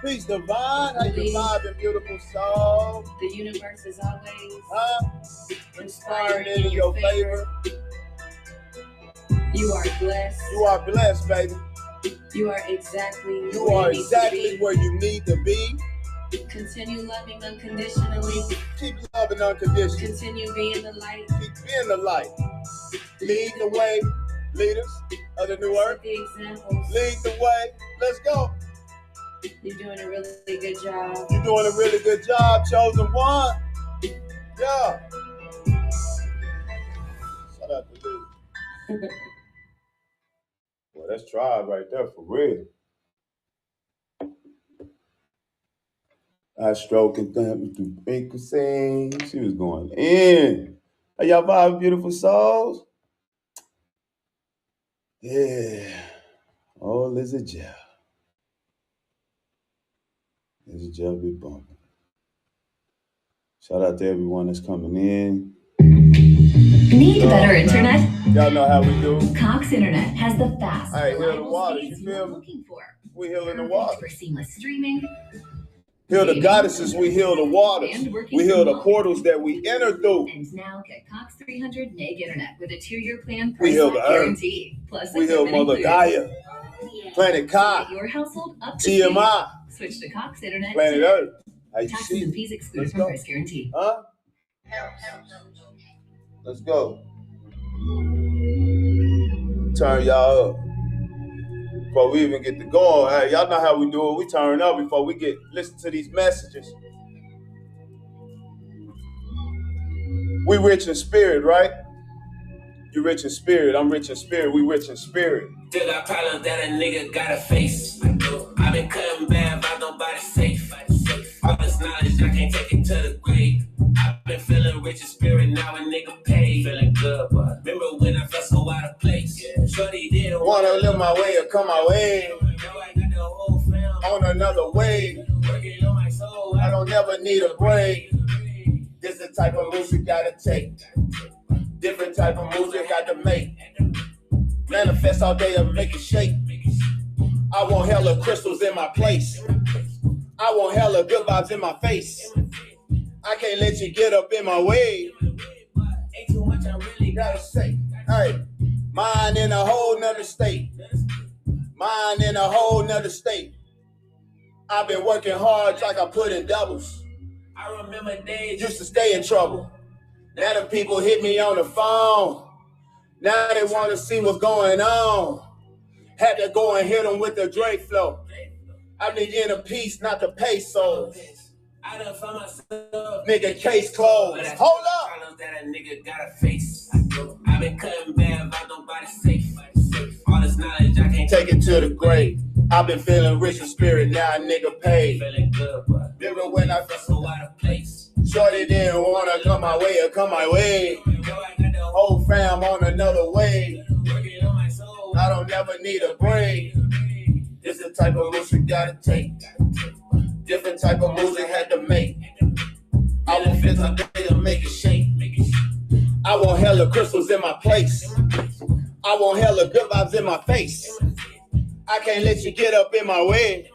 Peace, divine. How you vibing, beautiful soul? The universe is always inspiring it in your favor. You are blessed. You are blessed, baby. You are exactly where you need to be. Continue loving unconditionally. Keep loving unconditionally. Continue being the light. Keep being the light. Lead the way, leaders of the new earth. The examples. Lead the way. Let's go. You're doing a really good job. You're doing a really good job, chosen one. Yeah. Shout out to Liz. Well, that's tribe right there for real. I stroking them through frequency. She was going in. Hey, y'all vibe, beautiful souls? Yeah. Oh, Lizzie Jeff. Lizzie Jeff be bumping. Shout out to everyone that's coming in. Need better internet? Y'all know how we do. Cox Internet has the fast, reliable speeds you're looking for. We healing the water. For seamless streaming. Heal the goddesses, we heal the waters. We heal the portals that we enter through. And now get Cox 300 meg internet with a 2-year plan. We heal the guarantee. Plus, we heal Mother Gaia. Planet Kai. Your household up to TMI. Switch to Cox Internet. Planet Earth. How you Taxes see? And fees excluded from price guarantee. Huh? Let's go. Turn y'all up. Before we even get to going, hey, y'all know how we do it. We turn up before we listen to these messages. We rich in spirit, right? You rich in spirit. I'm rich in spirit. We rich in spirit. Still got problems that a nigga gotta face. I've been cutting bad, but nobody safe. All this knowledge, I can't take it to the grave. I've been feeling rich in spirit, now a nigga paid. Feeling good, but remember when I felt so out of place? Shorty didn't wanna live my way or come my way. Now I got the whole fam on another way. Working on my soul, I don't never need a break. This the type of moves you gotta take. Different type of moves you got to make. Manifest all day and make it shake. I want hella crystals in my place. I want hella good vibes in my face. I can't let you get up in my way. ain't too much I really Gotta say, hey, mine in a whole nother state. Mine in a whole nother state. I've been working hard like I put in doubles. I remember days Used to stay in trouble. Now the people hit me on the phone. Now they want to see what's going on. Had to go and hit them with the Drake flow. I need inner peace, not the pesos. I done found myself. Nigga, case closed. Hold up. Problems that a nigga gotta face. I've been cutting bad, but nobody's safe. All this knowledge, I can't take it to the grave. I've been feeling rich in spirit, now a nigga paid. Feeling good, but remember when I felt so out of place. Shorty didn't wanna come my way or come my way. Whole fam on another way. Working on my soul, I don't never need a break. This the type of moves you gotta take. Different type of moves you had to make. I want fits on day to make it shake. I want hella crystals in my place. I want hella good vibes in my face. I can't let you get up in my way.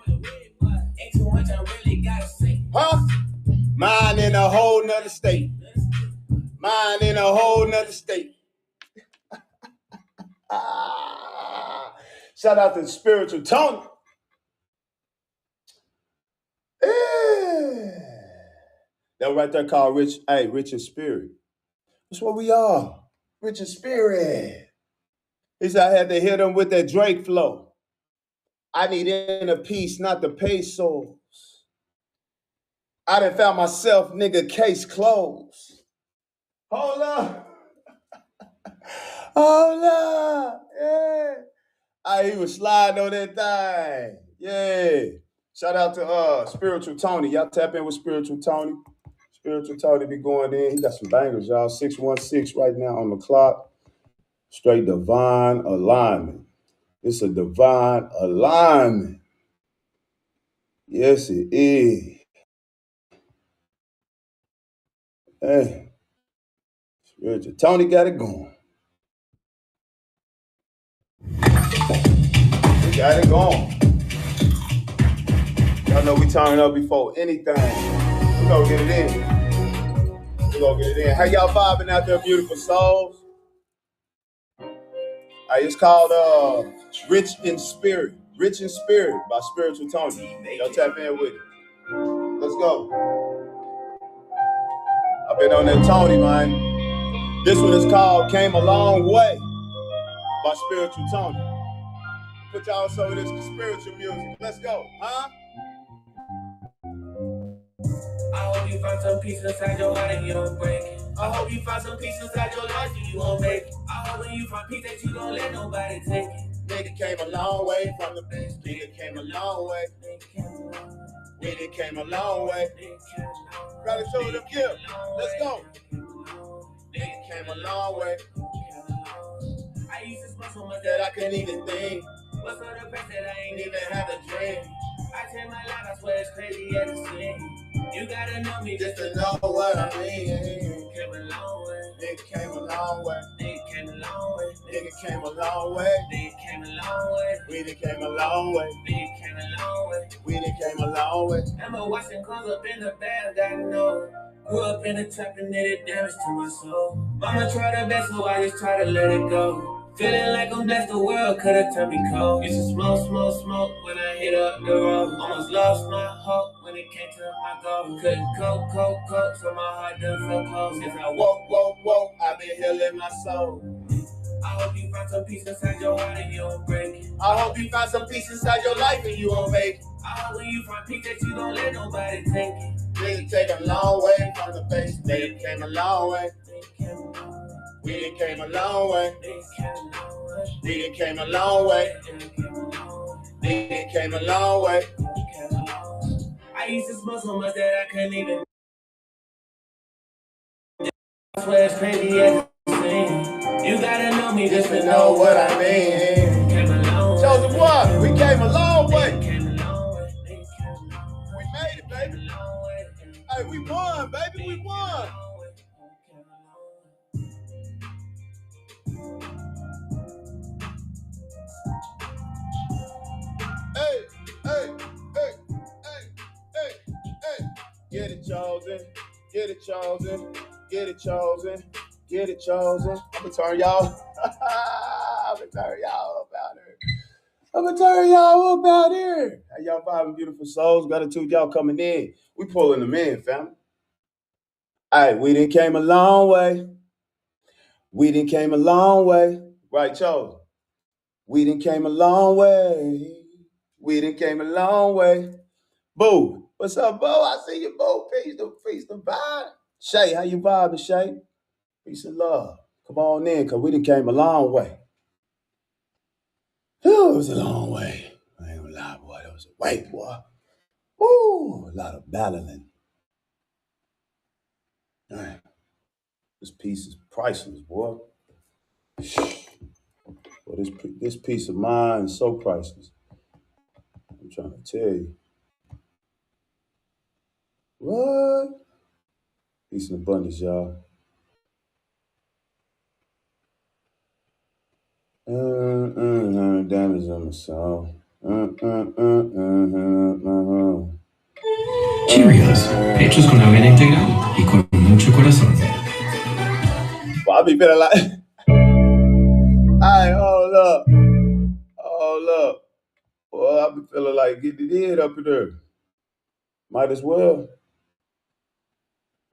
Ain't too much I really gotta say. Huh? Mine in a whole nother state. Mine in a whole nother state. Shout out to Spiritual Tony. That right there called rich in spirit. That's what we are. Rich in spirit. He said I had to hit him with that Drake flow. I need inner peace, not the pesos. I done found myself, nigga, case closed. Hold up. Hold up. Yeah. He was sliding on that thing. Yeah. Shout out to Spiritual Tony. Y'all tap in with Spiritual Tony. Spiritual Tony be going in. He got some bangers, y'all. 616 right now on the clock. Straight divine alignment. It's a divine alignment. Yes, it is. Hey, Spiritual Tony got it going. He got it going. Y'all know we turn up before anything. We're gonna get it in. We're gonna get it in. How y'all vibing out there, beautiful souls? It's called Rich in Spirit. Rich in Spirit by Spiritual Tony. Y'all tap in with it. Let's go. I've been on that Tony, man. This one is called Came a Long Way by Spiritual Tony. Put y'all on some of this spiritual music. Let's go, huh? I hope you find some peace inside your heart and you don't break it. I hope you find some peace inside your life and you won't make it. I hope when you find peace that you don't let nobody take it. Nigga came a long way from the base. Nigga came a long way. Nigga came a long way. Gotta show them gift. Let's go. Nigga came a long way. I used to smoke so much That I couldn't even think. what's on the best that I ain't Even have a dream. I changed my life, I swear it's crazy as it seems. You gotta know me Just to know what I mean. Came a long way. Nigga came a long way. Nigga came a long way. Nigga came a long way. Nigga came a long way. We done came a long way. Nigga came a long way. We done came a long way. Remember watching cars up in the bag, I know. Grew up in the trap and did it damage to my soul. Mama tried her best, so I just try to let it go. Feeling like I'm blessed, the world could've turned me cold. Used to smoke when I hit up the road. Almost lost my hope when it came to my goal. Couldn't cope, so my heart done felt cold. Since I Woke, I've been healing my soul. I hope you find some peace inside your heart and you don't break it. I hope you find some peace inside your life and you won't make it. I hope when you find peace that you don't let nobody take it. Nigga take a long way from the base. Nigga came a long way. We done came a long way. Nigga came a long way. Nigga came a long way. I used to smoke so much that I couldn't even. I swear it's crazy as it seems. You gotta know me Just to know what I mean. Chosen one, we came a long way. We made it, baby. Hey, we won, baby, we won. Hey. Get it chosen. Get it chosen. Get it chosen. Get it chosen. I'm gonna turn y'all. I'm gonna turn y'all up out here. I'm gonna turn y'all up out here. Hey, y'all vibing, beautiful souls. Gratitude, y'all coming in. We pulling them in, family. All right, we done came a long way. We done came a long way. Right, chosen. We done came a long way. We done came a long way. Boo. What's up, Bo? I see you, Bo. Peace to vibe. Shay, how you vibing, Shay? Peace and love. Come on in, because we done came a long way. Whew, it was a long way. I ain't gonna lie, boy. It was a way, boy. Woo, a lot of battling. Man, this piece is priceless, boy. Well, this piece of mine is so priceless. I'm trying to tell you. What? Peace and abundance, y'all. Damage on the soul. Cheerios, hechos con avena integral y con mucho corazón. Well, I be feeling like, hey, hold up. Well, I be feeling like get it in up in there. Might as well.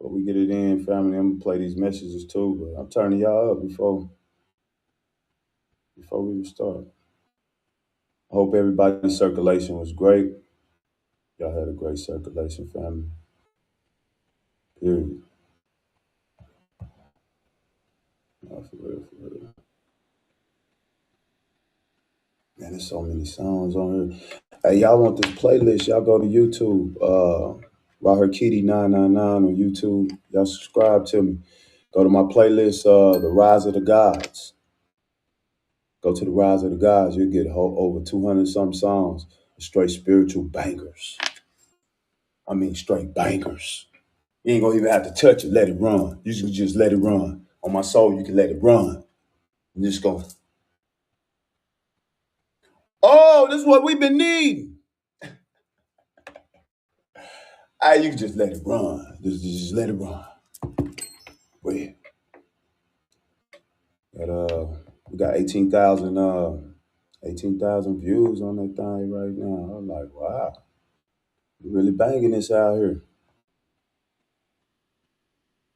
But we get it in, family. I'm gonna play these messages too, but I'm turning y'all up before we even start. I hope everybody's circulation was great. Y'all had a great circulation, family. Period. No, for real. Man, there's so many songs on here. Hey, y'all want this playlist? Y'all go to YouTube. RaHorakhty999 on YouTube. Y'all subscribe to me. Go to my playlist, The Rise of the Gods. Go to The Rise of the Gods. You'll get over 200-something songs. Straight spiritual bangers. I mean, straight bangers. You ain't gonna even have to touch it. Let it run. You can just let it run. On my soul, you can let it run. And just go. Oh, this is what we've been needing. You can just let it run. Just let it run. Wait. We got 18,000 views on that thing right now. I'm like, wow. We really banging this out here.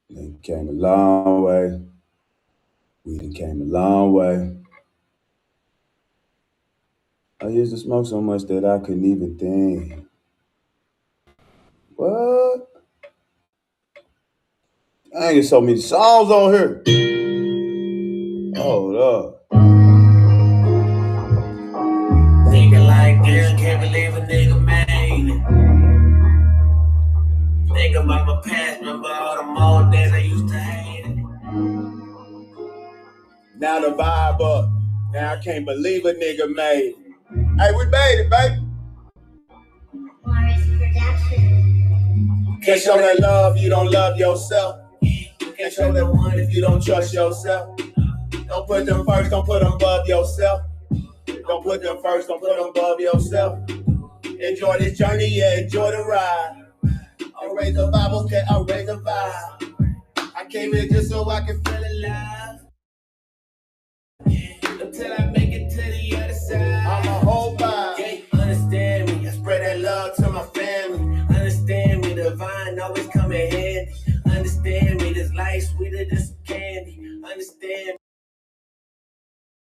They came a long way. We done came a long way. I used to smoke so much that I couldn't even think. What? I ain't so many songs on here. Hold up. Nigga like this, can't believe a nigga made it. Think about my past, remember all the more days I used to hate it. Now the vibe up. Now I can't believe a nigga made it. Hey, we made it, baby. Can't show that love, you don't love yourself. Can't show that one if you don't trust yourself. Don't put them first, don't put them above yourself. Don't put them first, don't put them above yourself. Enjoy this journey, yeah, enjoy the ride. I'll raise the vibe, okay, I'll raise the vibe. I came here just so I can feel alive. Until I make it to the other side. I'm a whole vibe. Yeah, understand me, I spread that love to my family. Understand me, the vine always come in handy. Understand me, this life sweeter than some candy. Understand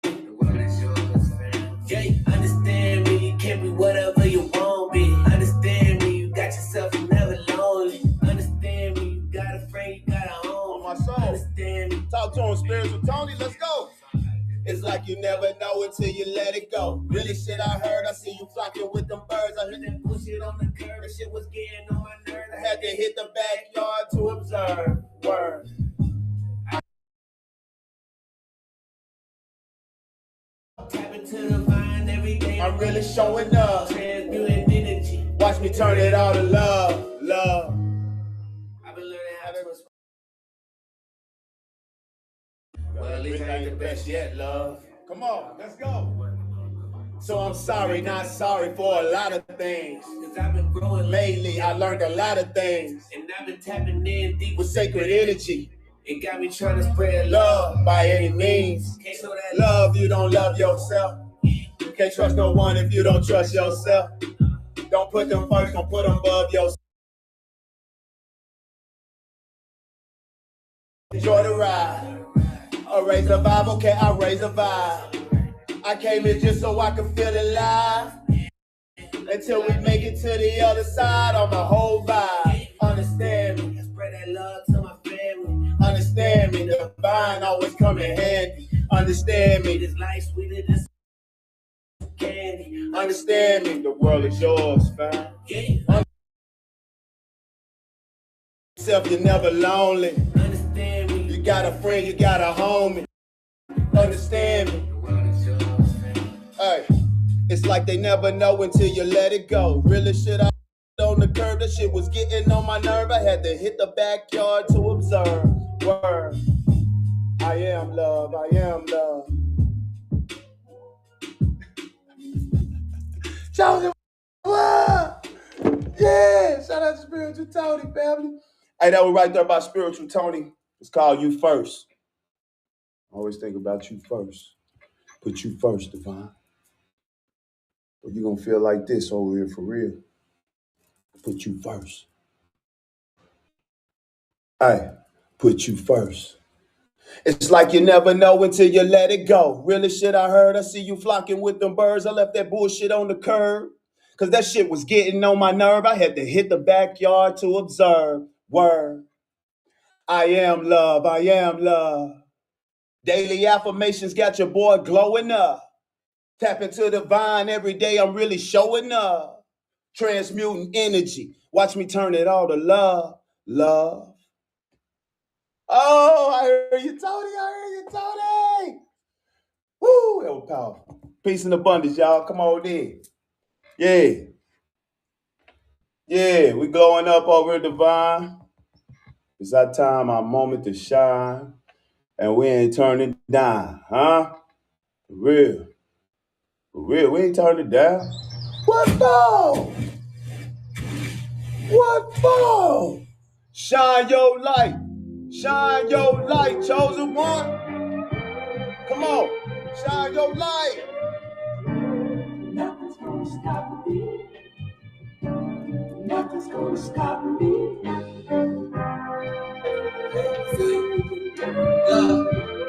me, the world is yours, fam. Yeah, understand me, you can't be whatever you won't be. Understand me, you got yourself, you never lonely. Understand me, you got a friend, you got a home. On my soul. Understand me. Talk to him, spiritual Tony, let's go. It's like you never know until you let it go. Really shit I heard, I see you flocking with them birds. I heard that bullshit on the curb, that shit was getting on my nerves. I had to hit the backyard to observe. Word. Tap into the vine every day. I'm really showing up. Transmuting energy. Watch me turn it all to love. Love. I've been learning how to respond. Well, at least I ain't the best yet, love. Come on, let's go. So I'm sorry, not sorry for a lot of things. Cause I've been growing lately, I learned a lot of things. And I've been tapping in deep with sacred energy. It got me trying to spread love by any means. Can't show that love, you don't love yourself. Can't trust no one if you don't trust yourself. Don't put them first, don't put them above yourself. Enjoy the ride. I'll raise the vibe, okay, I'll raise the vibe. I came here just so I can feel alive. Until we make it to the other side on the whole vibe. Understand me, I spread that love to my family. Understand me, the vine always come in handy. Understand me, this life sweeter than candy. Understand me, the world is yours, fam. Yeah. Yourself, you're never lonely. Understand me, you got a friend, you got a homie. Understand me. Hey, it's like they never know until you let it go. Really shit out on the curb, that shit was getting on my nerve. I had to hit the backyard to observe. Word. I am love, I am love. Chosen. Yeah, shout out to Spiritual Tony, family. Hey, that was right there by Spiritual Tony. It's called You First. Always think about you first. Put you first, Divine. Or you're gonna feel like this over here for real. Put you first. Hey, put you first. It's like you never know until you let it go. Really shit I heard, I see you flocking with them birds. I left that bullshit on the curb. Cause that shit was getting on my nerve. I had to hit the backyard to observe. Word. I am love, I am love. Daily affirmations got your boy glowing up. Tap into the vine every day, I'm really showing up. Transmuting energy. Watch me turn it all to love. Love. Oh, I heard you, Tony. I heard you, Tony. Woo, that was powerful. Peace and abundance, y'all. Come on in. Yeah. Yeah, we glowing up over at Divine. It's our time, our moment to shine. And we ain't turning down, huh? For real. For real, we ain't turning down. What for? What Whoa! Shine your light. Shine your light, chosen one. Come on. Shine your light. Nothing's gonna stop me. Nothing's gonna stop me.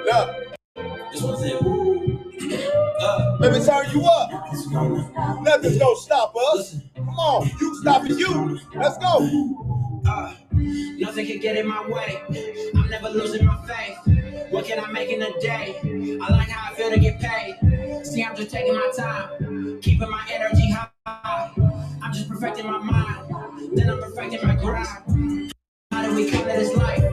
Look. This one's it. Let me turn you up. Nothing's gonna stop us. Come on. You stopping you. Let's go. Nothing can get in my way. I'm never losing my faith. What can I make in a day? I like how I feel to get paid. See, I'm just taking my time, keeping my energy high. I'm just perfecting my mind, then I'm perfecting my grind. How do we come to this life?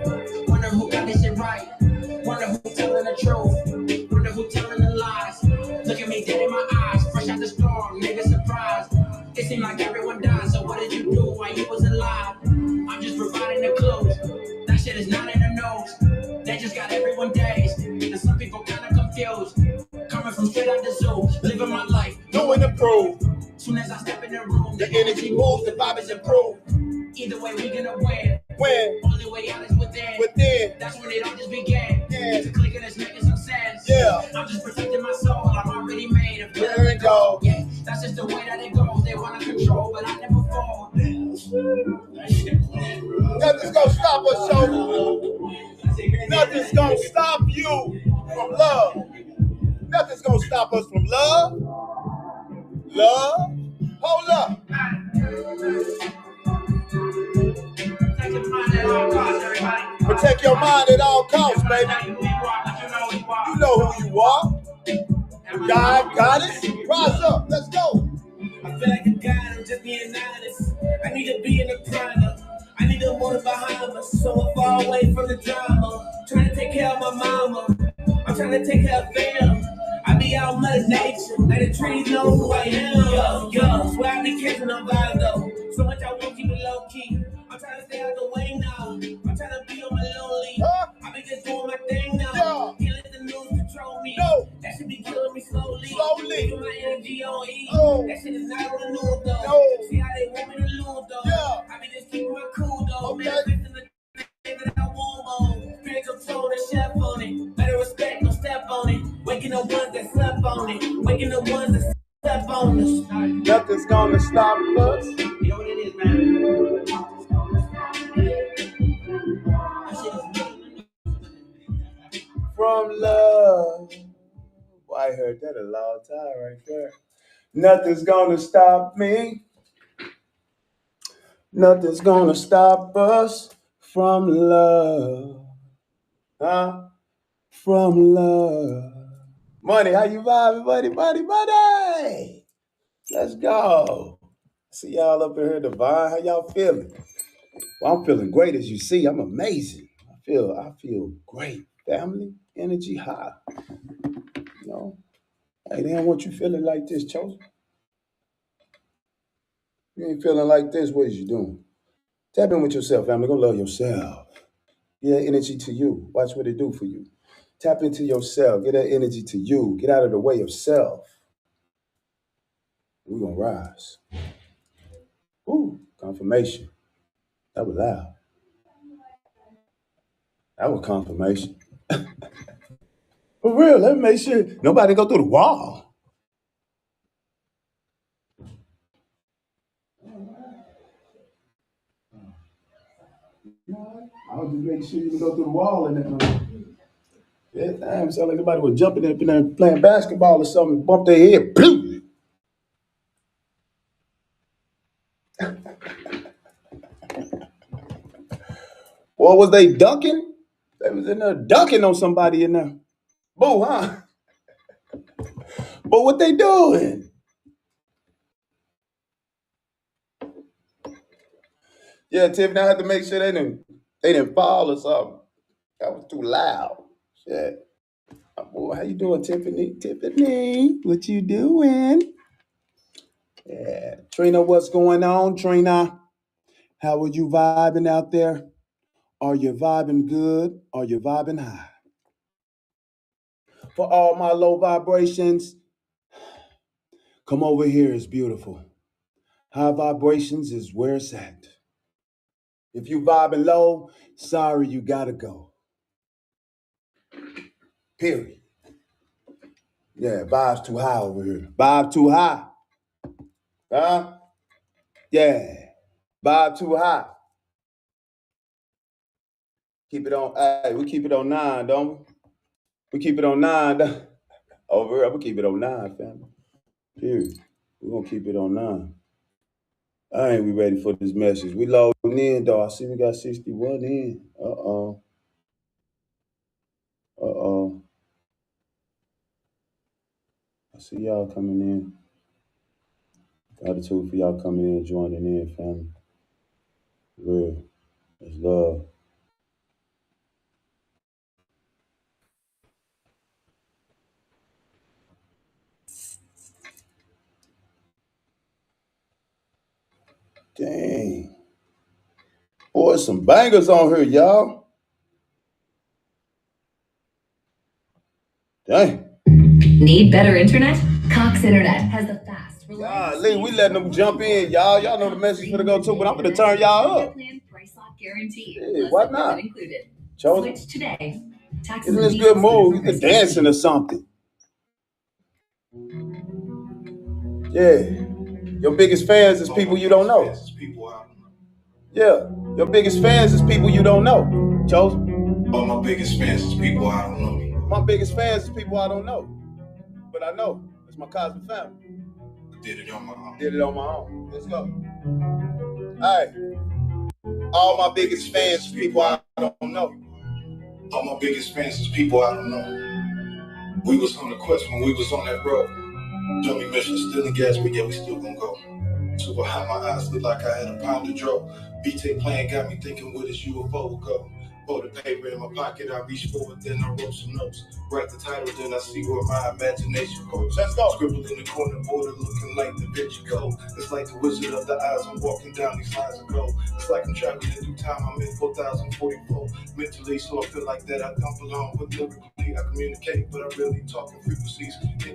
Wonder who got this shit right. Wonder who telling the truth. Wonder who telling the lies. Look at me dead in my eyes. Fresh out the storm, nigga surprised. It seemed like everyone died, so what did you do while you was alive? I'm just providing the clues. That shit is not in the nose. They just got everyone dazed. And some people kinda confused. Coming from straight out the zoo, living my life, Doing the proof. soon as I step in the room, The energy moves, the vibe is improved. either way we gonna win. When? Only way out is within. Within. That's when it all just began. Yeah. To click and it's making some sense. Yeah. I'm just protecting my soul. I'm already made of Glitter and gold. Yeah, that's just the way that it goes. They wanna control, but I never fall. Nothing's gonna stop us, so nothing's gonna stop you from love. Nothing's gonna stop us from love. Love. Hold up. Protect your mind at all costs, baby. You know who you are. God got it. Rise up. Let's go. I feel like a god, I'm just being honest. I need to be in the prana. I need to move behind us, so I'm far away from the drama. Trying to take care of my mama. I'm trying to take care of them. I be out Mother Nature, let the trees know who I am. Yo, swear I be catching on vibe though. So much I won't keep it low key. I'm trying to stay out the way now. I'm trying to be on my lonely. I be just doing my thing now. Yeah. Can't let the news control me. No. That should be killing me slowly. Slowly. Keeping my energy on E. Oh. That shit is not on the news though. No. See how they want me to lose though. Yeah. I be just keeping my cool though. Okay. Man, listen to thing that I want on. Drink some tone and chef on it. Better respect, no step on it. Waking the ones that slept on it. Waking the ones that slept on us. Nothing's gonna stop us. You know what it is, man. From love. Boy, I heard that a long time right there. Nothing's gonna stop me. Nothing's gonna stop us from love. Huh? From love. Money, how you vibing, buddy? Money. Let's go. See y'all up in here divine. How y'all feeling? Well, I'm feeling great, as you see. I'm amazing. I feel great. Family, energy high. You know, hey, they don't want you feeling like this, chosen. You ain't feeling like this. What is you doing? Tap in with yourself, family. Go love yourself. Get that energy to you. Watch what it do for you. Tap into yourself. Get that energy to you. Get out of the way of self. We're gonna rise. Ooh, confirmation. That was loud. That was confirmation. For real, let me make sure nobody go through the wall. I'll just make sure you can go through the wall and then. Yeah, damn, sound like somebody was jumping up in there playing basketball or something, bumped their head. Boom. Or was they dunking? They was in there dunking on somebody in there. Boo, huh? But what they doing? Yeah, Tiffany, I had to make sure they didn't fall or something. That was too loud. Shit. Oh, boy, how you doing, Tiffany? Tiffany, what you doing? Yeah. Trina, what's going on, Trina? How are you vibing out there? Are you vibing good? Are you vibing high? For all my low vibrations, come over here. It's beautiful. High vibrations is where it's at. If you vibing low, sorry, you gotta go. Period. Yeah, vibes too high over here. Vibe too high. Huh? Yeah. Vibe too high. Keep it on. Hey, we keep it on 9, don't we? We keep it on 9. Over here, we keep it on 9, family. Period. We're gonna keep it on 9. I ain't we ready for this message. We loading in though. I see we got 61 in. Uh-oh. Uh-oh. I see y'all coming in. Gratitude for y'all coming in, joining in, family. Real. It's love. Dang. Boy, some bangers on here, y'all. Dang. Need better internet? Cox Internet has the fast, reliable. Lee, we letting them jump in, y'all. Y'all know the message for to go too, but I'm gonna turn y'all up. Price lock guarantee. Yeah, why not? Included. Chosen. Switch today. Isn't this good mood? You can dancing or something. Yeah. Your biggest fans is people you don't know. Yeah. Your biggest fans is people you don't know. Chosen. All my biggest fans is people I don't know. My biggest fans is people I don't know. But I know. It's my cosmic family. Did it on my own. Did it on my own. Let's go. All right. All my biggest fans is people I don't know. All my biggest fans is people I don't know. We was on the quest when we was on that road. Dummy mission, still in gas, but yeah, we still gonna go. Too behind my eyes, look like I had a pound of dro. BT playing got me thinking where this UFO will go. Hold the paper in my pocket, I reach forward, then I wrote some notes. Write the title, then I see where my imagination goes. Let's go. Scribbled in the corner border, looking like Da Vinci Code. It's like the Wizard of the Eyes, I'm walking down these lines of gold. It's like I'm traveling through time, I'm in 4044. Mentally, so I feel like that I don't belong. But lyrically, I communicate, but I really talking frequencies.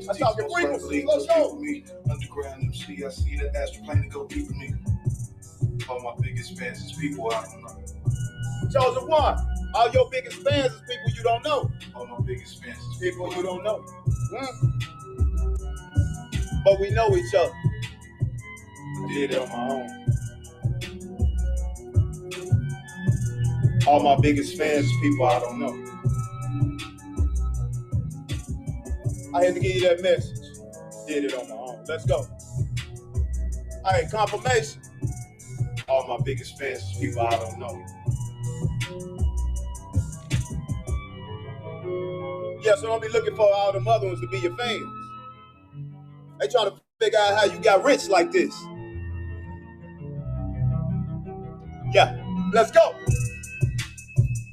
I'm talking frequencies, let's go. Me. Underground MC, I see the astral plane to go deep with me. All my biggest fans is people I don't know. Chosen one. All your biggest fans is people you don't know. All my biggest fans is People you don't know. But we know each other. Did it on my own. All my biggest fans is people I don't know. I had to give you that message. Did it on my own. Let's go. All right, confirmation. All my biggest fans is people I don't know. Yeah, so don't be looking for all them other ones to be your fans. They trying to figure out how you got rich like this. Yeah, let's go.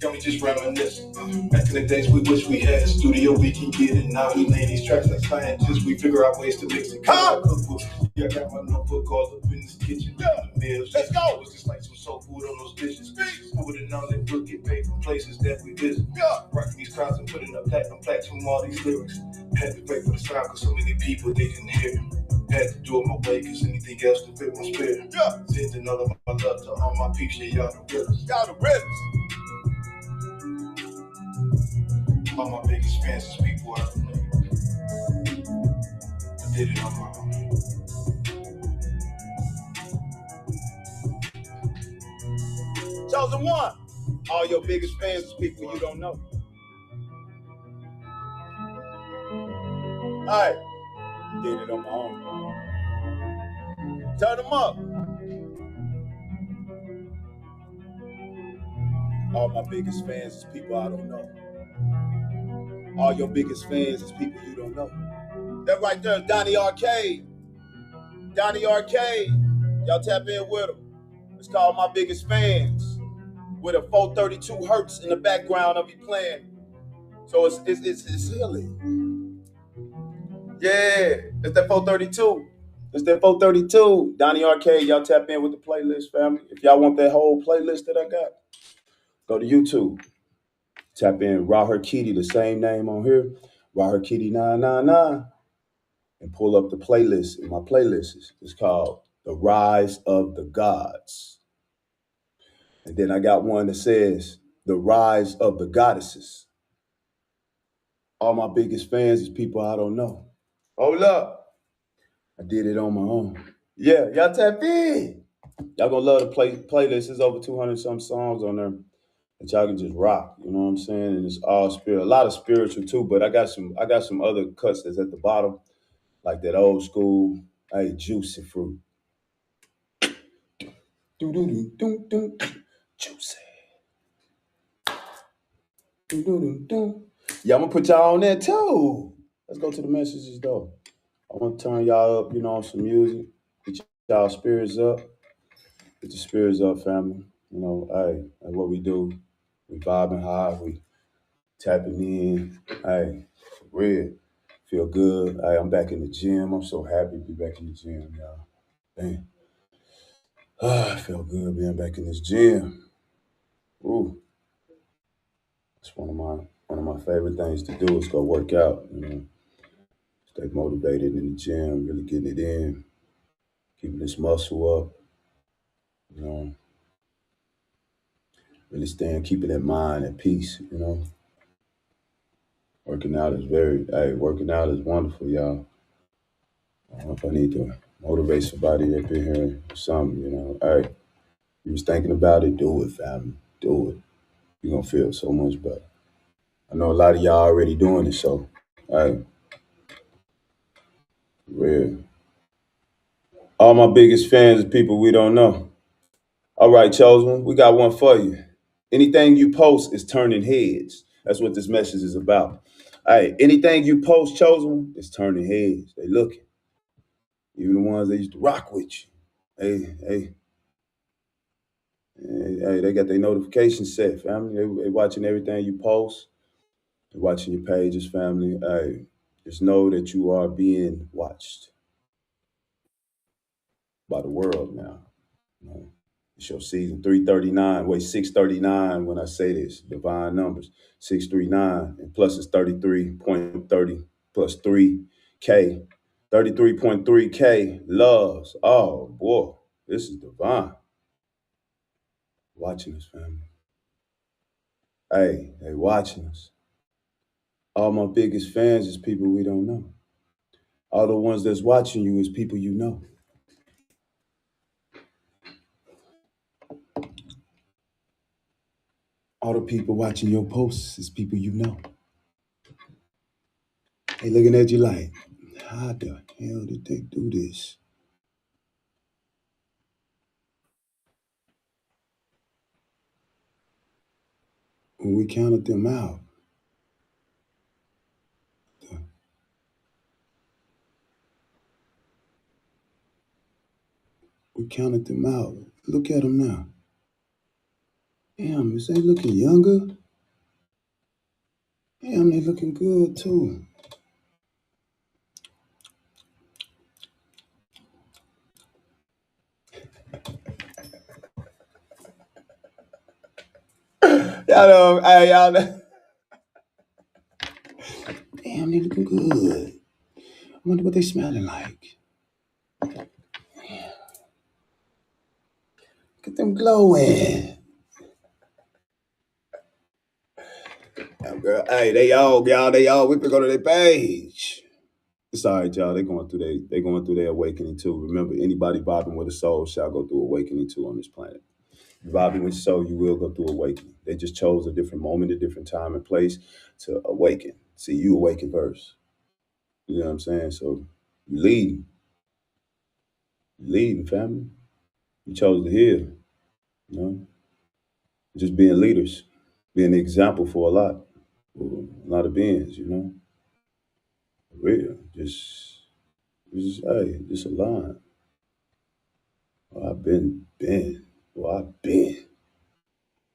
Got me just reminiscing. Back in the days we wish we had a studio we can get in. Now we lay these tracks like scientists. We figure out ways to mix it. Yeah, I got my notebook all up in this kitchen. Yeah, let's go. It was just like some soul food on those dishes. Who would have known that we'll get paid from places that we visit? Yeah. Rocking these crowds and putting up platinum plaques from all these lyrics. Had to pay for the sound cause so many people they didn't hear. Had to do it my way cause anything else to fit my spirit. Yeah. Sending all of my love to all my peeps. Yeah, y'all the realest. Y'all the realest. All my biggest fans is people I don't know. I did it on my own. Chosen one. All your biggest fans is people you don't know. All right. Did it on my own. Turn them up. All my biggest fans is people I don't know. All your biggest fans is people you don't know. That right there is Donnie Arcade. Donnie Arcade. Y'all tap in with him. It's called My Biggest Fans. With a 432 hertz in the background of me playing. So it's healing. Yeah, it's that 432. It's that 432. Donnie Arcade, y'all tap in with the playlist, family. If y'all want that whole playlist that I got, go to YouTube. Tap in RaHorakhty, the same name on here, RaHorakhty999, and pull up the playlist. And my playlist is called The Rise of the Gods. And then I got one that says, The Rise of the Goddesses. All my biggest fans is people I don't know. Hold up. I did it on my own. Yeah, y'all tap in. Y'all gonna love the playlist. There's over 200 some songs on there that y'all can just rock. You know what I'm saying? And it's all spirit, a lot of spiritual too. But I got some other cuts that's at the bottom, like that old school, hey, juicy fruit. Do do do do do, juicy. Do do do do. Yeah, I'm gonna put y'all on that too. Let's go to the messages though. I want to turn y'all up, on some music. Get y'all spirits up. Get your spirits up, family. Hey, that's what we do. We vibing high. We tapping in. Hey, for real. Feel good. Hey, I'm back in the gym. I'm so happy to be back in the gym, y'all. Damn. I feel good being back in this gym. Ooh. It's one of my favorite things to do is go work out, Stay motivated in the gym, really getting it in, keeping this muscle up, you know, really keeping that mind at peace. Working out is wonderful, y'all. I don't know if I need to motivate somebody up in here or something. Hey, you was thinking about it, do it, family. Do it. You're gonna feel so much better. I know a lot of y'all already doing it, so hey, real. All my biggest fans are people we don't know. All right, chosen, we got one for you. Anything you post is turning heads. That's what this message is about. Hey, anything you post, chosen, is turning heads. They looking. Even the ones that used to rock with you. Hey, they got their notifications set, family. They watching everything you post. They're watching your pages, family. Hey, just know that you are being watched by the world now. You know, it's your season 339. Wait, 639 when I say this. Divine numbers. 639. And plus it's 33.30 plus 3K. 33.3K loves. Oh boy, this is divine. Watching us, family. Hey, they watching us. All my biggest fans is people we don't know. All the ones that's watching you is people you know. All the people watching your posts is people you know. They looking at you like, how the hell did they do this? When we counted them out, Look at them now. Damn, is they looking younger? Damn, they looking good too. Y'all know. Damn, they looking good. I wonder what they smelling like. Look at them glowing. Damn, girl. Hey, they all, we can go to their page. It's all right, y'all. They going through their awakening too. Remember, anybody vibing with a soul shall go through awakening too on this planet. You vibing with your soul, you will go through awakening. They just chose a different moment, a different time and place to awaken. See, you awaken first. You know what I'm saying? So you leading, family. You chose to heal. Just being leaders, being an example for a lot of beings. Real, just align. Oh, I've been. Well, I've been.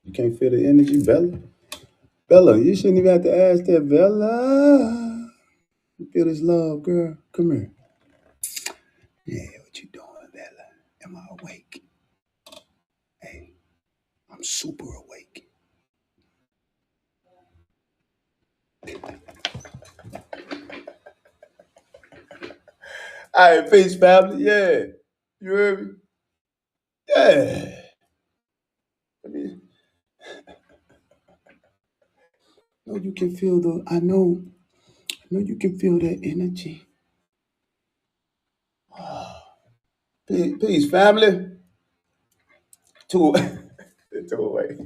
You can't feel the energy, Bella? Bella, you shouldn't even have to ask that, Bella. You feel this love, girl? Come here. Yeah, what you doing, Bella? Am I awake? Hey, I'm super awake. All right, peace, family. Yeah. You heard me? Yeah. know you can feel I know you can feel that energy. Peace, family. Two away.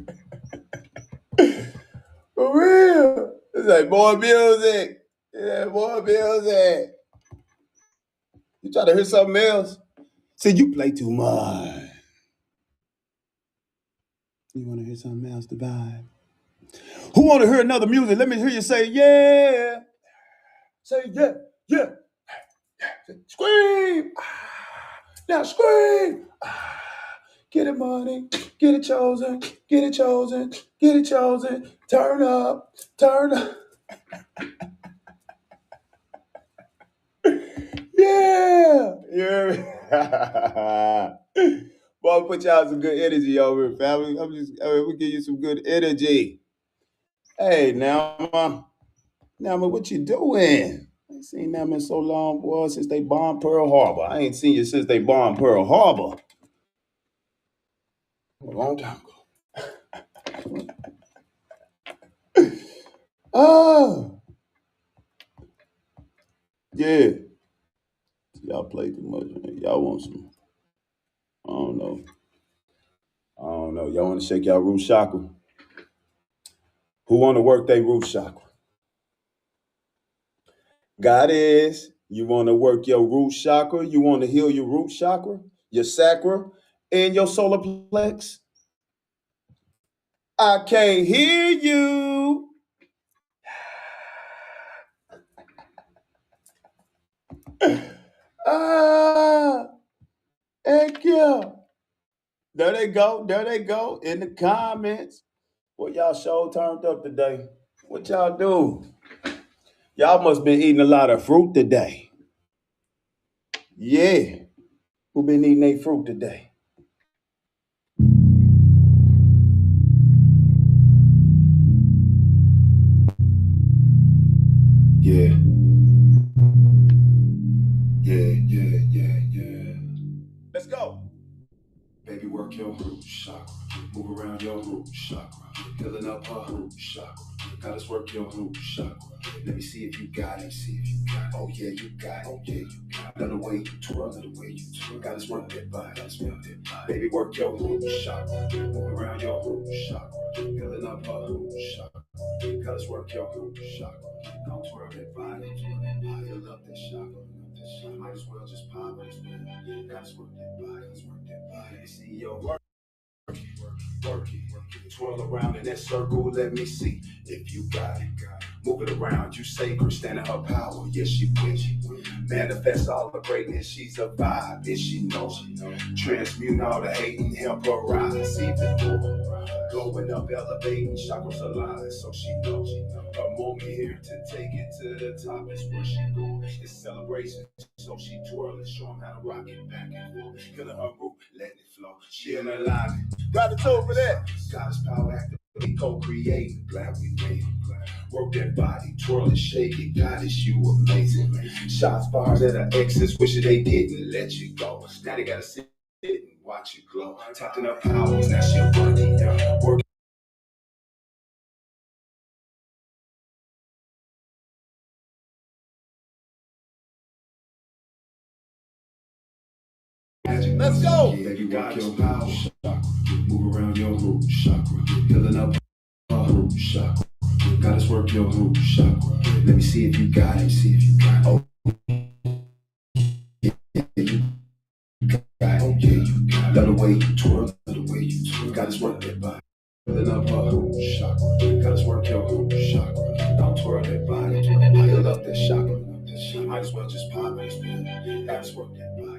For real. It's like more music. Yeah, more music. You try to hear something else? See, you play too much. You want to hear something else to vibe? Who want to hear another music? Let me hear you say, yeah. Say, yeah, yeah. Scream. Now scream. Get it money. Get it chosen. Get it chosen. Get it chosen. Turn up. Turn up. Yeah. Yeah. Boy, put y'all some good energy over here, family. We give you some good energy. Hey, Nama, what you doing? I ain't seen them in so long, boy, since they bombed Pearl Harbor. I ain't seen you since they bombed Pearl Harbor. A long time ago. Oh, yeah. Y'all play too much, man. Y'all want some, I don't know. Y'all want to shake y'all root chakra? Who want to work their root chakra? Goddess, you want to work your root chakra? You want to heal your root chakra, your sacra, and your solar plex? I can't hear you. Heck yeah. There they go in the comments. Well, y'all show turned up today. What y'all do? Y'all must been eating a lot of fruit today. Yeah. Who been eating their fruit today? Yeah. Yeah. Let's go. Baby, work your root chakra. Move around your root chakra. Filling up her root chakra. Gotta work your root chakra. Let me see if you got it. Oh yeah, you got it. Love the way you twirl, Gotta work that body. Baby, work your root chakra. Move around your root chakra. Filling up her root chakra. Gotta work your root chakra. Don't twirl that body. Fill up that chakra. Might as well just pop it. Gotta work that body. Let me see your work it. Twirl around in that circle, let me see if you got it. Move it around, you sacred, stand in her power, yes she will. Manifest all the greatness, she's a vibe, yes she knows. Transmute all the hate and help her rise even more. Going up, elevating, chakras alive, so she knows. Her moment here to take it to the top is where she going. It's celebration, so she twirling, show 'em how to rock it back and forth. Feeling her root, letting it flow. She in alignment. Gratitude for that. God's power activate, co-creating. Glad we made it. Work that body, twirl and shake it. Goddess, you amazing. Shots fired at her exes, wishing they didn't let you go. Now they gotta sit and watch you glow. Tapping her powers, now she running. Work. Let's go. Baby, rock your power chakra. Move around your root chakra. Filling up her root chakra. Gotta work your root chakra. Let me see if you got it. Oh, yeah, you got it. Love the way you twirl. Gotta work that body. Filling up her root chakra. Gotta work your root chakra. Don't twirl that body. Fill up that chakra. Might as well just pop it. Gotta work that body.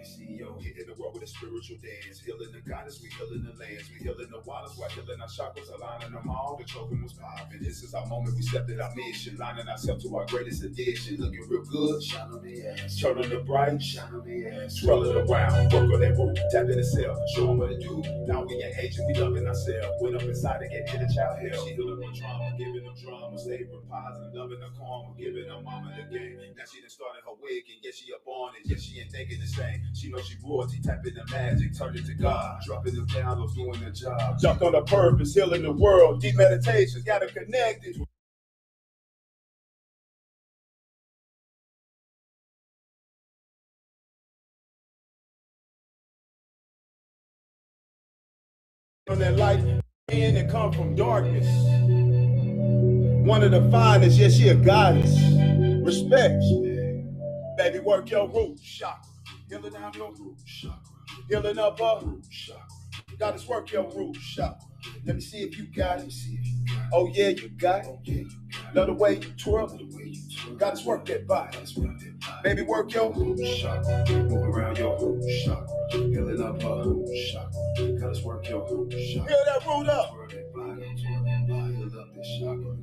CEO hitting the world with a spiritual dance. Healing the goddess, we healing the lands. We healing the waters while healing our chakras, aligning them all. The choking was popping. This is our moment. We stepped in our mission, lining ourselves to our greatest addition. Looking real good. Shine on the ass. Turning the bright. Shine on the ass. Swirl it around. Work on that root. Tap in the cell. Show them what to do. Now we ain't aging. We loving ourselves. Went up inside to get inner child hell. She healing with trauma. Giving them drama. Staying positive. Loving the karma. Giving her mama the game. Now she done started her wig. And yes, she up on it. Yes, she ain't thinking the same. She knows she royalty, tap it tapping the magic, turn it to God. Dropping them downloads, doing the job. Jumped on a purpose, healing the world. Deep meditations, gotta connect it. From that light in and come from darkness. One of the finest, yes, she a goddess. Respect. Baby, work your root chakra. Healing down your root chakra. Healing up her root chakra. Goddess, work your root chakra. Let me see if you got it. Oh yeah, you got it. Love the way you twirl. Goddess, work that body. Baby, work your root chakra. Move around your root chakra. Healing up her root chakra. Goddess, work your root chakra. Heal that root up. Heal up this chakra.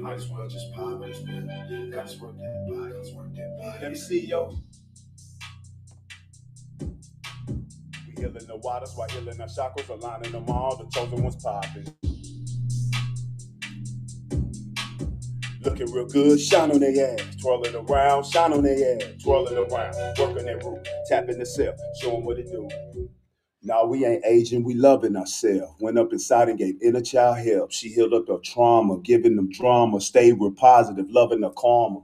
Might as well just pop this man. Goddess, work that body. Goddess, work that body. Let me see, yo. We healing the waters while healing our chakras, aligning them all. The chosen ones popping. Looking real good, shine on their ass. Twirling around, shine on their ass. Twirling around, working that root, tapping the self, showing what it do. Now we ain't aging, we loving ourselves. Went up inside and gave inner child help. She healed up her trauma, giving them drama. Stayed real positive, loving her karma.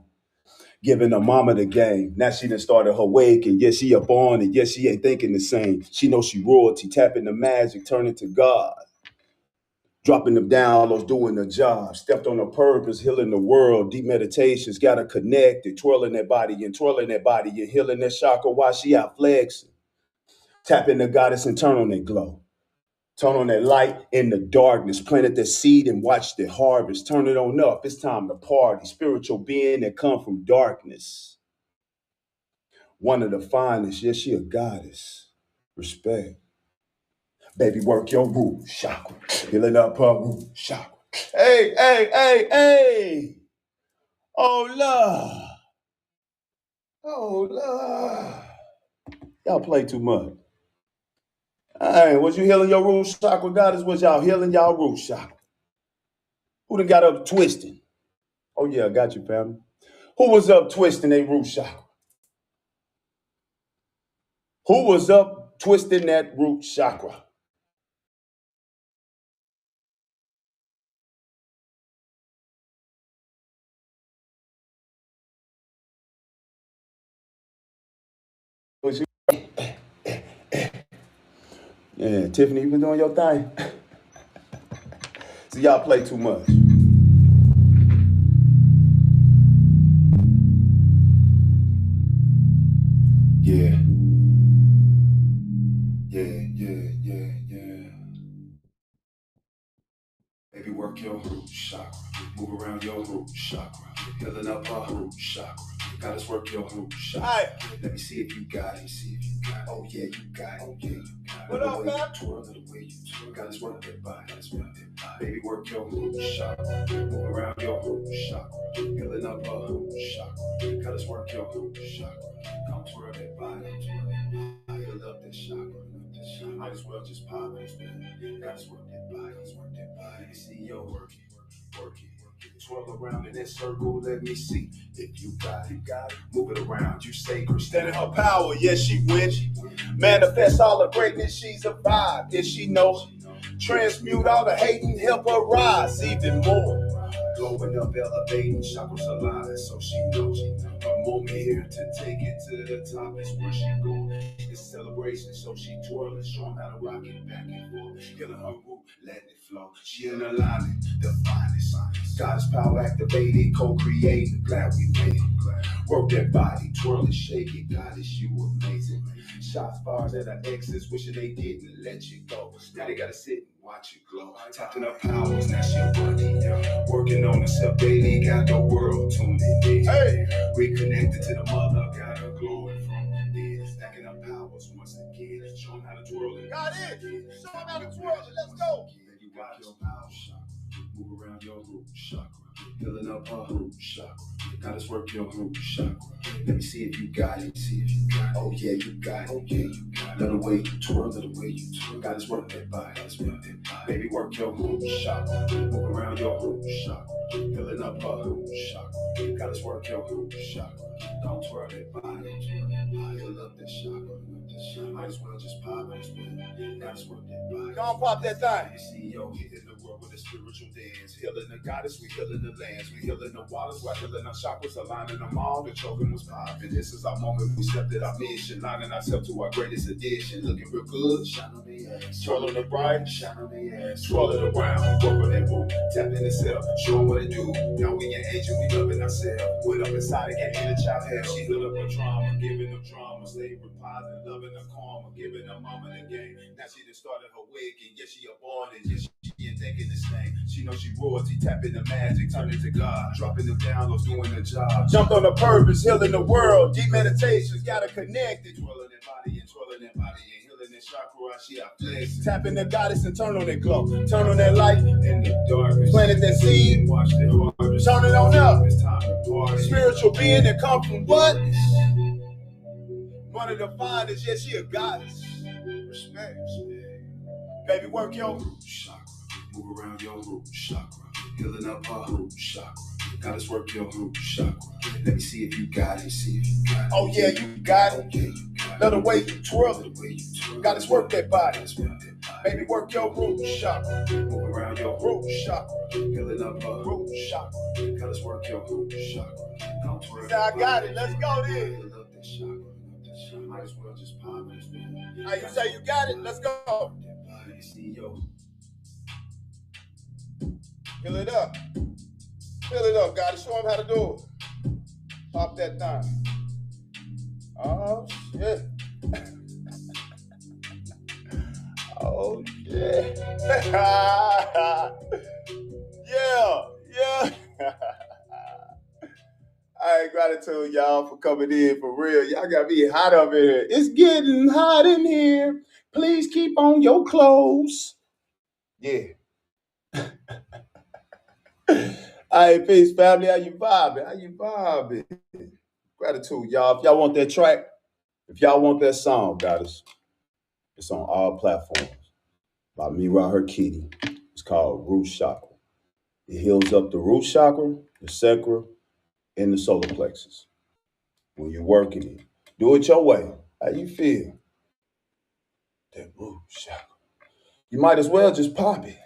Giving her mama the game. Now she done started her wake, and yes, she up on it. Yes, she ain't thinking the same. She knows she royalty, tapping the magic, turning to God. Dropping them downloads, doing the job. Stepped on her purpose, healing the world. Deep meditations, got her connected. Twirling that body and healing that chakra while she out flexing. Tapping the goddess and turn on that glow. Turn on that light in the darkness. Planted that seed and watch the harvest. Turn it on up. It's time to party. Spiritual being that come from darkness. One of the finest. Yes, she a goddess. Respect. Baby, work your root chakra. Healing up her root chakra. Hey, hey, hey, hey. Oh, love. Oh, love. Y'all play too much. Hey, was you healing your root chakra, goddess? Was y'all healing y'all root chakra? Who done got up twisting? Oh, yeah, I got you, family. Who was up twisting their root chakra? Who was up twisting that root chakra? Was you? Yeah, Tiffany, you been doing your thing? So y'all play too much. Yeah. Yeah. Baby, work your root chakra. Move around your root chakra. Healing up our root chakra. Goddess, work your root chakra. Right. Let me see if you got it. Oh yeah, you got it. What up, man? Twirl the way you twirl. Goddess, work that body. Baby, work your root chakra. Move around your root chakra. Healing up our root chakra. Goddess, work your root chakra. Come twirl that body. Heal up that chakra. Might as well just pop this man. Goddess, work that body. Let me see your work it. Twirl around in that circle, let me see if you got it. Move it around, you sacred. Stand in her power, yes, she wins. Manifest all the greatness, she's a vibe. Yes, she knows. Transmute all the hating, help her rise even more. Glowing up, elevating, chakras alive, so she knows. Her moment here to take it to the top is where she goes. It's celebration, so she twirling, showing how to rock it back and forth. Healing her root, letting it flow. She in alignment, the finest. God's power activated, co-creating. Glad we made it. Work that body, twirl it, shake it. Goddess, you amazing. Shots fired at her exes, wishing they didn't let you go. Now they gotta sit and watch you glow. Tapping up powers, now she running. Working on herself daily, got the world tuned in. Hey, reconnected to the mother, got her glowing from within. Stacking up powers once again, showing how to twirl it. Got it. Showing how to twirl it. Let's go. You got your power chakra. Move around your root chakra. Healing up her root chakra. Goddess, work your root chakra. Let me see if you got it. Oh yeah, you got it. Love the way you twirl, Goddess, work that body. Baby, work your root chakra. Move around your root chakra. Healing up her root chakra. Goddess, work your root chakra. Don't twirl that body. Heal up that chakra. I just wanna just pop it. Gotta work that body. Don't pop that thing. CEO hitting the world with a spiritual dance. Healing the goddess, we healing the lands. We healing the waters, while healing our chakras, aligning them all. The choking was popping. This is our moment. We stepped at our mission, lining ourselves to our greatest addition. Looking real good, shine on the ass. Twirling the bright, shine on the ass. Twirling around, work on that move. Tapping itself, show 'em what it do. Now we engaging, we loving ourselves. Went up inside and get inner child hell. She healed up her trauma, giving them drama. Stay with positive, loving her karma, giving her mama the game. Now she just started her waking. Yeah, she born and yeah, she ain't taking this thing. She knows she royalty, tapping the magic, turning to God, dropping them downloads, doing the job. Jumped on the purpose, healing the world. Deep meditations, gotta connect it. Twirling that body and twirling that body and healing that chakra. She out flex. Tapping the goddess and turn on that glow. Turn on that light in the darkness. Planted that seed. Watch the harvest. Turn it on up. It's time to party. Spiritual being that come from what? One of the finest, yeah, she a goddess. Respect. Baby, work your root chakra. Move around your root chakra. Healing up her root chakra. Goddess, work your root chakra. Let me see if you got it. See if you got it. Oh yeah, you got it. Okay, you got it. Love the way you twirl it. Goddess, work that body. Baby, work your root chakra. Move around your root chakra. Healing up her root chakra. Goddess, work your root chakra. Don't twirl. I got it. Let's go then. Might as well just pop it. How you say you got it? Let's go. Fill it up. Fill it up, gotta show him how to do it. Pop that thing. Oh, shit. Oh, shit. Yeah. All right, gratitude, y'all, for coming in, for real. Y'all got me hot up in here. It's getting hot in here. Please keep on your clothes. Yeah. All right, peace, family. How you vibing? Gratitude, y'all. If y'all want that track, if y'all want that song, goddess, it's on all platforms by me, RaHorakhty. It's called Root Chakra. It heals up the root chakra, the sacral, and the solar plexus. When you're working it, do it your way. How you feel? That root chakra. You might as well just pop it.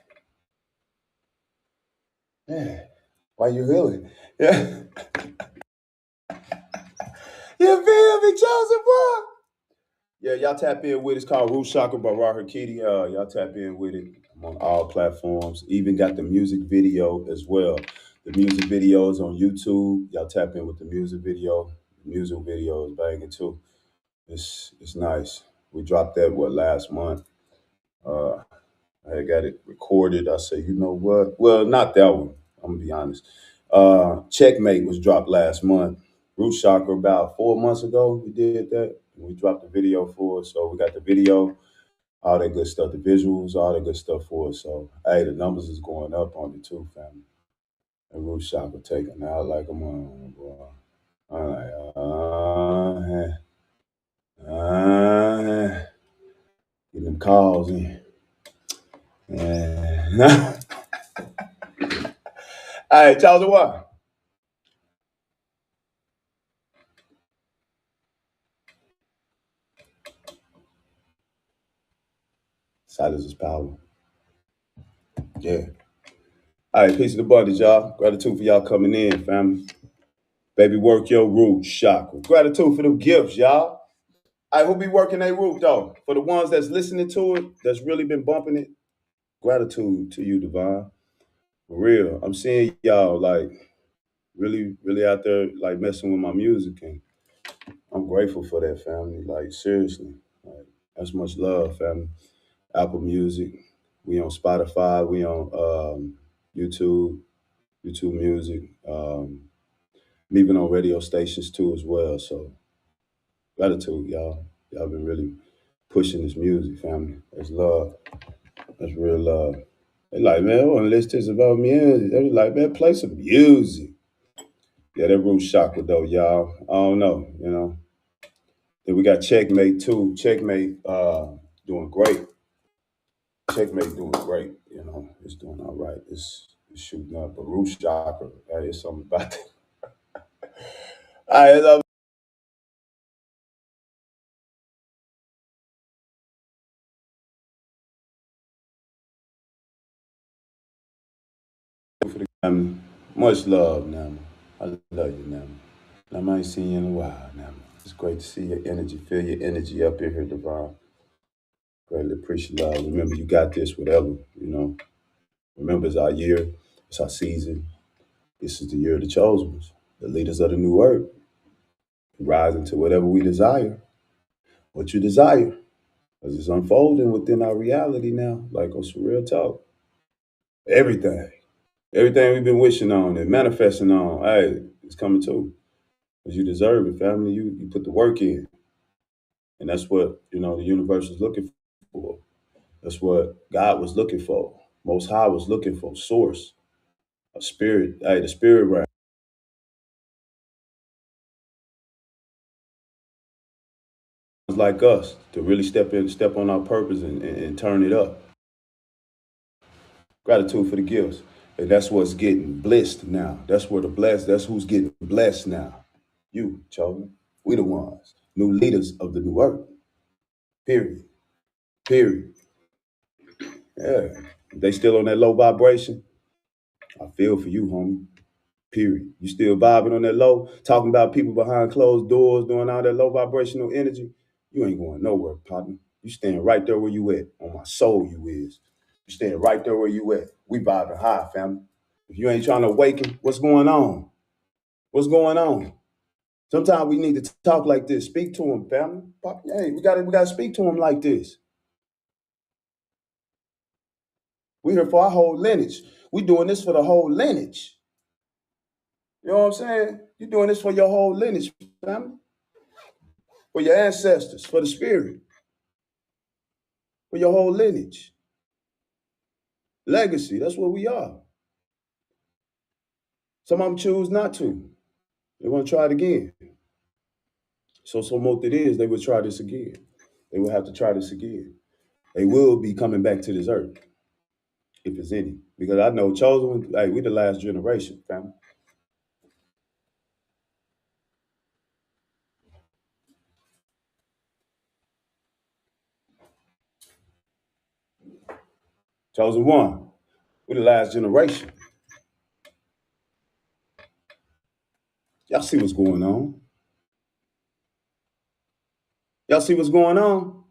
Yeah. While you're healing. Yeah. You feel me, chosen one? Yeah, y'all tap in with it. It's called Root Chakra by RaHorakhty. Y'all tap in with it. I'm on all platforms. Even got the music video as well. The music video is on YouTube. Y'all tap in with the music video. The music video is banging too. It's nice. We dropped that last month. I got it recorded. I say, you know what? Well, not that one. I'm gonna be honest. Checkmate was dropped last month. Root Chakra about 4 months ago. We did that. We dropped the video for it. So we got the video, all that good stuff, the visuals, all that good stuff for it. So hey, the numbers is going up on it too, family. And Root Chakra taking out like them on, boy. I'm like, getting them calls in. Yeah. All right, Charles, what? Silence is power. Yeah. All right, peace of the abundance, y'all. Gratitude for y'all coming in, family. Baby, work your root chakra. Gratitude for them gifts, y'all. I hope be working their root, though. For the ones that's listening to it, that's really been bumping it, gratitude to you, Divine. For real. I'm seeing y'all, like, really, really out there, like, messing with my music. And I'm grateful for that, family. Like, seriously. Like, that's much love, family. Apple Music. We on Spotify. We on YouTube Music. I'm even on radio stations too as well. So gratitude, y'all. Y'all been really pushing this music, family. That's love. That's real love. They like, man, I want to listen to this about music. They was like, man, play some music. Yeah, that Root Chakra though, y'all. I don't know, you know. Then we got Checkmate too. Checkmate doing great. Checkmate doing great. You know, it's doing all right. It's shooting up. But Root Chakra, that is something about that. All right, for the much love, Nama. I love you, Nama. Nama, I ain't seen you in a while, Nama. It's great to see your energy. Feel your energy up in here, Devon. Greatly appreciate love. Remember, you got this, whatever, you know. Remember, it's our year, it's our season. This is the year of the chosen ones, the leaders of the new earth. Rising to whatever we desire, what you desire. Because it's unfolding within our reality now, like on some real talk. Everything. Everything we've been wishing on and manifesting on, hey, it's coming too. Because you deserve it, family. You put the work in. And that's what, you know, the universe is looking for. That's what God was looking for. Most High was looking for. Source. A spirit. Hey, the spirit realm. Like us to really step on our purpose and turn it up. Gratitude for the gifts. And that's what's getting blessed now. That's who's getting blessed now. You, chosen. We the ones. New leaders of the new earth. Period. Period. Yeah. If they still on that low vibration, I feel for you, homie. Period. You still vibing on that low, talking about people behind closed doors, doing all that low vibrational energy. You ain't going nowhere, partner. You staying right there where you at. On my soul, you is. You staying right there where you at. We vibing high, family. If you ain't trying to awaken, what's going on? What's going on? Sometimes we need to talk like this. Speak to him, family. Hey, we gotta speak to him like this. We here for our whole lineage. We doing this for the whole lineage. You know what I'm saying? You're doing this for your whole lineage, family. For your ancestors, for the spirit, for your whole lineage. Legacy, that's what we are. Some of them choose not to. They want to try it again. So what it is, they would try this again. They will have to try this again. They will be coming back to this earth, if there's any. Because I know chosen, like we the last generation, family. Chosen one, we the last generation. Y'all see what's going on? Y'all see what's going on?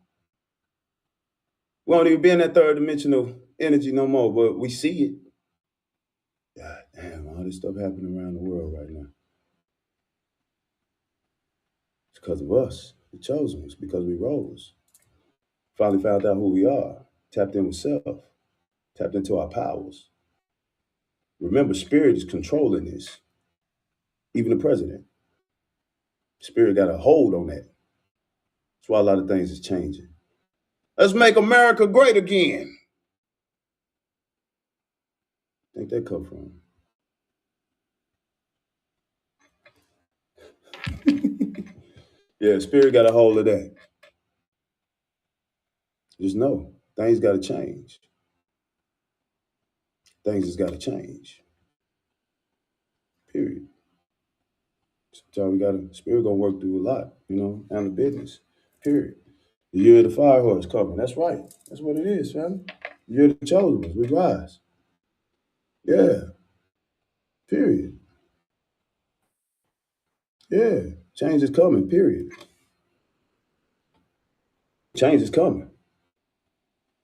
We don't even be in that third dimensional energy no more, but we see it. God damn, all this stuff happening around the world right now. It's because of us, the chosen ones, because we rose. Finally found out who we are, tapped in with self, tapped into our powers. Remember, spirit is controlling this, even the president. Spirit got a hold on that. That's why a lot of things is changing. Let's make America great again. I think that come from? Yeah, spirit got a hold of that. Just know, things got to change. Things has got to change. Period. Sometimes we got to, spirit gonna work through a lot, you know, and the business. Period. The year of the fire horse coming. That's right. That's what it is, fam. The year of the chosen ones. We rise. Yeah. Period. Yeah. Change is coming. Period. Change is coming.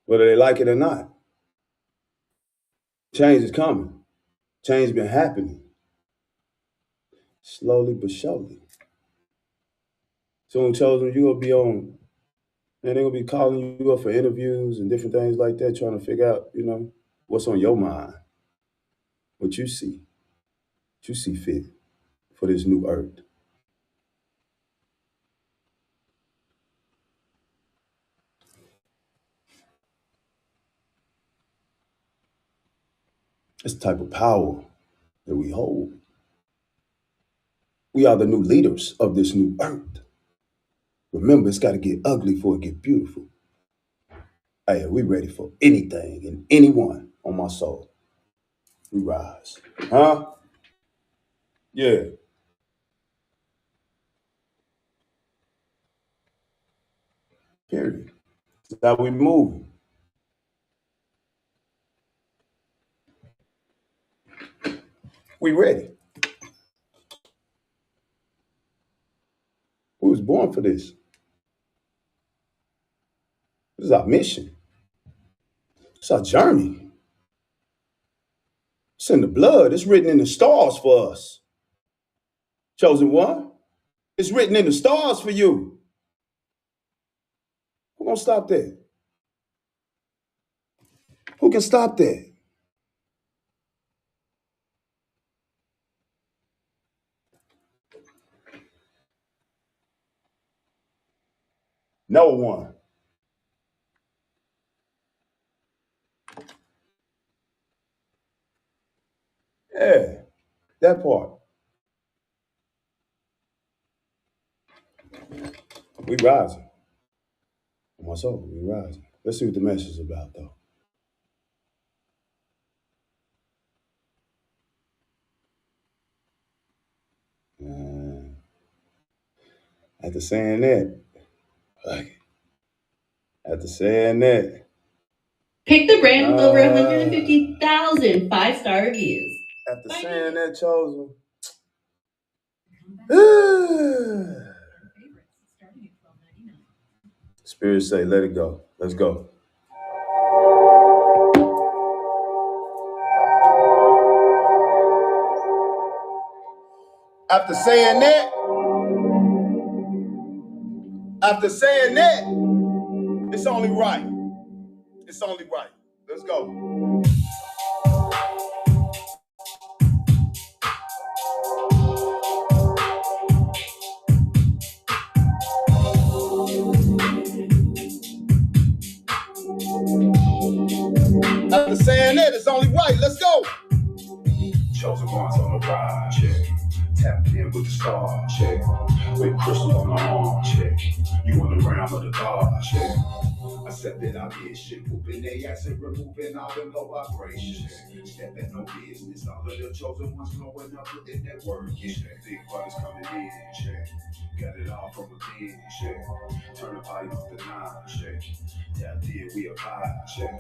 Whether they like it or not. Change is coming. Change been happening. Slowly but surely. Soon chosen, you gonna be on, and they're gonna be calling you up for interviews and different things like that, trying to figure out, you know, what's on your mind, what you see fit for this new earth. It's the type of power that we hold. We are the new leaders of this new earth. Remember, it's got to get ugly before it get beautiful. Hey, we ready for anything and anyone on my soul. We rise. Huh? Yeah. Period. That's how we move. We ready. We was born for this. This is our mission. It's our journey. It's in the blood. It's written in the stars for us. Chosen one. It's written in the stars for you. Who gonna stop that? Who can stop that? No one. Yeah, that part. We rising. My soul, we rising. Let's see what the message is about, though. After saying that, Pick the brand with over 150,000 five-star reviews. After saying that, Chosen. Spirit say, let it go. Let's go. After saying that, it's only right. It's only right. Let's go. After saying that, it's only right. Let's go. Chosen ones on the ride, check. Tapped in with the star, check. With crystal on my arm, check. You on the realm of the God, check. Accepted our mission, whooping they ass and removing all the low vibrations. Stepping no business, all of the chosen ones blowing up within that work. Check. Big brothers coming in, check. Got it all from within, check. Turn the body off the nine, check. That did we abide, check.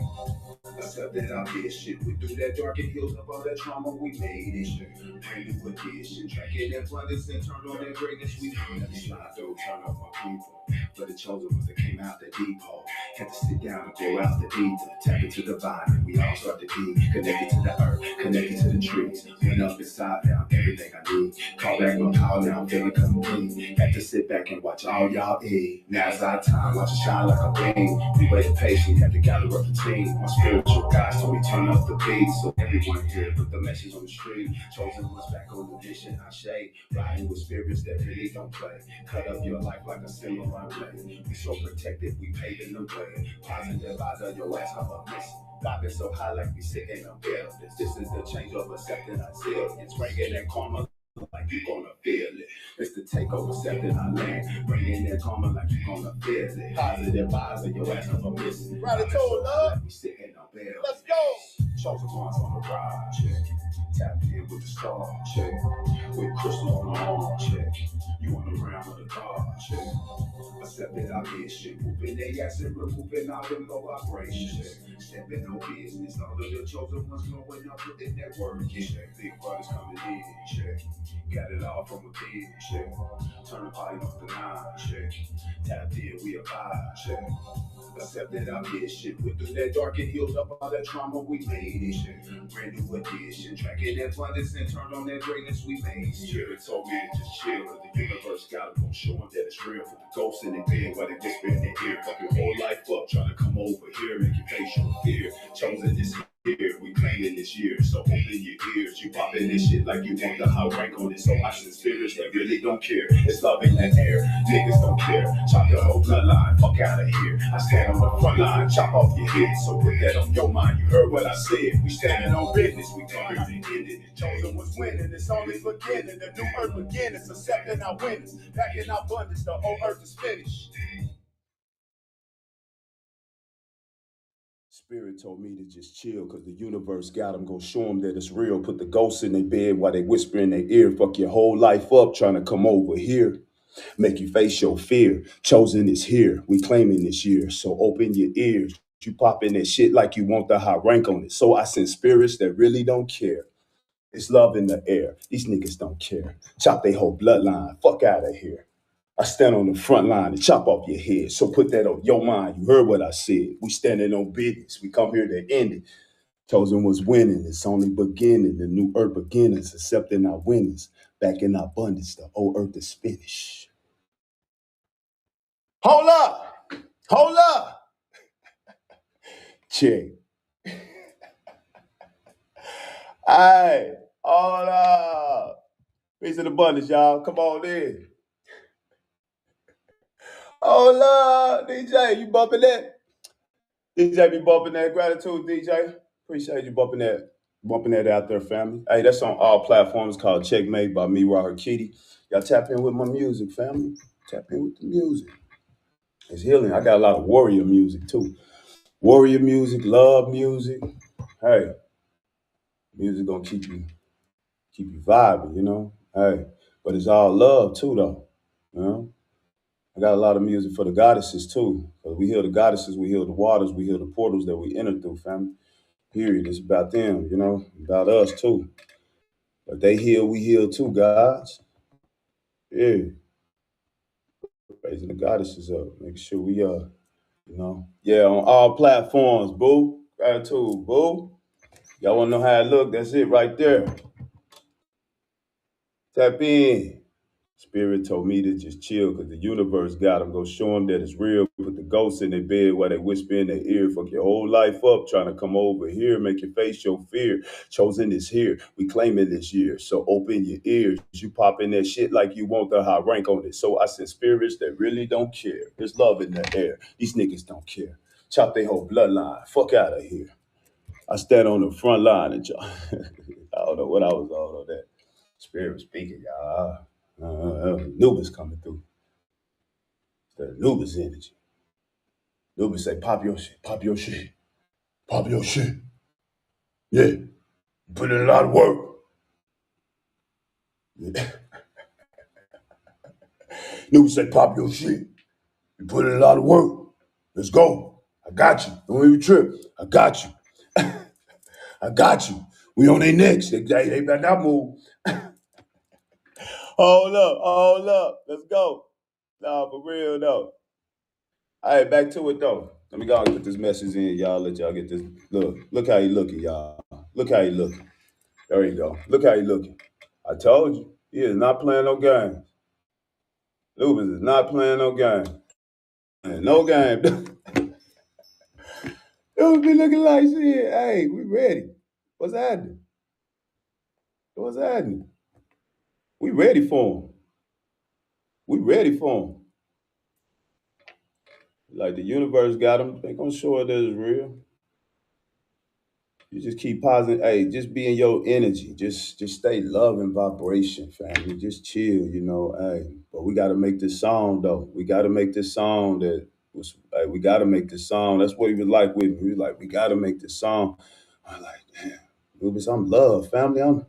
Accepted our mission, we through that dark and healed up all that trauma we made it, check. Brand new addition, tracking that brothers and turn on that greatness we made. Let me slide through, turn off my people. For the chosen ones that came out the deep hole. Had to sit down and go out the ether. Tap into the vine and we all start to be connected to the earth, connected to the trees. Went up inside down, everything I need. Call back my power now, I'm feeling complete. Had to sit back and watch all y'all eat. Now's our time, watch it shine like a beam. We waited patiently, had to gather up the team. My spiritual guys told me turn up the beat. So everyone here put the message on the street. Chosen ones back on the mission, I shade. Riding with spirits that really don't play. Cut up your life like a single runway. We so protected, we paving the way. Positive eyes on your ass, I'm a miss. Vibing so high like we sitting on buildings. This is the change of accepting ourselves. It's bringing that karma like you gonna feel it. It's the takeover, accepting our land. Bringing that karma like you gonna feel it. Positive vibes on your ass, I'm a miss. Gratitude, love. Like we sitting on buildings. Let's go. Chosen ones on the ride, check. Tapped in with the star, check. With crystal on the arm, check. You on the realm of the God, check. Accepted our mission, whooping they ass and removing all them low vibrations. Stepping no business, all of the chosen ones growing up within that work. Check. Big brothers coming in, check. Got it all from within, check. Turn the body off the nine, check. Tapped in, we abide, check. Accepted our mission, went through that dark and healed up all that trauma we made it, check. Brand new addition, tracking that abundance and turn on that greatness we made. Spirit told me to just chill, cause the universe got them, show them that it's real. For the ghosts in their bed, while they whisper in their ear. Fuck your whole life up, trying to come over here, make you face your fear. Chosen this here, we claiming this year, so open your ears. You popping this shit like you want the high rank on it. So I send spirits that really don't care. It's love in the air, niggas don't care. Chop your whole bloodline, fuck out of here. I stand on the front line, chop off your head. So put that on your mind, you heard what I said. We standing on business, we talking to end it. Chosen was winning, it's only beginning. The new earth beginnings, accepting our winners. Packing our abundance, the old earth is finished. Spirit told me to just chill because the universe got them. Go show them that it's real. Put the ghosts in their bed while they whisper in their ear. Fuck your whole life up trying to come over here. Make you face your fear. Chosen is here. We claiming this year. So open your ears. You pop in that shit like you want the high rank on it. So I send spirits that really don't care. It's love in the air. These niggas don't care. Chop their whole bloodline. Fuck out of here. I stand on the front line and chop off your head. So put that on your mind. You heard what I said. We standing on business. We come here to end it. Chosen was winning. It's only beginning. The new earth beginnings, accepting our winnings. Back in abundance, the old earth is finished. Hold up. Hold up. Check. Hey, hold up. Peace and abundance, y'all. Come on in. Hold up, DJ. You bumping that? DJ be bumping that. Gratitude, DJ. Appreciate you bumping that out there, family. Hey, that's on all platforms called Checkmate by me, RaHorakhty. Y'all tap in with my music, family. Tap in with the music. It's healing. I got a lot of warrior music too. Warrior music, love music. Hey, music gonna keep you vibing, you know. Hey, but it's all love too, though. You know, I got a lot of music for the goddesses too. Cause we heal the goddesses, we heal the waters, we heal the portals that we enter through, family. Period. It's about them, you know, about us too. If they heal, we heal too, gods. Yeah. Raising the goddesses up. Make sure we you know. Yeah, on all platforms, boo. Gratitude, boo. Y'all wanna know how it look? That's it right there. Tap in. Spirit told me to just chill because the universe got them. Go show them that it's real. Put the ghosts in their bed while they whisper in their ear. Fuck your whole life up trying to come over here. Make your face show fear. Chosen is here. We claim it this year. So open your ears. You pop in that shit like you want the high rank on it. So I send spirits that really don't care. There's love in the air. These niggas don't care. Chop their whole bloodline. Fuck out of here. I stand on the front line and y'all. I don't know what I was on that. Spirit speaking, y'all. Nubis coming through. The Nubis energy. Nubis say, pop your shit, pop your shit, pop your shit. Yeah. You put in a lot of work. Yeah. Nubis say, pop your shit. You put in a lot of work. Let's go. I got you. Don't even trip. I got you. I got you. We on their necks. They better not move. Hold up. Let's go. Nah, for real though. All right, back to it though. Let me go and put this message in, y'all. Let y'all get this. Look how he looking, y'all. Look how he looking. There you go. Look how he looking. I told you, he is not playing no games. Lubis is not playing no game. No game. It would be looking like shit. Hey, we ready. What's happening? What's happening? We ready for him. We ready for him. Like the universe got him. They gonna show it that it's real. You just keep positive. Hey, just be in your energy. Just stay love and vibration, family. Just chill, you know. Hey, but we gotta make this song though. We gotta make this song that was. Hey, we gotta make this song. That's what he was like with me. He was like, we gotta make this song. I'm like, damn, Rubens, I'm love, family.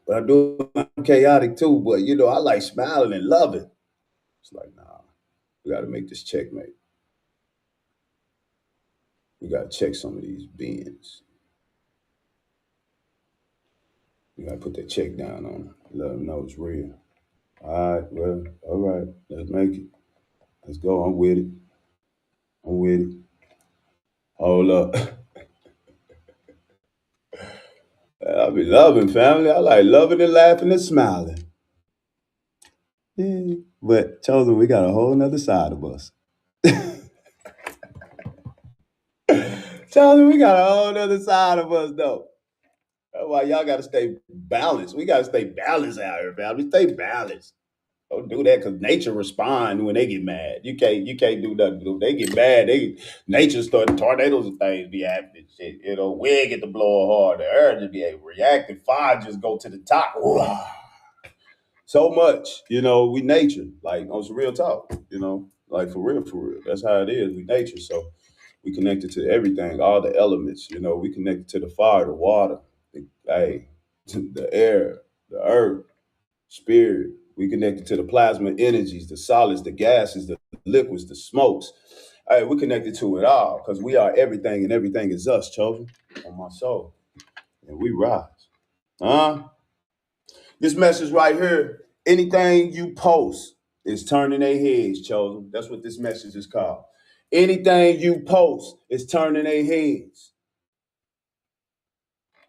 But I'm chaotic too. But you know, I like smiling and loving. It's like, nah, we gotta make this checkmate. We gotta check some of these beings. You gotta put that check down on them. Let them know it's real. All right, well, all right. Let's make it. Let's go. I'm with it. I'm with it. Hold up. I be loving family. I like loving and laughing and smiling. Yeah. But Chosen, we got a whole nother side of us. Chosen, we got a whole nother side of us though. That's why y'all gotta stay balanced. We gotta stay balanced out here, family. Stay balanced. Don't do that because nature respond when they get mad. You can't do nothing. They get mad. Nature start tornadoes and things be happening. Shit, you know, wind get to blowing hard. The earth just be reactive. Fire just go to the top. So much, you know. We nature, like on some real talk, you know, like for real, for real. That's how it is. We nature, so we connected to everything, all the elements. You know, we connected to the fire, the water, the air, the earth. Spirit. We connected to the plasma energies, the solids, the gases, the liquids, the smokes. Hey, we connected to it all because we are everything and everything is us, chosen on my soul. And we rise. Huh? This message right here, anything you post is turning their heads, Chosen. That's what this message is called. Anything you post is turning their heads.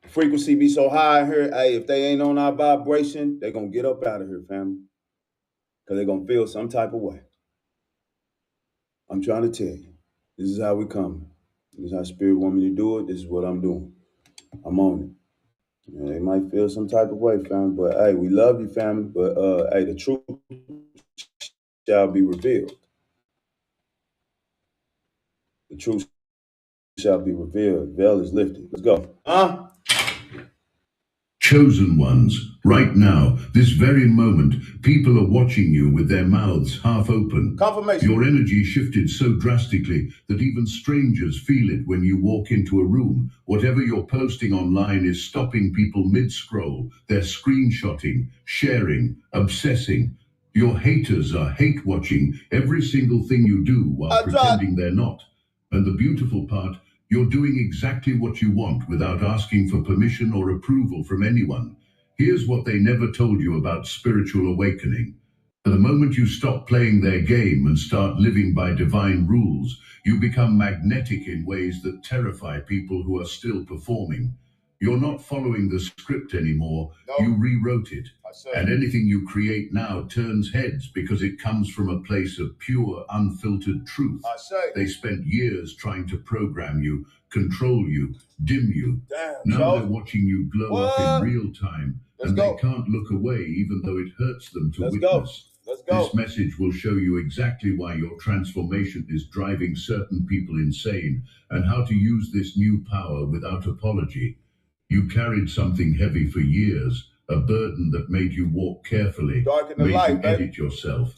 The frequency be so high in here, hey, if they ain't on our vibration, they're going to get up out of here, family. Because they're going to feel some type of way. I'm trying to tell you, this is how we come. This is how Spirit want me to do it. This is what I'm doing. I'm on it. You know, they might feel some type of way, family, but hey, we love you, family. But hey, the truth shall be revealed. The truth shall be revealed. Veil is lifted. Let's go. Chosen ones, right now, this very moment, people are watching you with their mouths half open. Confirmation. Your energy shifted so drastically that even strangers feel it when you walk into a room. Whatever you're posting online is stopping people mid-scroll. They're screenshotting, sharing, obsessing. Your haters are hate-watching every single thing you do while pretending they're not. And the beautiful part, you're doing exactly what you want without asking for permission or approval from anyone. Here's what they never told you about spiritual awakening. The moment you stop playing their game and start living by divine rules, you become magnetic in ways that terrify people who are still performing. You're not following the script anymore. No. You rewrote it. And anything you create now turns heads because it comes from a place of pure, unfiltered truth. They spent years trying to program you, control you, dim you. Now they're watching you glow up in real time, and they can't look away even though it hurts them to witness. This message will show you exactly why your transformation is driving certain people insane and how to use this new power without apology. You carried something heavy for years, a burden that made you walk carefully, made you edit yourself,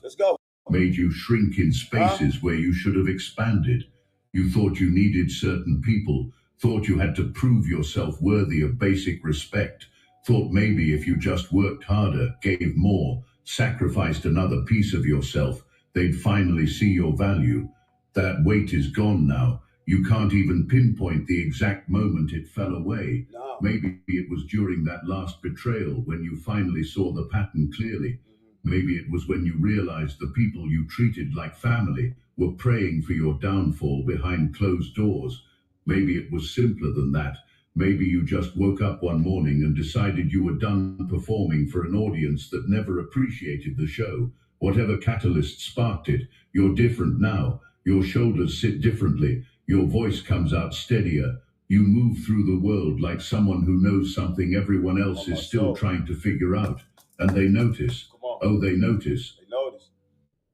made you shrink in spaces where you should have expanded. You thought you needed certain people, thought you had to prove yourself worthy of basic respect, thought maybe if you just worked harder, gave more, sacrificed another piece of yourself, they'd finally see your value. That weight is gone now. You can't even pinpoint the exact moment it fell away. No. Maybe it was during that last betrayal when you finally saw the pattern clearly. Maybe it was when you realized the people you treated like family were praying for your downfall behind closed doors. Maybe it was simpler than that. Maybe you just woke up one morning and decided you were done performing for an audience that never appreciated the show. Whatever catalyst sparked it, you're different now. Your shoulders sit differently. Your voice comes out steadier. You move through the world like someone who knows something everyone else is still trying to figure out. And they notice. Oh, they notice.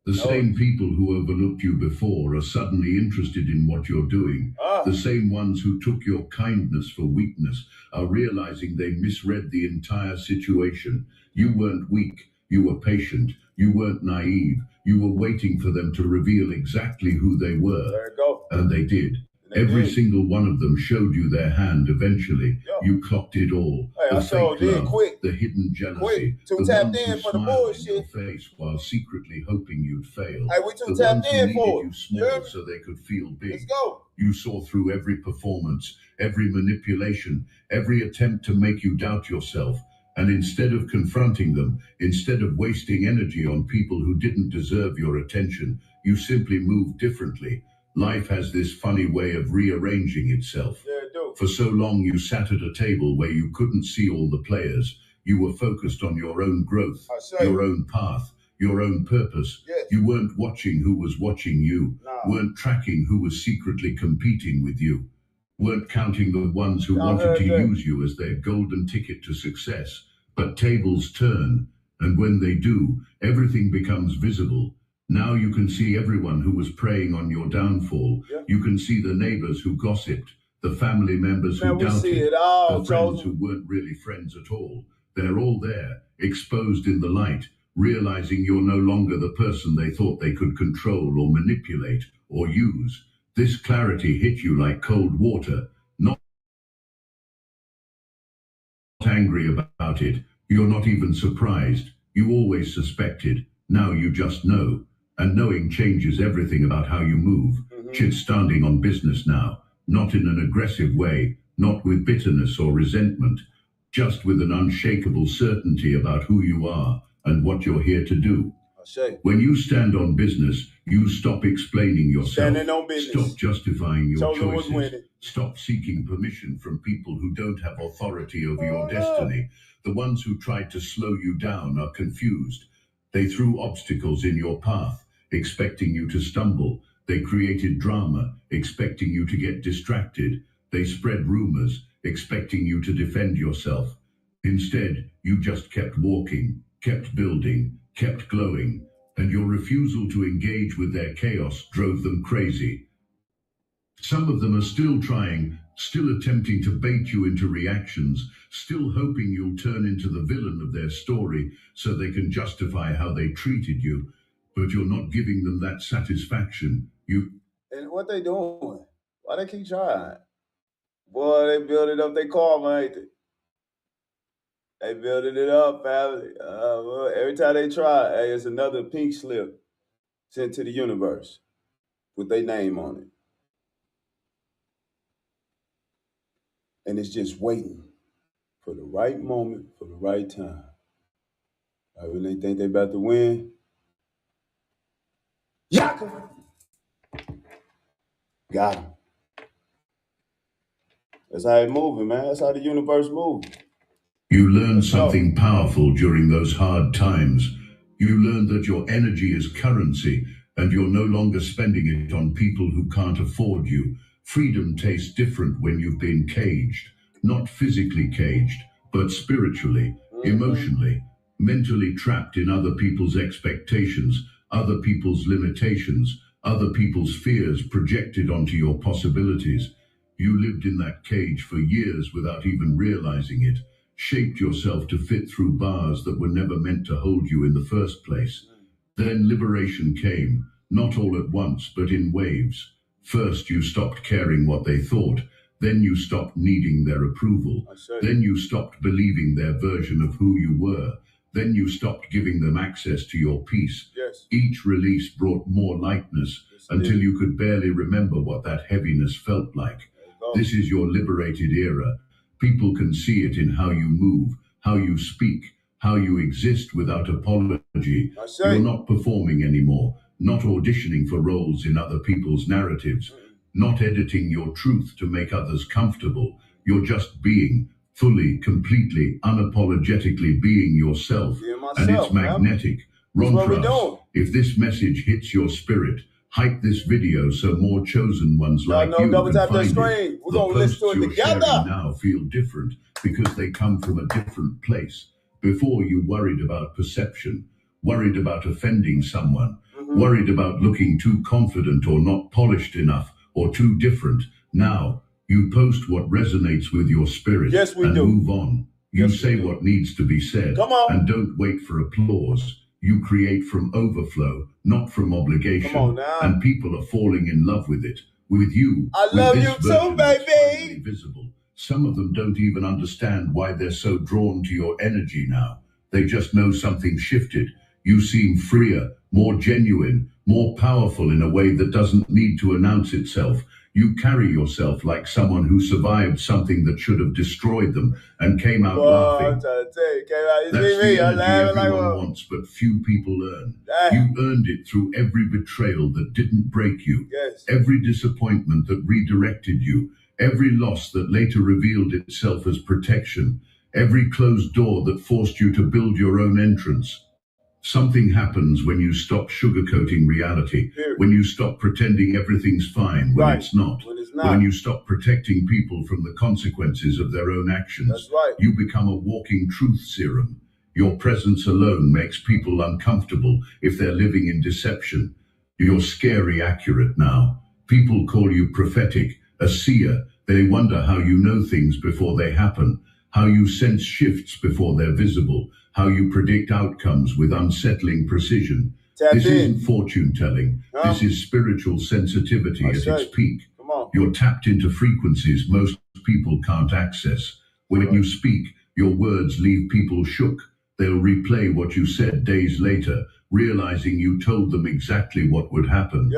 The same people who overlooked you before are suddenly interested in what you're doing. The same ones who took your kindness for weakness are realizing they misread the entire situation. You weren't weak. You were patient. You weren't naive. You were waiting for them to reveal exactly who they were. There you go. And they did. Every single one of them showed you their hand eventually. You clocked it all. Hey, the fake love, the hidden jealousy, the ones who smiled in your face while secretly hoping you'd fail. Hey, we too the tapped ones who in needed for you small so they could feel big. Let's go. You saw through every performance, every manipulation, every attempt to make you doubt yourself. And instead of confronting them, instead of wasting energy on people who didn't deserve your attention, you simply moved differently. Life has this funny way of rearranging itself. Yeah, it do. For so long you sat at a table where you couldn't see all the players. You were focused on your own growth, your own path, your own purpose. Yes. You weren't watching who was watching you, weren't tracking who was secretly competing with you, weren't counting the ones who wanted to use you as their golden ticket to success. But tables turn, and when they do, everything becomes visible. Now you can see everyone who was preying on your downfall. Yeah. You can see the neighbors who gossiped, the family members who doubted, the friends who weren't really friends at all. They're all there, exposed in the light, realizing you're no longer the person they thought they could control or manipulate or use. This clarity hit you like cold water, not angry about it. You're not even surprised. You always suspected. Now you just know. And knowing changes everything about how you move. Shit's standing on business now, not in an aggressive way, not with bitterness or resentment, just with an unshakable certainty about who you are and what you're here to do. When you stand on business, you stop explaining yourself, Standing on business. stop justifying your Chosen was choices, winning. stop seeking permission from people who don't have authority over your destiny. The ones who tried to slow you down are confused. They threw obstacles in your path, expecting you to stumble. They created drama, expecting you to get distracted. They spread rumors, expecting you to defend yourself. Instead, you just kept walking, kept building, kept glowing, and your refusal to engage with their chaos drove them crazy. Some of them are still trying, still attempting to bait you into reactions, still hoping you'll turn into the villain of their story so they can justify how they treated you, but you're not giving them that satisfaction. And what they doing? Why they keep trying? Boy, they building up their karma, ain't they? They building it up, family. Well, every time they try, hey, it's another pink slip sent to the universe with their name on it. And it's just waiting for the right moment, for the right time. Right when they think they about to win, Yaka! Got him. That's how it moving, man. That's how the universe moves. You learn something powerful during those hard times. You learn that your energy is currency, and you're no longer spending it on people who can't afford you. Freedom tastes different when you've been caged. Not physically caged, but spiritually, emotionally, mentally trapped in other people's expectations, other people's limitations, other people's fears projected onto your possibilities. You lived in that cage for years without even realizing it, shaped yourself to fit through bars that were never meant to hold you in the first place. Then liberation came, not all at once, but in waves. First, you stopped caring what they thought. Then you stopped needing their approval. Then you stopped believing their version of who you were. Then you stopped giving them access to your peace. Yes. Each release brought more lightness until you could barely remember what that heaviness felt like. This is your liberated era. People can see it in how you move, how you speak, how you exist without apology. You're not performing anymore, not auditioning for roles in other people's narratives, not editing your truth to make others comfortable. You're just being, fully, completely, unapologetically being yourself. And it's magnetic. Ron, if this message hits your spirit, hype this video so more chosen ones like you can find it. We're going to listen to it together. Now feel different because they come from a different place. Before, you worried about perception, worried about offending someone, worried about looking too confident or not polished enough or too different. Now, you post what resonates with your spirit and move on. You say what needs to be said and don't wait for applause. You create from overflow, not from obligation. And people are falling in love with it, with you. I love you too, baby. Visible. Some of them don't even understand why they're so drawn to your energy now. They just know something shifted. You seem freer, more genuine, more powerful in a way that doesn't need to announce itself. You carry yourself like someone who survived something that should have destroyed them and came out laughing. I'm trying to tell you, came out. You That's see me? the I'm energy laughing like everyone one. wants, but few people earn. You earned it through every betrayal that didn't break you, every disappointment that redirected you, every loss that later revealed itself as protection, every closed door that forced you to build your own entrance. Something happens when you stop sugarcoating reality, when you stop pretending everything's fine when it's not, when you stop protecting people from the consequences of their own actions. You become a walking truth serum. Your presence alone makes people uncomfortable if they're living in deception. You're scary accurate now. People call you prophetic, a seer. They wonder how you know things before they happen, how you sense shifts before they're visible, how you predict outcomes with unsettling precision. This isn't fortune telling. This is spiritual sensitivity at its peak. You're tapped into frequencies most people can't access. When you speak, your words leave people shook. They'll replay what you said days later, realizing you told them exactly what would happen.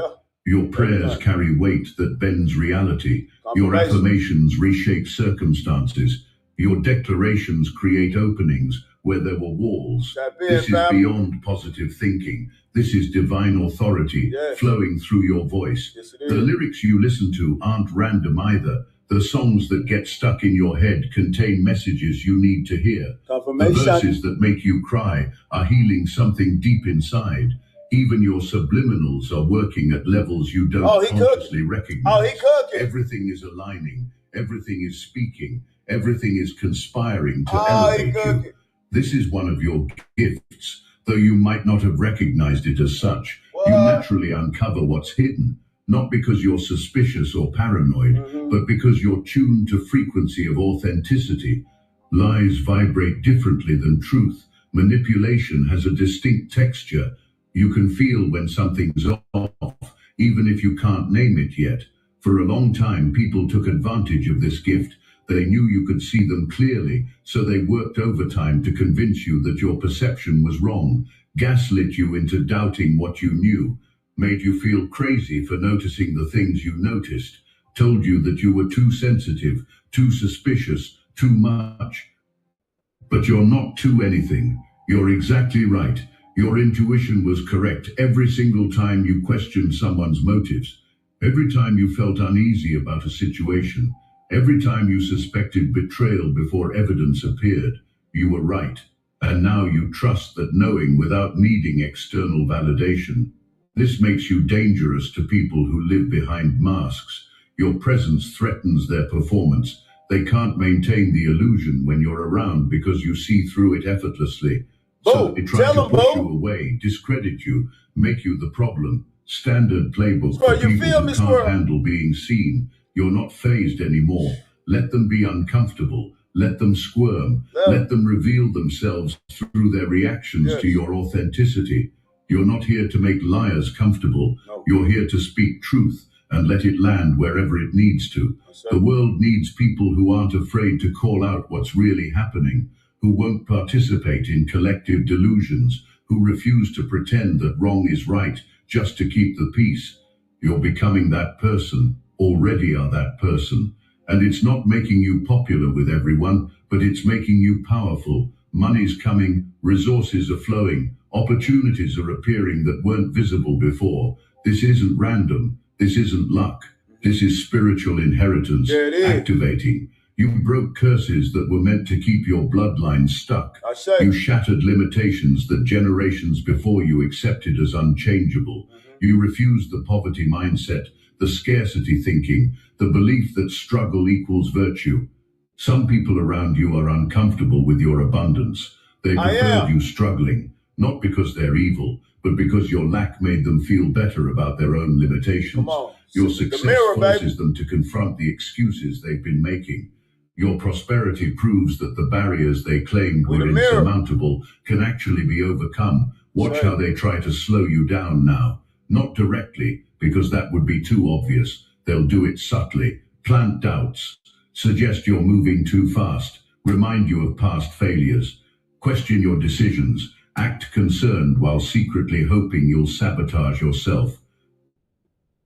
Your prayers carry weight that bends reality. Your affirmations reshape circumstances. Your declarations create openings where there were walls. This is beyond positive thinking. This is divine authority flowing through your voice. The lyrics you listen to aren't random either. The songs that get stuck in your head contain messages you need to hear. The verses that make you cry are healing something deep inside. Even your subliminals are working at levels you don't consciously recognize. Everything is aligning. Everything is speaking. Everything is conspiring to elevate you. This is one of your gifts. Though you might not have recognized it as such, you naturally uncover what's hidden. Not because you're suspicious or paranoid, but because you're tuned to frequency of authenticity. Lies vibrate differently than truth. Manipulation has a distinct texture. You can feel when something's off, even if you can't name it yet. For a long time, people took advantage of this gift. They knew you could see them clearly, so they worked overtime to convince you that your perception was wrong, gaslit you into doubting what you knew, made you feel crazy for noticing the things you noticed, told you that you were too sensitive, too suspicious, too much. But you're not too anything. You're exactly right. Your intuition was correct every single time you questioned someone's motives, every time you felt uneasy about a situation, every time you suspected betrayal before evidence appeared. You were right. And now you trust that knowing without needing external validation. This makes you dangerous to people who live behind masks. Your presence threatens their performance. They can't maintain the illusion when you're around because you see through it effortlessly. So they try to push you away, discredit you, make you the problem. Standard playbook for people who can't handle being seen. You're not fazed anymore. Let them be uncomfortable. Let them squirm. Let them reveal themselves through their reactions to your authenticity. You're not here to make liars comfortable. You're here to speak truth and let it land wherever it needs to. The world needs people who aren't afraid to call out what's really happening, who won't participate in collective delusions, who refuse to pretend that wrong is right just to keep the peace. You're becoming that person, already are that person. And it's not making you popular with everyone, but it's making you powerful. Money's coming, resources are flowing, opportunities are appearing that weren't visible before. This isn't random. This isn't luck. This is spiritual inheritance activating. You broke curses that were meant to keep your bloodline stuck. You shattered limitations that generations before you accepted as unchangeable. You refused the poverty mindset, the scarcity thinking, the belief that struggle equals virtue. Some people around you are uncomfortable with your abundance. They preferred you struggling, not because they're evil, but because your lack made them feel better about their own limitations. Your success forces them to confront the excuses they've been making. Your prosperity proves that the barriers they claimed were insurmountable can actually be overcome. Watch how they try to slow you down now. Not directly, because that would be too obvious. They'll do it subtly. Plant doubts. Suggest you're moving too fast. Remind you of past failures. Question your decisions. Act concerned while secretly hoping you'll sabotage yourself.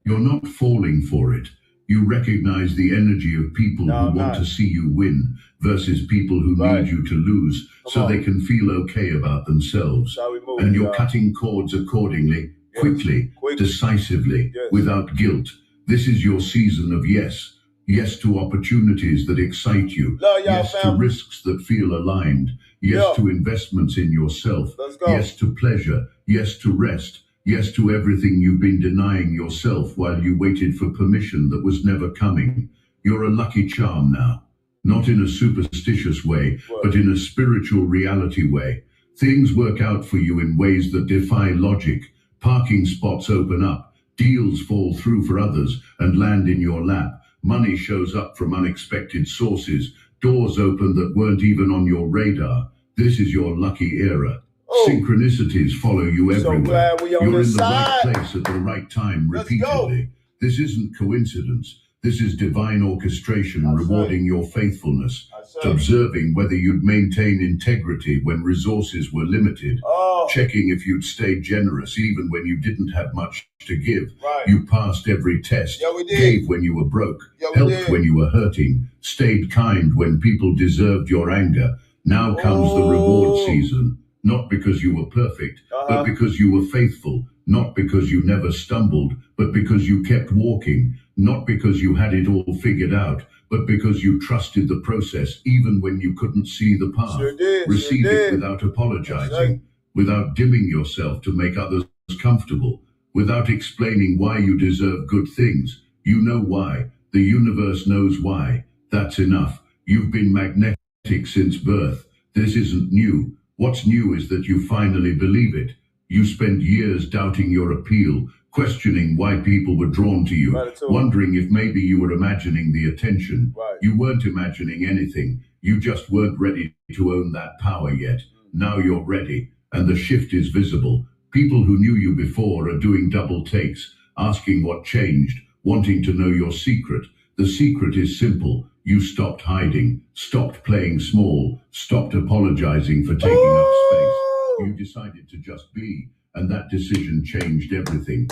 You're not falling for it. You recognize the energy of people who want to see you win versus people who need you to lose so they can feel okay about themselves. And you're cutting cords accordingly, quickly, decisively, without guilt. This is your season of yes. Yes to opportunities that excite you. Yes to risks that feel aligned. Yes to investments in yourself. Yes to pleasure. Yes to rest. Yes to everything you've been denying yourself while you waited for permission that was never coming. You're a lucky charm now. Not in a superstitious way, but in a spiritual reality way. Things work out for you in ways that defy logic. Parking spots open up. Deals fall through for others and land in your lap. Money shows up from unexpected sources. Doors open that weren't even on your radar. This is your lucky era. Synchronicities follow you everywhere. You're in the right place at the right time repeatedly. This isn't coincidence. This is divine orchestration rewarding your faithfulness, say. observing whether you'd maintain integrity when resources were limited, checking if you'd stay generous even when you didn't have much to give. Right. You passed every test, Yeah, we did. gave when you were broke, Yeah, we helped did. when you were hurting, stayed kind when people deserved your anger. Now comes the reward season, not because you were perfect, but because you were faithful, not because you never stumbled, but because you kept walking, not because you had it all figured out, but because you trusted the process even when you couldn't see the path. Sure did, Receive sure it did. without apologizing, without dimming yourself to make others comfortable, without explaining why you deserve good things. You know why. The universe knows why. That's enough. You've been magnetic since birth. This isn't new. What's new is that you finally believe it. You spent years doubting your appeal, questioning why people were drawn to you, wondering if maybe you were imagining the attention. Right. You weren't imagining anything. You just weren't ready to own that power yet. Now you're ready, and the shift is visible. People who knew you before are doing double takes, asking what changed, wanting to know your secret. The secret is simple. You stopped hiding, stopped playing small, stopped apologizing for taking up space. You decided to just be, and that decision changed everything.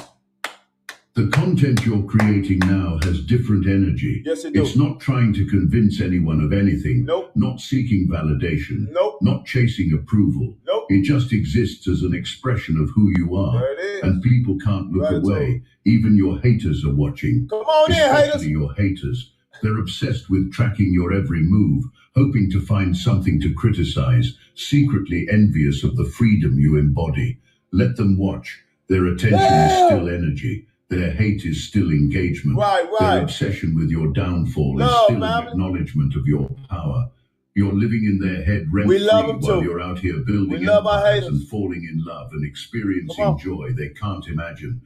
The content you're creating now has different energy. Yes, it does. It's not trying to convince anyone of anything. Nope. Not seeking validation. Nope. Not chasing approval. Nope. It just exists as an expression of who you are. There it is. And people can't look away. Even your haters are watching. Come on in, haters. Especially your haters. They're obsessed with tracking your every move, hoping to find something to criticize, secretly envious of the freedom you embody. Let them watch. Their attention is still energy. Their hate is still engagement. Right. Their obsession with your downfall is still an acknowledgement of your power. You're living in their head rent-free while you're out here building empires and falling in love and experiencing joy they can't imagine.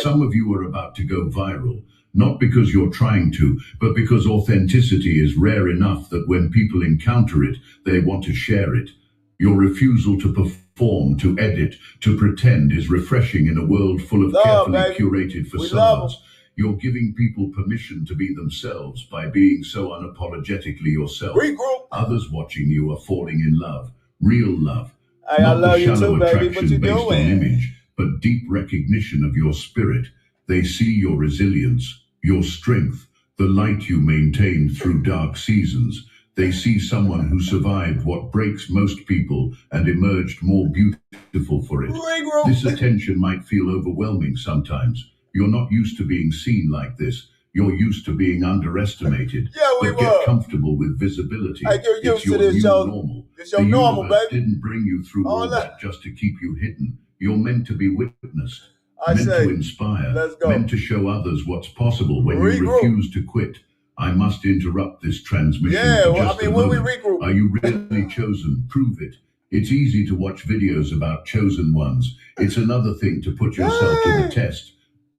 Some of you are about to go viral, not because you're trying to, but because authenticity is rare enough that when people encounter it, they want to share it. Your refusal to perform, to edit, to pretend is refreshing in a world full of carefully curated facades. You're giving people permission to be themselves by being so unapologetically yourself. Others watching you are falling in love, real love. Hey, not I love the you shallow too, baby. attraction What you based on doing? image, but deep recognition of your spirit. They see your resilience, your strength, the light you maintain through dark seasons. They see someone who survived what breaks most people and emerged more beautiful for it. This attention might feel overwhelming sometimes. You're not used to being seen like this. You're used to being underestimated. But get comfortable with visibility. Hey, you're used it's your to this, new yo. normal. It's your The normal, universe baby. didn't bring you through all that just to keep you hidden. You're meant to be witnessed. Meant to inspire. Let's go. Meant to show others what's possible when you refuse to quit. I must interrupt this transmission for just a when we moment. regroup. Are you really chosen? Prove it. It's easy to watch videos about chosen ones. It's another thing to put yourself to the test.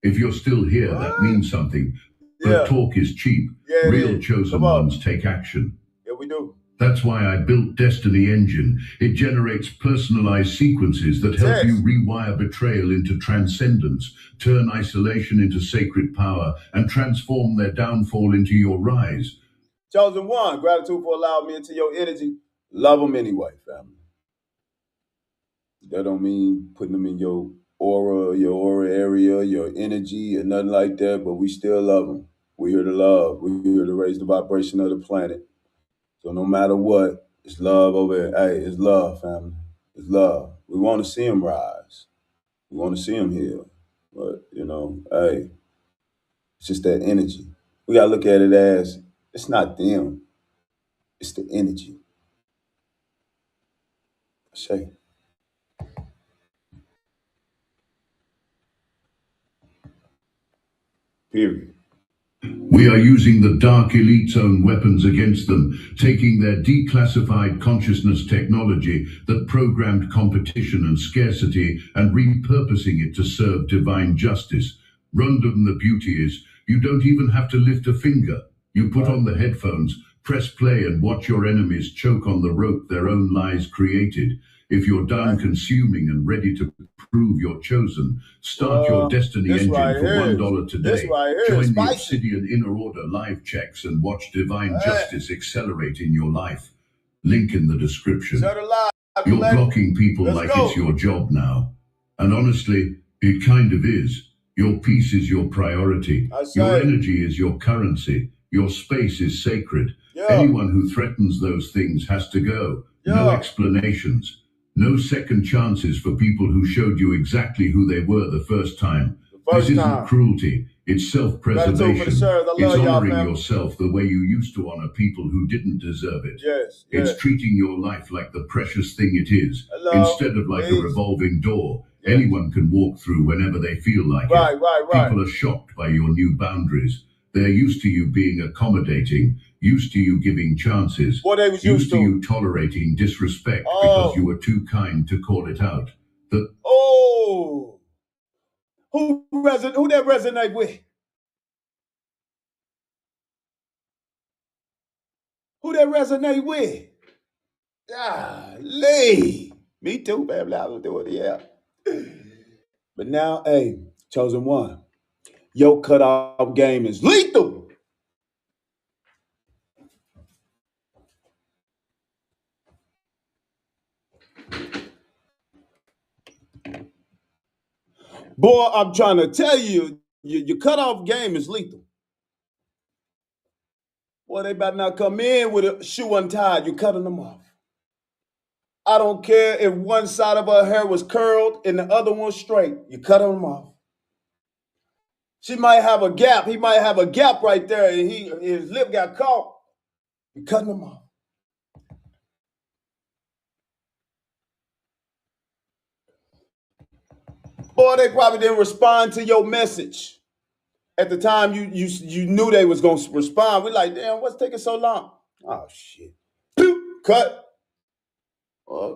If you're still here, that means something. But talk is cheap. Real chosen ones take action. Yeah, we do. That's why I built Destiny Engine. It generates personalized sequences that help you rewire betrayal into transcendence, turn isolation into sacred power, and transform their downfall into your rise. Chosen one, gratitude for allowing me into your energy. Love them anyway, family. That don't mean putting them in your aura area, your energy, or nothing like that, but we still love them. We're here to love. We're here to raise the vibration of the planet. So no matter what, it's love over here. Hey, it's love, family. It's love. We want to see them rise. We want to see them heal. But, hey, it's just that energy. We got to look at it as it's not them. It's the energy. Say. Period. We are using the dark elite's own weapons against them, taking their declassified consciousness technology that programmed competition and scarcity and repurposing it to serve divine justice. Random the beauty is, you don't even have to lift a finger. You put on the headphones, press play and watch your enemies choke on the rope their own lies created. If you're done consuming and ready to prove you're chosen, start your Destiny Engine for $1 today. Join the Obsidian Inner Order live checks and watch divine justice accelerate in your life. Link in the description. You're blocking people like it's your job now. And honestly, it kind of is. Your peace is your priority. Your energy is your currency. Your space is sacred. Anyone who threatens those things has to go. No explanations. No second chances for people who showed you exactly who they were the first time. This isn't cruelty. It's self-preservation. It's honoring yourself the way you used to honor people who didn't deserve it. It's treating your life like the precious thing it is, instead of like a revolving door anyone can walk through whenever they feel like it. People are shocked by your new boundaries. They're used to you being accommodating, used to you giving chances, used to you tolerating disrespect because you were too kind to call it out. Who that resonate with? Who that resonate with? Golly. Me too, baby. I was doing it, But now, hey, chosen one. Your cutoff game is lethal. Boy, I'm trying to tell you, your cutoff game is lethal. Boy, they better not come in with a shoe untied. You're cutting them off. I don't care if one side of her hair was curled and the other one straight. You're cutting them off. She might have a gap. He might have a gap right there, and his lip got caught. You're cutting them off. Boy, they probably didn't respond to your message. At the time, you knew they was going to respond. We're like, damn, what's taking so long? Oh, shit. Cut.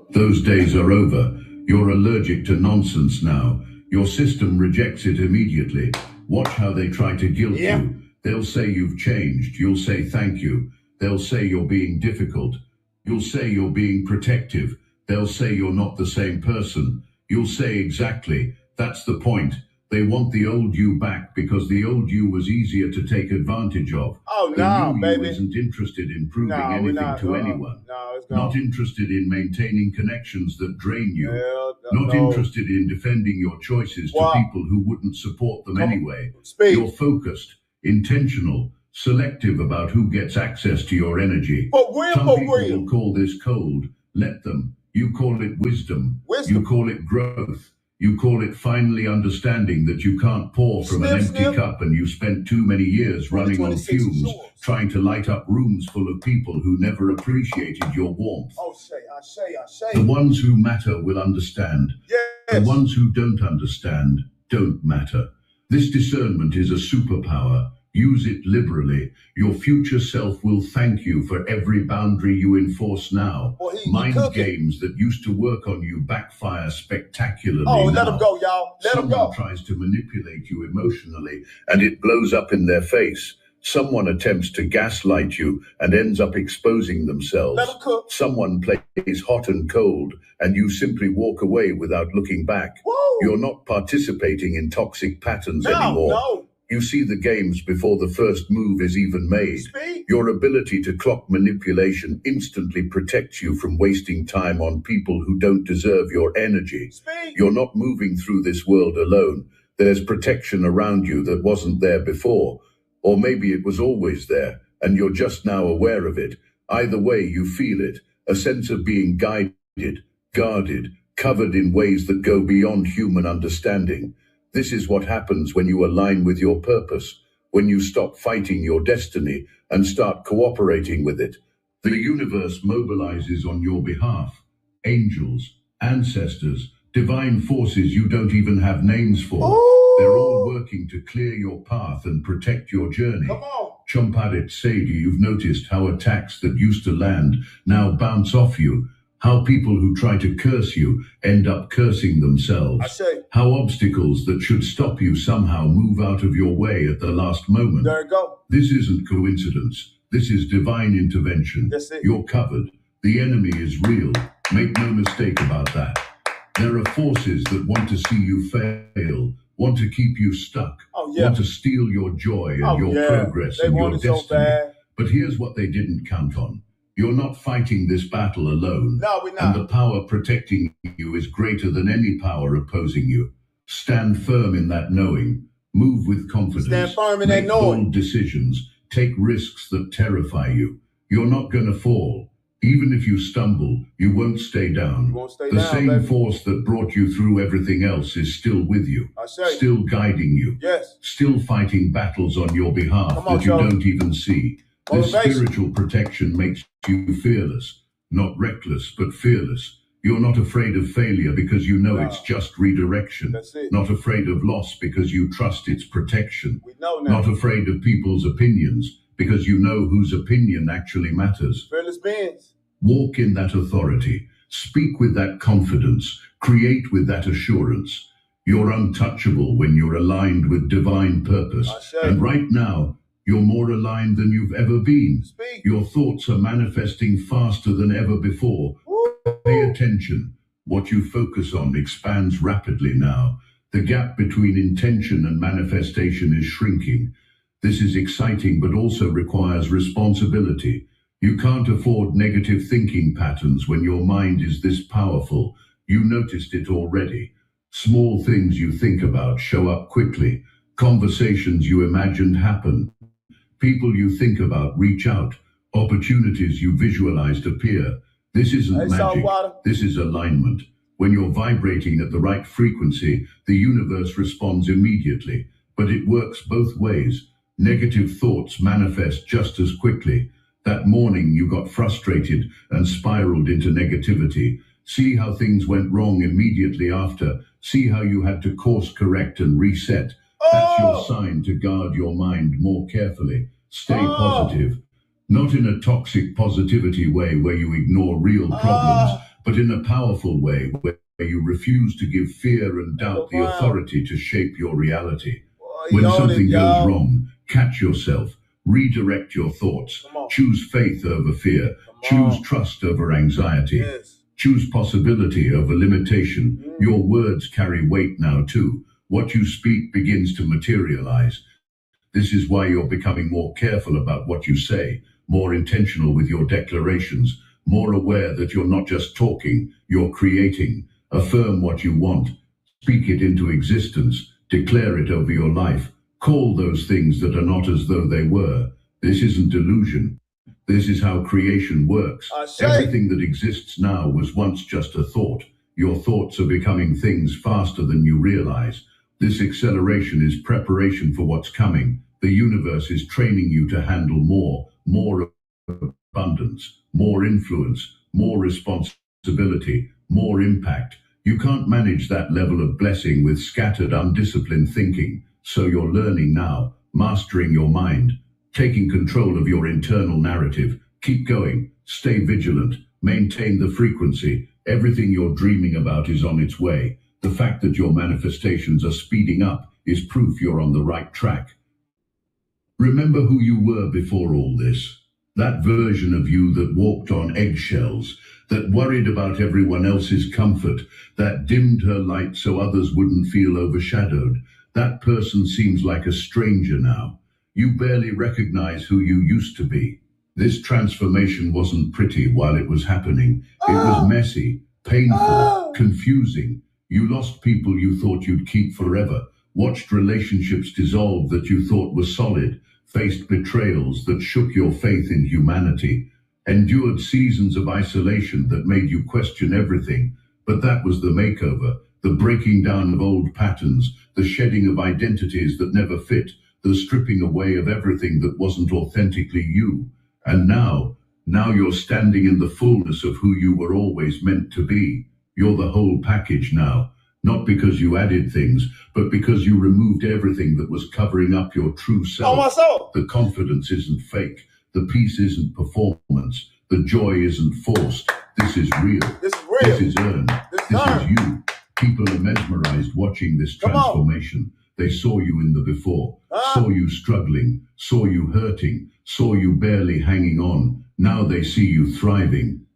Those days are over. You're allergic to nonsense now. Your system rejects it immediately. Watch how they try to guilt you. They'll say you've changed. You'll say thank you. They'll say you're being difficult. You'll say you're being protective. They'll say you're not the same person. You'll say exactly. That's the point. They want the old you back because the old you was easier to take advantage of. Oh, no, the new you isn't interested in proving anything to anyone. Not interested in maintaining connections that drain you. Not interested in defending your choices to people who wouldn't support them anyway. You're focused, intentional, selective about who gets access to your energy. Some people will call this cold. Let them. You call it wisdom. You call it growth. You call it finally understanding that you can't pour from an empty cup, and you spent too many years running on fumes, trying to light up rooms full of people who never appreciated your warmth. I say. The ones who matter will understand. The ones who don't understand don't matter. This discernment is a superpower. Use it liberally. Your future self will thank you for every boundary you enforce now. Mind games that used to work on you backfire spectacularly. Let them go, y'all. Let them go. Someone tries to manipulate you emotionally, and it blows up in their face. Someone attempts to gaslight you and ends up exposing themselves. Let them cook. Someone plays hot and cold, and you simply walk away without looking back. You're not participating in toxic patterns anymore. You see the games before the first move is even made. Your ability to clock manipulation instantly protects you from wasting time on people who don't deserve your energy. You're not moving through this world alone. There's protection around you that wasn't there before. Or maybe it was always there, and you're just now aware of it. Either way, you feel it, a sense of being guided, guarded, covered in ways that go beyond human understanding. This is what happens when you align with your purpose, when you stop fighting your destiny and start cooperating with it. The universe mobilizes on your behalf. Angels, ancestors, divine forces you don't even have names for. They're all working to clear your path and protect your journey. Chomparit Sadi, you've noticed how attacks that used to land now bounce off you. How people who try to curse you end up cursing themselves. How obstacles that should stop you somehow move out of your way at the last moment. There you go. This isn't coincidence. This is divine intervention. That's it. You're covered. The enemy is real. Make no mistake about that. There are forces that want to see you fail, want to keep you stuck, want to steal your joy and your progress and your destiny. So but here's what they didn't count on. You're not fighting this battle alone. No, we're not. And the power protecting you is greater than any power opposing you. Stand firm in that knowing. Move with confidence. Stand firm in that knowing. Make bold decisions. Take risks that terrify you. You're not going to fall. Even if you stumble, you won't stay down. You won't stay the down, same baby. Force that brought you through everything else is still with you. Still guiding you. Yes. Still fighting battles on your behalf that you don't even see. This spiritual protection makes you fearless. Not reckless, but fearless. You're not afraid of failure because you know it's just redirection. That's it. Not afraid of loss because you trust its protection. We know now. Not afraid of people's opinions because you know whose opinion actually matters. Fearless beings. Walk in that authority. Speak with that confidence. Create with that assurance. You're untouchable when you're aligned with divine purpose. And right now, you're more aligned than you've ever been. Speak. Your thoughts are manifesting faster than ever before. Pay attention. What you focus on expands rapidly now. The gap between intention and manifestation is shrinking. This is exciting, but also requires responsibility. You can't afford negative thinking patterns when your mind is this powerful. You noticed it already. Small things you think about show up quickly. Conversations you imagined happen. People you think about reach out. Opportunities you visualized appear. This isn't magic. This is alignment. When you're vibrating at the right frequency, the universe responds immediately. But it works both ways. Negative thoughts manifest just as quickly. That morning you got frustrated and spiraled into negativity. See how things went wrong immediately after. See how you had to course correct and reset. That's your sign to guard your mind more carefully. Stay positive. Not in a toxic positivity way where you ignore real problems, but in a powerful way where you refuse to give fear and doubt the authority to shape your reality. When something goes wrong, catch yourself. Redirect your thoughts. Choose faith over fear. Choose trust over anxiety. Choose possibility over limitation. Your words carry weight now too. What you speak begins to materialize. This is why you're becoming more careful about what you say, more intentional with your declarations, more aware that you're not just talking, you're creating. Affirm what you want. Speak it into existence. Declare it over your life. Call those things that are not as though they were. This isn't delusion. This is how creation works. Everything that exists now was once just a thought. Your thoughts are becoming things faster than you realize. This acceleration is preparation for what's coming. The universe is training you to handle more abundance, more influence, more responsibility, more impact. You can't manage that level of blessing with scattered, undisciplined thinking. So you're learning now, mastering your mind, taking control of your internal narrative. Keep going, stay vigilant, maintain the frequency. Everything you're dreaming about is on its way. The fact that your manifestations are speeding up is proof you're on the right track. Remember who you were before all this. That version of you that walked on eggshells, that worried about everyone else's comfort, that dimmed her light so others wouldn't feel overshadowed. That person seems like a stranger now. You barely recognize who you used to be. This transformation wasn't pretty while it was happening. It was messy, painful, confusing. You lost people you thought you'd keep forever, watched relationships dissolve that you thought were solid, faced betrayals that shook your faith in humanity, endured seasons of isolation that made you question everything. But that was the makeover, the breaking down of old patterns, the shedding of identities that never fit, the stripping away of everything that wasn't authentically you. And now you're standing in the fullness of who you were always meant to be. You're the whole package now, not because you added things, but because you removed everything that was covering up your true self. The confidence isn't fake. The peace isn't performance. The joy isn't forced. This is real. This is earned. This is you. People are mesmerized watching this transformation. They saw you in the before, saw you struggling, saw you hurting, saw you barely hanging on. Now they see you thriving.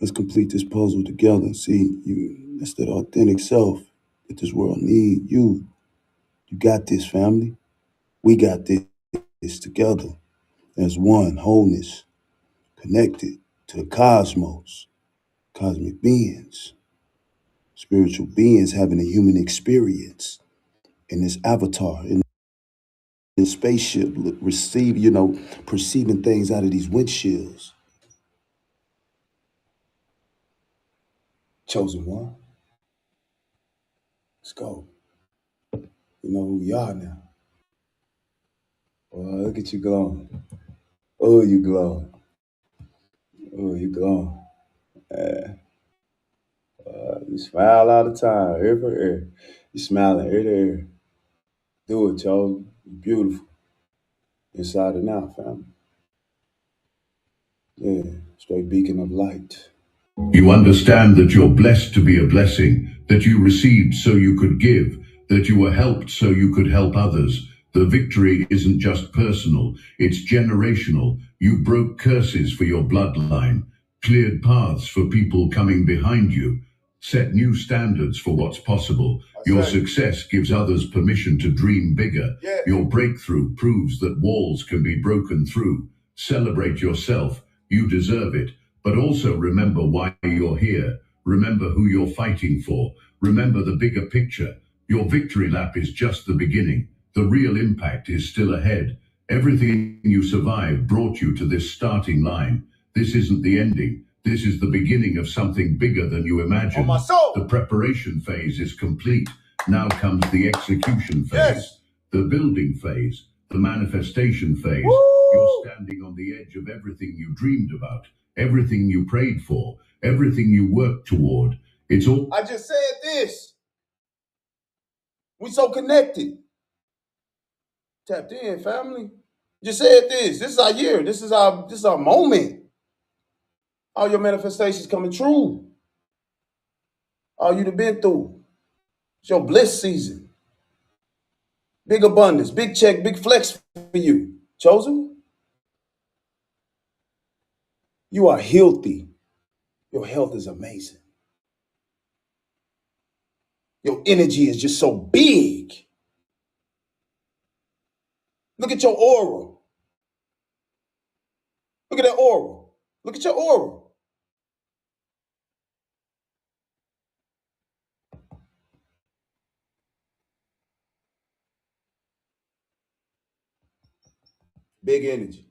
Let's complete this puzzle together. See, that's that authentic self that this world need. You got this, family. We got this together as one wholeness, connected to the cosmos, cosmic beings, spiritual beings having a human experience in this avatar, in this spaceship, perceiving things out of these windshields. Chosen one. Let's go. You know who we are now. Oh, look at you glowing. Oh, you glowing. Oh, you glowing. You smile all the time, ear for ear. You smiling ear to ear. Do it, Chosen. You're beautiful. Inside and out, family. Yeah, straight beacon of light. You understand that you're blessed to be a blessing, that you received so you could give, that you were helped so you could help others. The victory isn't just personal, it's generational. You broke curses for your bloodline, cleared paths for people coming behind you, set new standards for what's possible. Your success gives others permission to dream bigger. Your breakthrough proves that walls can be broken through. Celebrate yourself. You deserve it. But also remember why you're here. Remember who you're fighting for. Remember the bigger picture. Your victory lap is just the beginning. The real impact is still ahead. Everything you survived brought you to this starting line. This isn't the ending. This is the beginning of something bigger than you imagined. my soul. The preparation phase is complete. Now comes the execution phase. Yes. The building phase. The manifestation phase. Woo! You're standing on the edge of everything you dreamed about. Everything you prayed for, everything you worked toward. It's all. I just said this. We so connected. Tapped in, family. Just said this. This is our year. This is our moment. All your manifestations coming true. All you've been through. It's your bliss season. Big abundance, big check, big flex for you. Chosen? You are healthy. Your health is amazing. Your energy is just so big. Look at your aura. Look at that aura. Look at your aura. Big energy.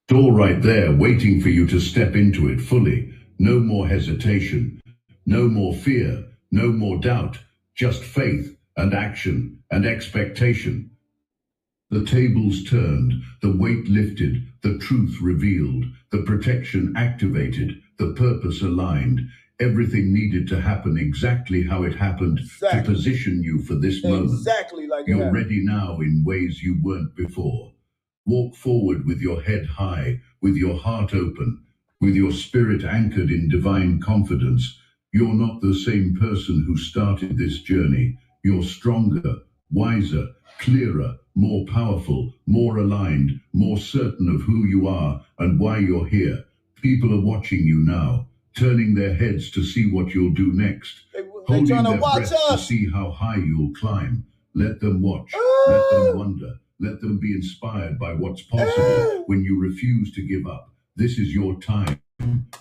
It's all right there, waiting for you to step into it fully. No more hesitation, no more fear, no more doubt, just faith and action and expectation. The tables turned, the weight lifted, the truth revealed, the protection activated, the purpose aligned. Everything needed to happen exactly how it happened to position you for this moment. Exactly like You're ready now in ways you weren't before. Walk forward with your head high, with your heart open, with your spirit anchored in divine confidence. You're not the same person who started this journey. You're stronger, wiser, clearer, more powerful, more aligned, more certain of who you are and why you're here. People are watching you now, turning their heads to see what you'll do next, holding their breath to see how high you'll climb. Let them watch, let them wonder, let them be inspired by what's possible when you refuse to give up. This is your time,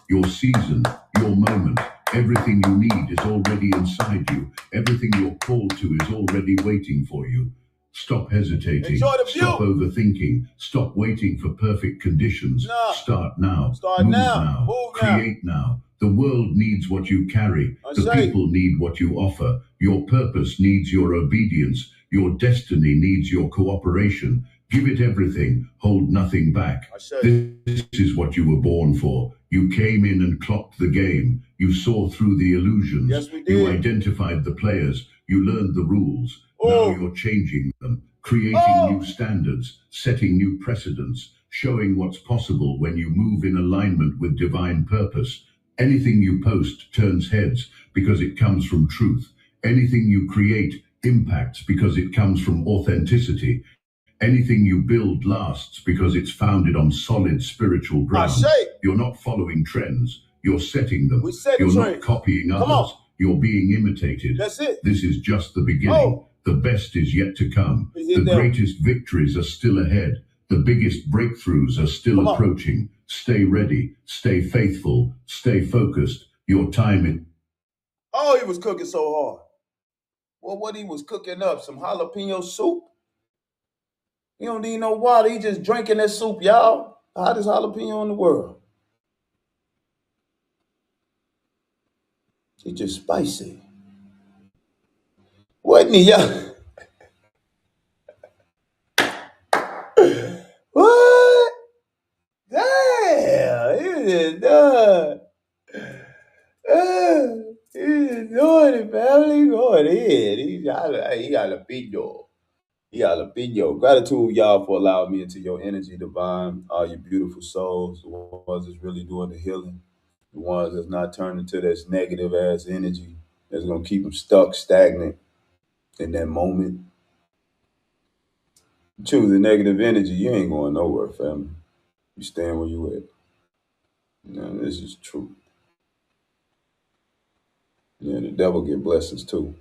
your season, your moment. Everything you need is already inside you. Everything you're called to is already waiting for you. Stop hesitating. Stop overthinking. Stop waiting for perfect conditions. Start now. Move now. Create now. The world needs what you carry. The people need what you offer. Your purpose needs your obedience. Your destiny needs your cooperation. Give it everything. Hold nothing back. This is what you were born for. You came in and clocked the game. You saw through the illusions. Yes, we did. You identified the players. You learned the rules. Now you're changing them, creating new standards, setting new precedents, showing what's possible when you move in alignment with divine purpose. Anything you post turns heads because it comes from truth. Anything you create impacts because it comes from authenticity. Anything you build lasts because it's founded on solid spiritual ground. You're not following trends. You're setting them. We set the You're trend. not copying Come others. on. You're being imitated. That's it. This is just the beginning. Oh. The best is yet to come. We hit The them. greatest victories are still ahead. The biggest breakthroughs are still Come on. approaching. Stay ready. Stay faithful. Stay focused. Your time is... Oh, he was cooking so hard. Well, what he was cooking up? Some jalapeno soup? He don't need no water. He just drinking that soup, y'all. Hottest jalapeno in the world. It's just spicy. Wasn't he, y'all? What? Damn, he just done. He just doing it, family. Going in. He jalapeno. He jalapeno. Gratitude, y'all, for allowing me into your energy, divine. All you beautiful souls, the ones that's really doing the healing, the ones that's not turning to this negative ass energy that's gonna keep them stuck, stagnant in that moment. Choosing negative energy, you ain't going nowhere, family. You staying where you at. Now, this is true. Yeah, the devil get blessings too.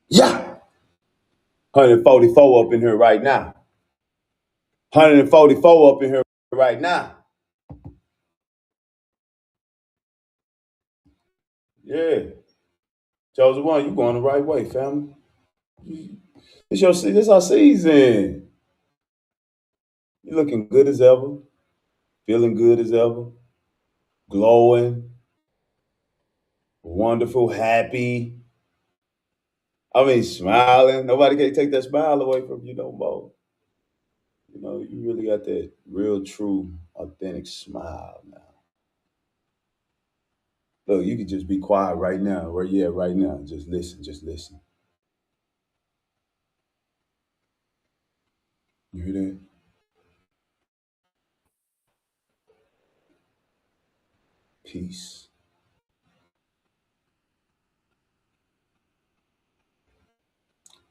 Yeah. 144 up in here right now. 144 up in here right now. Yeah. Chosen one, you going the right way, family. This our season. You looking good as ever, feeling good as ever, glowing, wonderful, happy. I mean, smiling. Nobody can take that smile away from you no more. You know, you really got that real, true, authentic smile now. Look, you can just be quiet right now, where you at right now. Just listen, just listen. You hear that? Peace.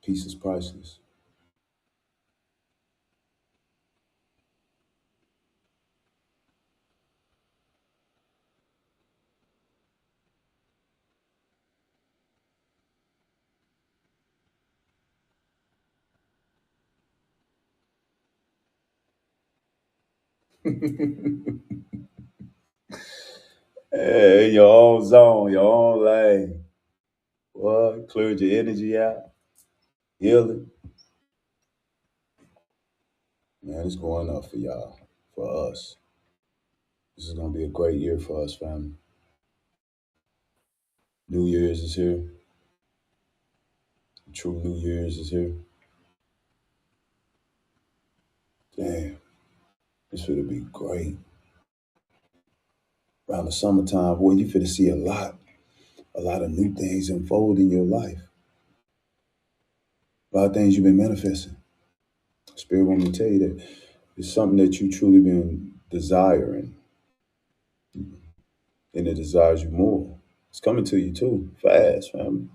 Peace is priceless. Hey, your own zone, your own lane. What? Cleared your energy out, heal it. Man, it's going up for y'all, for us. This is gonna be a great year for us, family. New Year's is here. True New Year's is here. Damn, this finna be great. Around the summertime, boy, you finna see a lot of new things unfold in your life. A lot of things you've been manifesting. Spirit want me to tell you that it's something that you truly been desiring, and it desires you more. It's coming to you too, fast, family.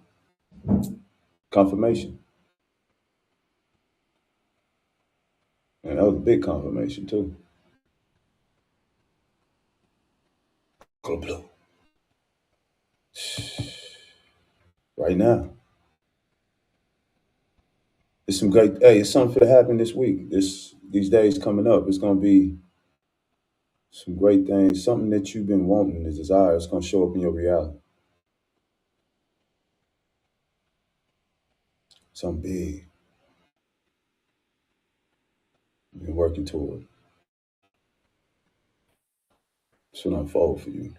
Confirmation. And that was a big confirmation too. Color blue. Right now. It's some great, hey, it's something to happen this week. These days coming up. It's gonna be some great things, something that you've been wanting, the desire, it's gonna show up in your reality. Something big. You've been working toward. It's gonna unfold for you.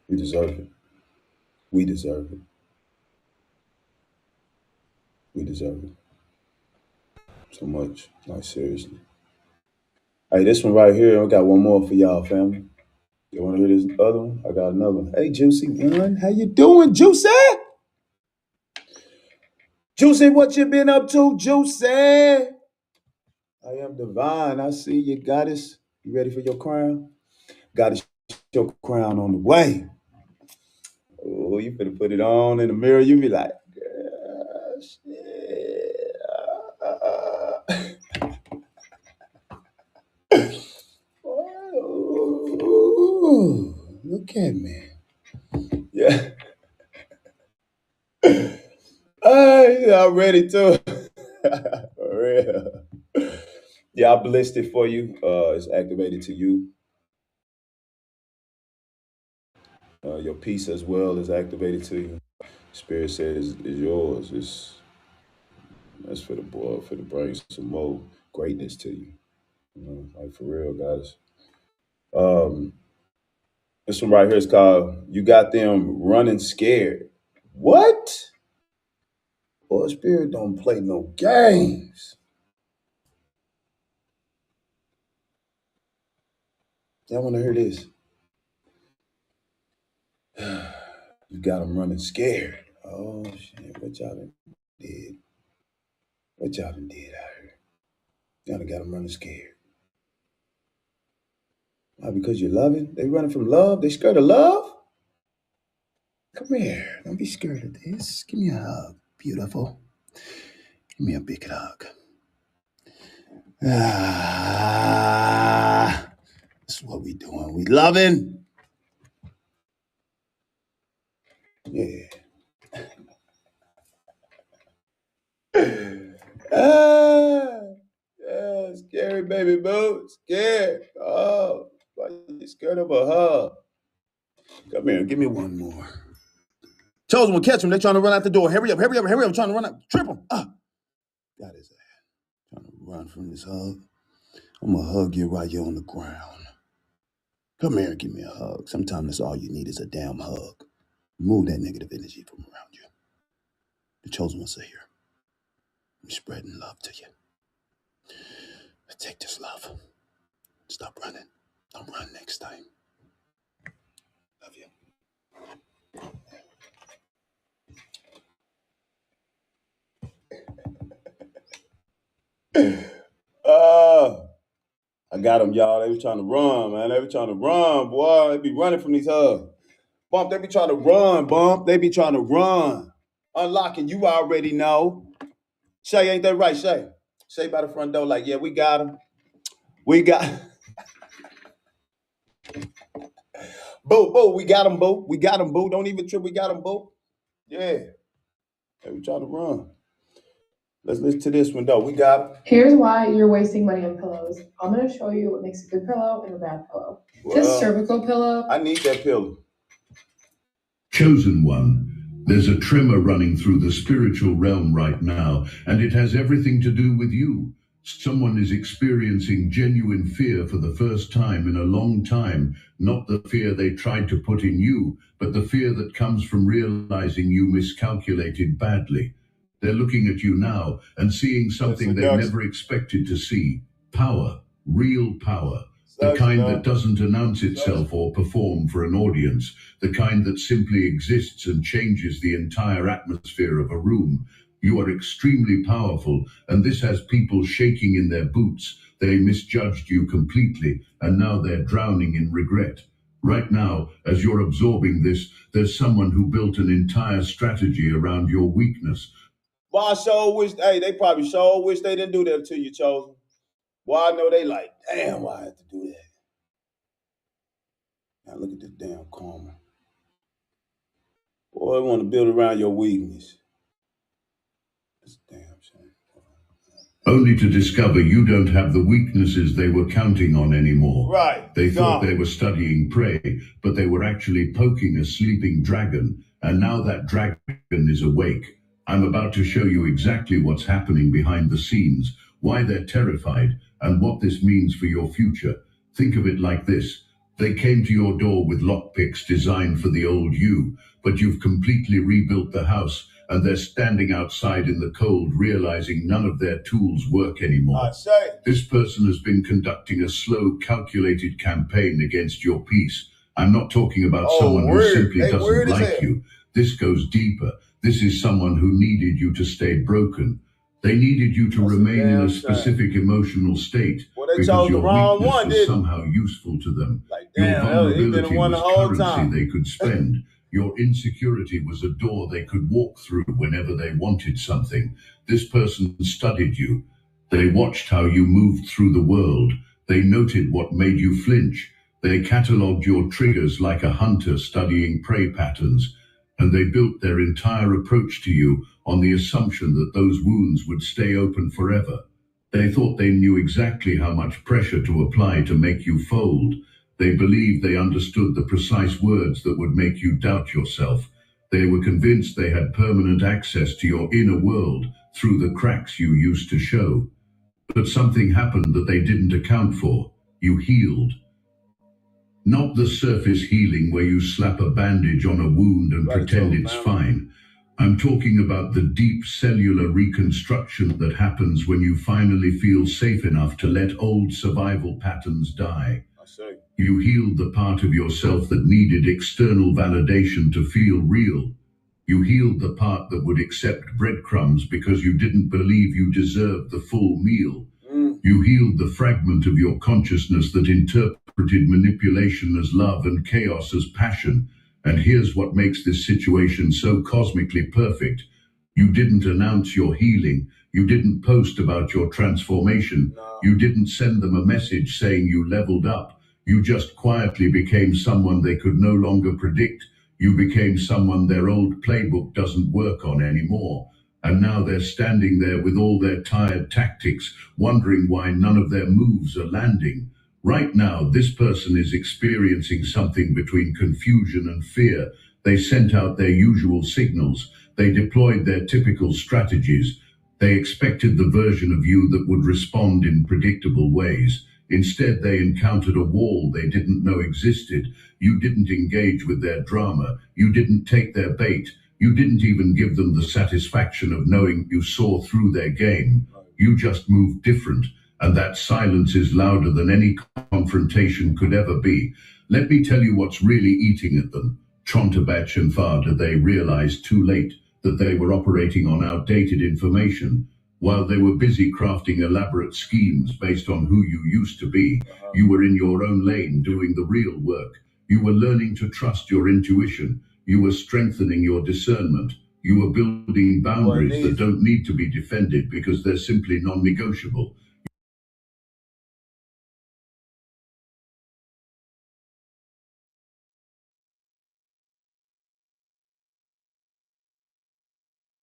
You deserve it. We deserve it. We deserve it. So much. Like seriously. Hey, this one right here, I got one more for y'all, family. You wanna hear this other one? I got another one. Hey, Juicy One, how you doing, Juicy? Juicy, what you been up to, Juicy? I am divine. I see you, goddess. You ready for your crown? Goddess, your crown on the way. Oh, you finna put it on in the mirror. You be like, girl, shit. Ooh, look at me. Yeah. Hey, I'm ready to. For real. Yeah, I blessed it for you. It's activated to you. Your peace as well is activated to you. Spirit says is yours. That's for the boy, for the bring some more greatness to you. You know, like for real, guys. Um, this one right here is called "You Got Them Running Scared." What? Boy, Spirit don't play no games. Y'all want to hear this? You got them running scared. Oh shit! What y'all done did? What y'all done did out here? Y'all done got them running scared. Why? Because you're loving? They running from love? They scared of love? Come here. Don't be scared of this. Give me a hug. Beautiful. Give me a big hug. Ah, this is what we doing. We loving. Yeah. Ah, yeah, scary baby boo. Scared. Oh, why you scared of a hug? Come here. Give me one more. Chosen will catch him. They're trying to run out the door. Hurry up, hurry up, hurry up. I'm trying to run out. Trip him. Got his ass. Trying to run from this hug. I'm going to hug you right here on the ground. Come here and give me a hug. Sometimes that's all you need is a damn hug. Remove that negative energy from around you. The chosen ones are here. I'm spreading love to you. Take this love. Stop running. Don't run next time. Love you. I got them, y'all. They was trying to run, man. They were trying to run, boy. They be running from these hugs. Bump, they be trying to run, Bump. They be trying to run. Unlocking, you already know. Shay, ain't that right, Shay? Shay by the front door like, yeah, we got him. We got Boo, we got him, Boo. We got him, Boo. Don't even trip, we got him, Boo. Yeah. They be trying to run. Let's listen to this one, though. We got him. Here's why you're wasting money on pillows. I'm going to show you what makes a good pillow and a bad pillow. This cervical pillow. I need that pillow. Chosen one, there's a tremor running through the spiritual realm right now, and it has everything to do with you. Someone is experiencing genuine fear for the first time in a long time, not the fear they tried to put in you, but the fear that comes from realizing you miscalculated badly. They're looking at you now and seeing something they never expected to see. Power, real power. The kind that doesn't announce itself or perform for an audience. The kind that simply exists and changes the entire atmosphere of a room. You are extremely powerful, and this has people shaking in their boots. They misjudged you completely, and now they're drowning in regret. Right now, as you're absorbing this, there's someone who built an entire strategy around your weakness. Well, I sure wish, they probably sure wish they didn't do that to you, Chosen. Well, I know they like, damn, why I had to do that? Now look at this damn karma. Boy, I want to build around your weakness. That's damn shame. Only to discover you don't have the weaknesses they were counting on anymore. Right. They thought they were studying prey, but they were actually poking a sleeping dragon, and now that dragon is awake. I'm about to show you exactly what's happening behind the scenes, why they're terrified, and what this means for your future. Think of it like this. They came to your door with lockpicks designed for the old you, but you've completely rebuilt the house, and they're standing outside in the cold, realizing none of their tools work anymore. This person has been conducting a slow, calculated campaign against your peace. I'm not talking about someone who simply doesn't like you. This goes deeper. This is someone who needed you to stay broken. They needed you to remain in a specific emotional state, have chose the wrong one, was didn't somehow useful to them. Like, Your damn, he vulnerability been one the was whole currency time. they could spend. Your insecurity was a door they could walk through whenever they wanted something. This person studied you. They watched how you moved through the world. They noted what made you flinch. They catalogued your triggers like a hunter studying prey patterns. And they built their entire approach to you on the assumption that those wounds would stay open forever. They thought they knew exactly how much pressure to apply to make you fold. They believed they understood the precise words that would make you doubt yourself. They were convinced they had permanent access to your inner world through the cracks you used to show. But something happened that they didn't account for. You healed. Not the surface healing where you slap a bandage on a wound and pretend it's fine. I'm talking about the deep cellular reconstruction that happens when you finally feel safe enough to let old survival patterns die. You healed the part of yourself that needed external validation to feel real. You healed the part that would accept breadcrumbs because you didn't believe you deserved the full meal. You healed the fragment of your consciousness that interpreted manipulation as love and chaos as passion. And here's what makes this situation so cosmically perfect. You didn't announce your healing. You didn't post about your transformation. You didn't send them a message saying you leveled up. You just quietly became someone they could no longer predict. You became someone their old playbook doesn't work on anymore. And now they're standing there with all their tired tactics, wondering why none of their moves are landing. Right now, this person is experiencing something between confusion and fear. They sent out their usual signals. They deployed their typical strategies. They expected the version of you that would respond in predictable ways. Instead, they encountered a wall they didn't know existed. You didn't engage with their drama. You didn't take their bait. You didn't even give them the satisfaction of knowing you saw through their game. You just moved different, and that silence is louder than any confrontation could ever be. Let me tell you what's really eating at them. Trontabach and Fada, they realized too late that they were operating on outdated information. While they were busy crafting elaborate schemes based on who you used to be, you were in your own lane doing the real work. You were learning to trust your intuition. You were strengthening your discernment. You were building boundaries that don't need to be defended because they're simply non-negotiable.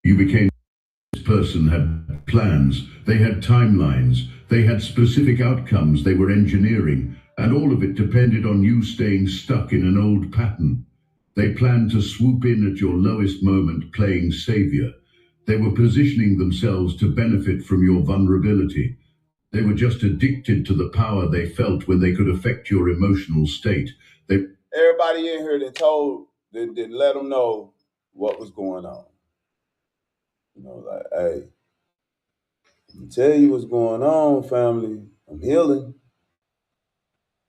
You became this person had plans, they had timelines, they had specific outcomes they were engineering, and all of it depended on you staying stuck in an old pattern. They planned to swoop in at your lowest moment playing savior. They were positioning themselves to benefit from your vulnerability. They were just addicted to the power they felt when they could affect your emotional state. Everybody in here that let them know what was going on. You know, like, hey, let me tell you what's going on, family. I'm healing.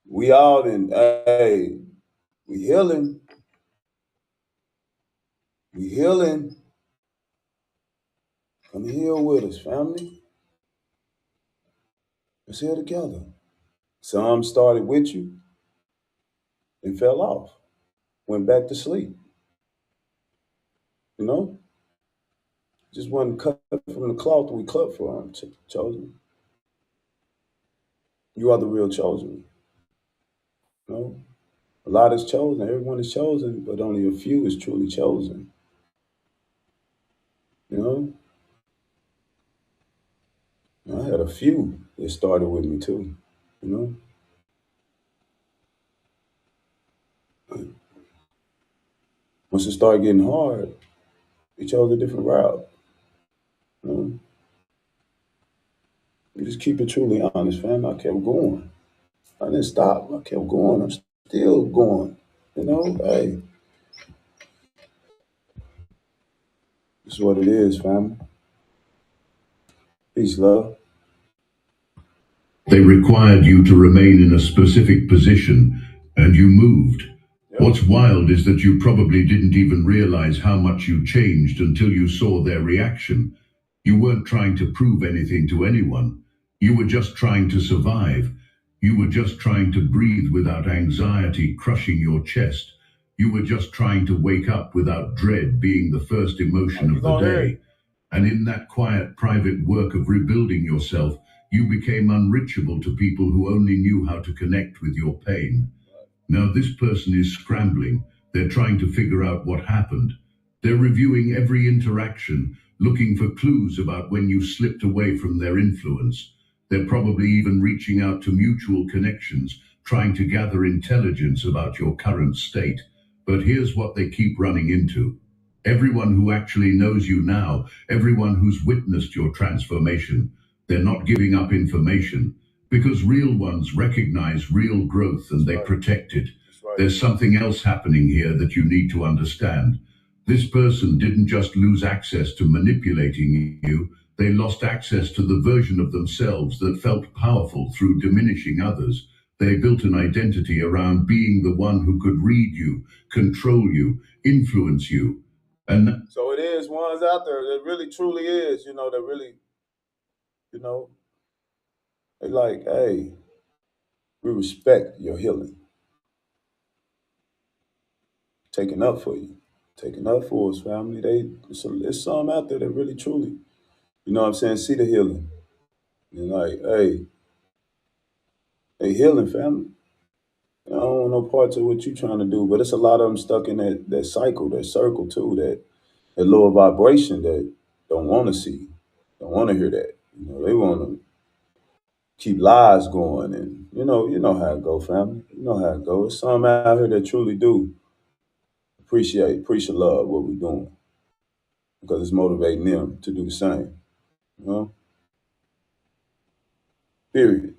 We all hey, we healing. We healing. Come heal with us, family. Let's heal together. Some started with you and fell off, went back to sleep. You know? Just wasn't cut from the cloth we cut for them, chosen. You are the real chosen. You know? A lot is chosen, everyone is chosen, but only a few is truly chosen. You know? I had a few that started with me too, you know? Once it started getting hard, we chose a different route. You know? You just keep it truly honest, fam. I kept going. I didn't stop. I kept going. I'm still going. You know, hey. This is what it is, fam. Peace, love. They required you to remain in a specific position, and you moved. Yep. What's wild is that you probably didn't even realize how much you changed until you saw their reaction. You weren't trying to prove anything to anyone. You were just trying to survive. You were just trying to breathe without anxiety crushing your chest. You were just trying to wake up without dread being the first emotion of the day. And in that quiet, private work of rebuilding yourself, you became unreachable to people who only knew how to connect with your pain. Now this person is scrambling. They're trying to figure out what happened. They're reviewing every interaction, looking for clues about when you slipped away from their influence. They're probably even reaching out to mutual connections, trying to gather intelligence about your current state. But here's what they keep running into. Everyone who actually knows you now, everyone who's witnessed your transformation, they're not giving up information, because real ones recognize real growth and they protect it. There's something else happening here that you need to understand. This person didn't just lose access to manipulating you, they lost access to the version of themselves that felt powerful through diminishing others. They built an identity around being the one who could read you, control you, influence you. And so it is ones out there that really truly is, that really, they like, hey, we respect your healing. Taking up for you. Taking up for us, family. There's some out there that really truly, see the healing. And like, hey, they healing, family. I don't want no parts of what you're trying to do, but it's a lot of them stuck in that cycle, that circle too, that lower vibration that don't want to see, don't want to hear that. They want to keep lies going, and you know how it go, family. You know how it go. There's some out here that truly do appreciate love what we're doing because it's motivating them to do the same. Period.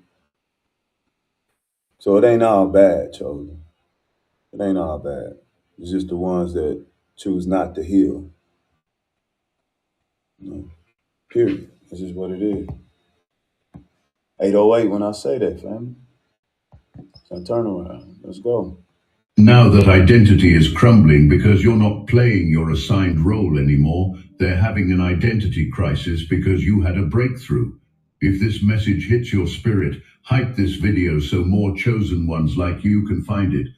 So it ain't all bad, chosen. It ain't all bad. It's just the ones that choose not to heal. Period. This is what it is. 808 when I say that, family. So turn around. Let's go. Now that identity is crumbling because you're not playing your assigned role anymore, they're having an identity crisis because you had a breakthrough. If this message hits your spirit, hype this video so more chosen ones like you can find it.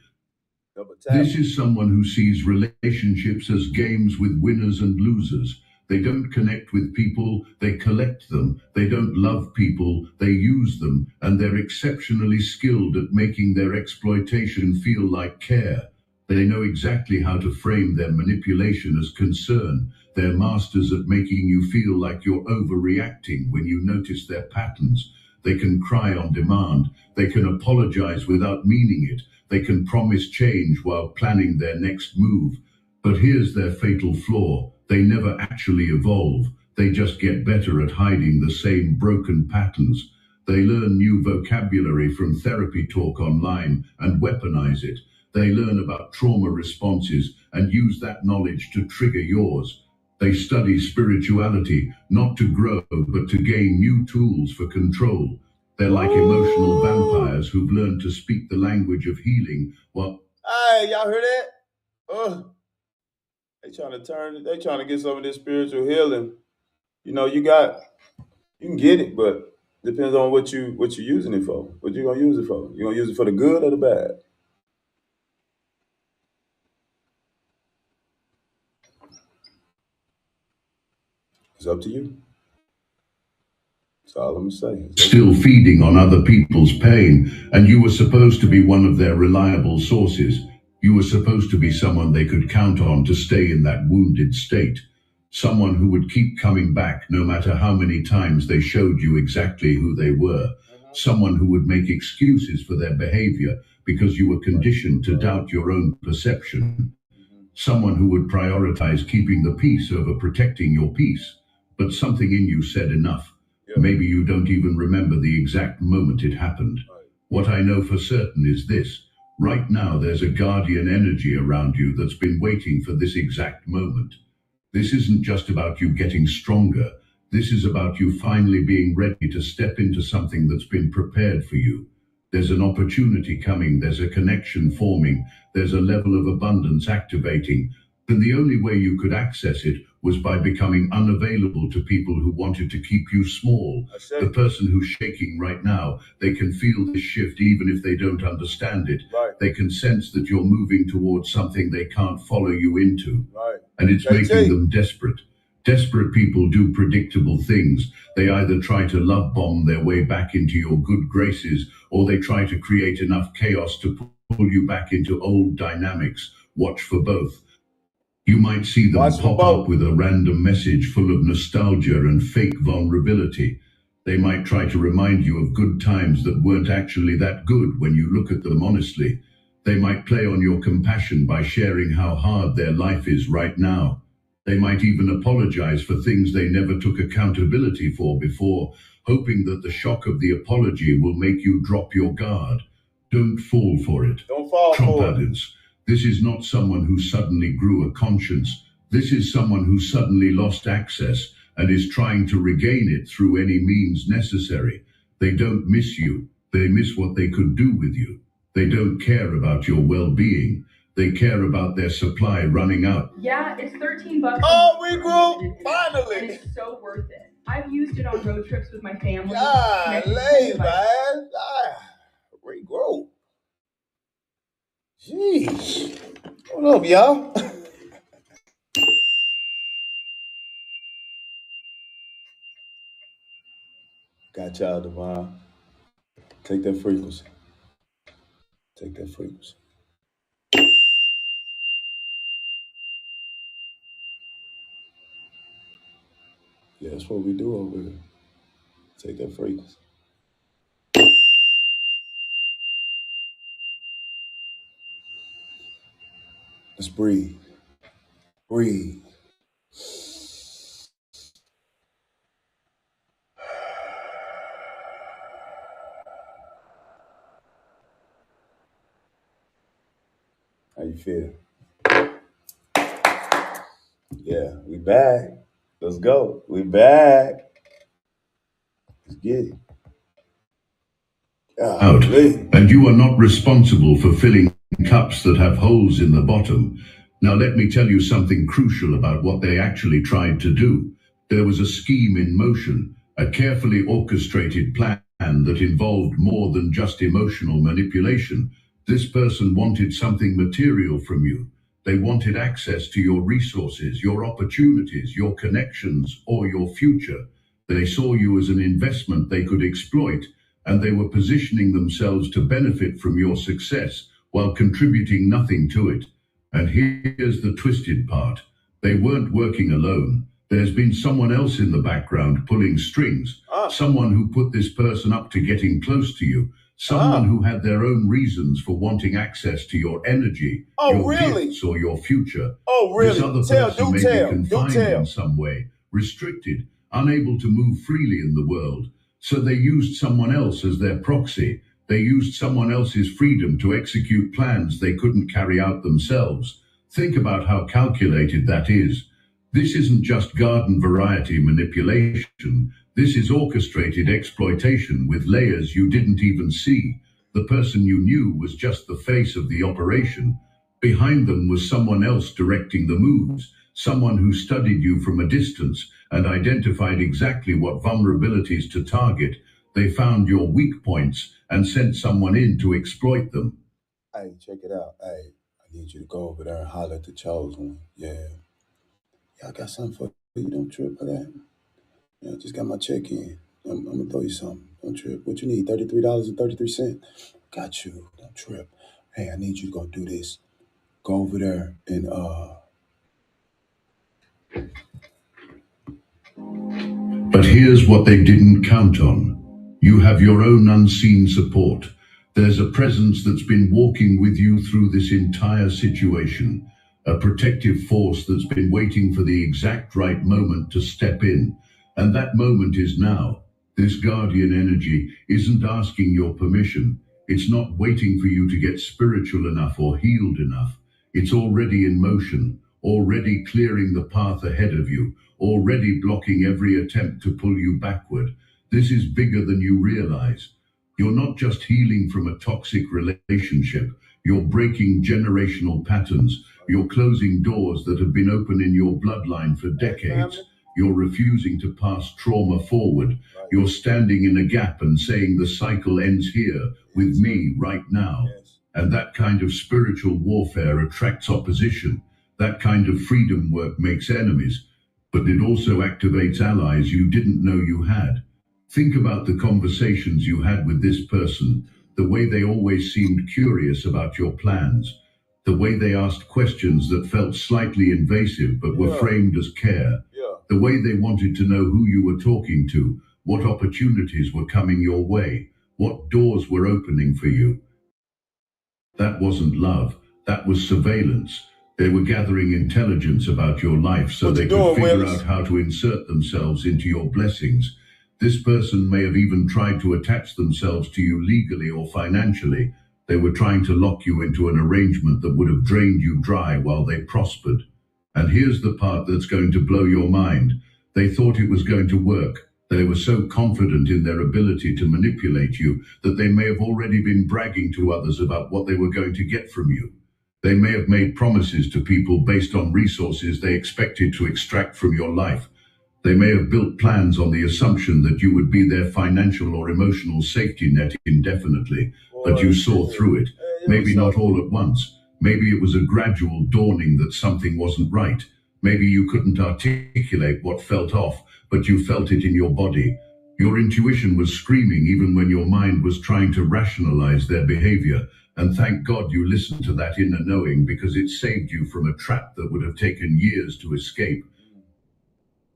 This is someone who sees relationships as games with winners and losers. They don't connect with people, they collect them. They don't love people, they use them. And they're exceptionally skilled at making their exploitation feel like care. They know exactly how to frame their manipulation as concern. They're masters at making you feel like you're overreacting when you notice their patterns. They can cry on demand. They can apologize without meaning it. They can promise change while planning their next move. But here's their fatal flaw. They never actually evolve. They just get better at hiding the same broken patterns. They learn new vocabulary from therapy talk online and weaponize it. They learn about trauma responses and use that knowledge to trigger yours. They study spirituality, not to grow, but to gain new tools for control. They're like emotional vampires who've learned to speak the language of healing while... Hey, y'all hear that? They trying to get some of this spiritual healing. You can get it, but depends on what you're using it for. What you gonna use it for? You gonna use it for the good or the bad? It's up to you. That's all I'm saying. Still feeding on other people's pain, and you were supposed to be one of their reliable sources. You were supposed to be someone they could count on to stay in that wounded state. Someone who would keep coming back no matter how many times they showed you exactly who they were. Someone who would make excuses for their behavior because you were conditioned to doubt your own perception. Someone who would prioritize keeping the peace over protecting your peace. But something in you said enough. Maybe you don't even remember the exact moment it happened. What I know for certain is this. Right now, there's a guardian energy around you that's been waiting for this exact moment. This isn't just about you getting stronger. This is about you finally being ready to step into something that's been prepared for you. There's an opportunity coming. There's a connection forming. There's a level of abundance activating. And the only way you could access it was by becoming unavailable to people who wanted to keep you small. The person who's shaking right now, they can feel this shift even if they don't understand it. Right. They can sense that you're moving towards something they can't follow you into. Right. And it's making them desperate. Desperate people do predictable things. They either try to love bomb their way back into your good graces, or they try to create enough chaos to pull you back into old dynamics. Watch for both. You might see them pop up with a random message full of nostalgia and fake vulnerability. They might try to remind you of good times that weren't actually that good when you look at them honestly. They might play on your compassion by sharing how hard their life is right now. They might even apologize for things they never took accountability for before, hoping that the shock of the apology will make you drop your guard. Don't fall for it. Don't fall for it. This is not someone who suddenly grew a conscience. This is someone who suddenly lost access and is trying to regain it through any means necessary. They don't miss you. They miss what they could do with you. They don't care about your well-being. They care about their supply running out. Yeah, it's $13. Oh, we grew, finally. And it's so worth it. I've used it on road trips with my family. Golly, man. We grew. Jeez. What up, y'all? Got y'all, Devon. Take that frequency. Take that frequency. Yeah, that's what we do over here. Take that frequency. Let's breathe. Breathe. How you feel? Yeah, we back. Let's go. We back. Let's get it. Out. And you are not responsible for filling cups that have holes in the bottom. Now let me tell you something crucial about what they actually tried to do. There was a scheme in motion, a carefully orchestrated plan that involved more than just emotional manipulation. This person wanted something material from you. They wanted access to your resources, your opportunities, your connections, or your future. They saw you as an investment they could exploit, and they were positioning themselves to benefit from your success while contributing nothing to it. And here's the twisted part. They weren't working alone. There's been someone else in the background pulling strings, someone who put this person up to getting close to you, someone who had their own reasons for wanting access to your energy, your gifts, or your future. This other person may be confined in some way, restricted, unable to move freely in the world. So they used someone else as their proxy. They used someone else's freedom to execute plans they couldn't carry out themselves. Think about how calculated that is. This isn't just garden variety manipulation. This is orchestrated exploitation with layers you didn't even see. The person you knew was just the face of the operation. Behind them was someone else directing the moves, someone who studied you from a distance and identified exactly what vulnerabilities to target. They found your weak points and sent someone in to exploit them. Hey, check it out. Hey, I need you to go over there and holler at the chosen one. Yeah. I got something for you. Don't trip for that. Yeah, I just got my check in. I'm going to throw you something. Don't trip. What you need? $33.33. Got you. Don't trip. Hey, I need you to go do this. Go over there and But here's what they didn't count on. You have your own unseen support. There's a presence that's been walking with you through this entire situation, a protective force that's been waiting for the exact right moment to step in. And that moment is now. This guardian energy isn't asking your permission. It's not waiting for you to get spiritual enough or healed enough. It's already in motion, already clearing the path ahead of you, already blocking every attempt to pull you backward. This is bigger than you realize. You're not just healing from a toxic relationship. You're breaking generational patterns. You're closing doors that have been open in your bloodline for decades. You're refusing to pass trauma forward. You're standing in a gap and saying the cycle ends here with me right now. And that kind of spiritual warfare attracts opposition. That kind of freedom work makes enemies, but it also activates allies you didn't know you had. Think about the conversations you had with this person, the way they always seemed curious about your plans, the way they asked questions that felt slightly invasive but were framed as care, the way they wanted to know who you were talking to, what opportunities were coming your way, what doors were opening for you. That wasn't love, that was surveillance. They were gathering intelligence about your life so they could figure out how to insert themselves into your blessings. This person may have even tried to attach themselves to you legally or financially. They were trying to lock you into an arrangement that would have drained you dry while they prospered. And here's the part that's going to blow your mind. They thought it was going to work. They were so confident in their ability to manipulate you that they may have already been bragging to others about what they were going to get from you. They may have made promises to people based on resources they expected to extract from your life. They may have built plans on the assumption that you would be their financial or emotional safety net indefinitely, but you saw through it. Maybe not all at once. Maybe it was a gradual dawning that something wasn't right. Maybe you couldn't articulate what felt off, but you felt it in your body. Your intuition was screaming even when your mind was trying to rationalize their behavior. And thank God you listened to that inner knowing, because it saved you from a trap that would have taken years to escape.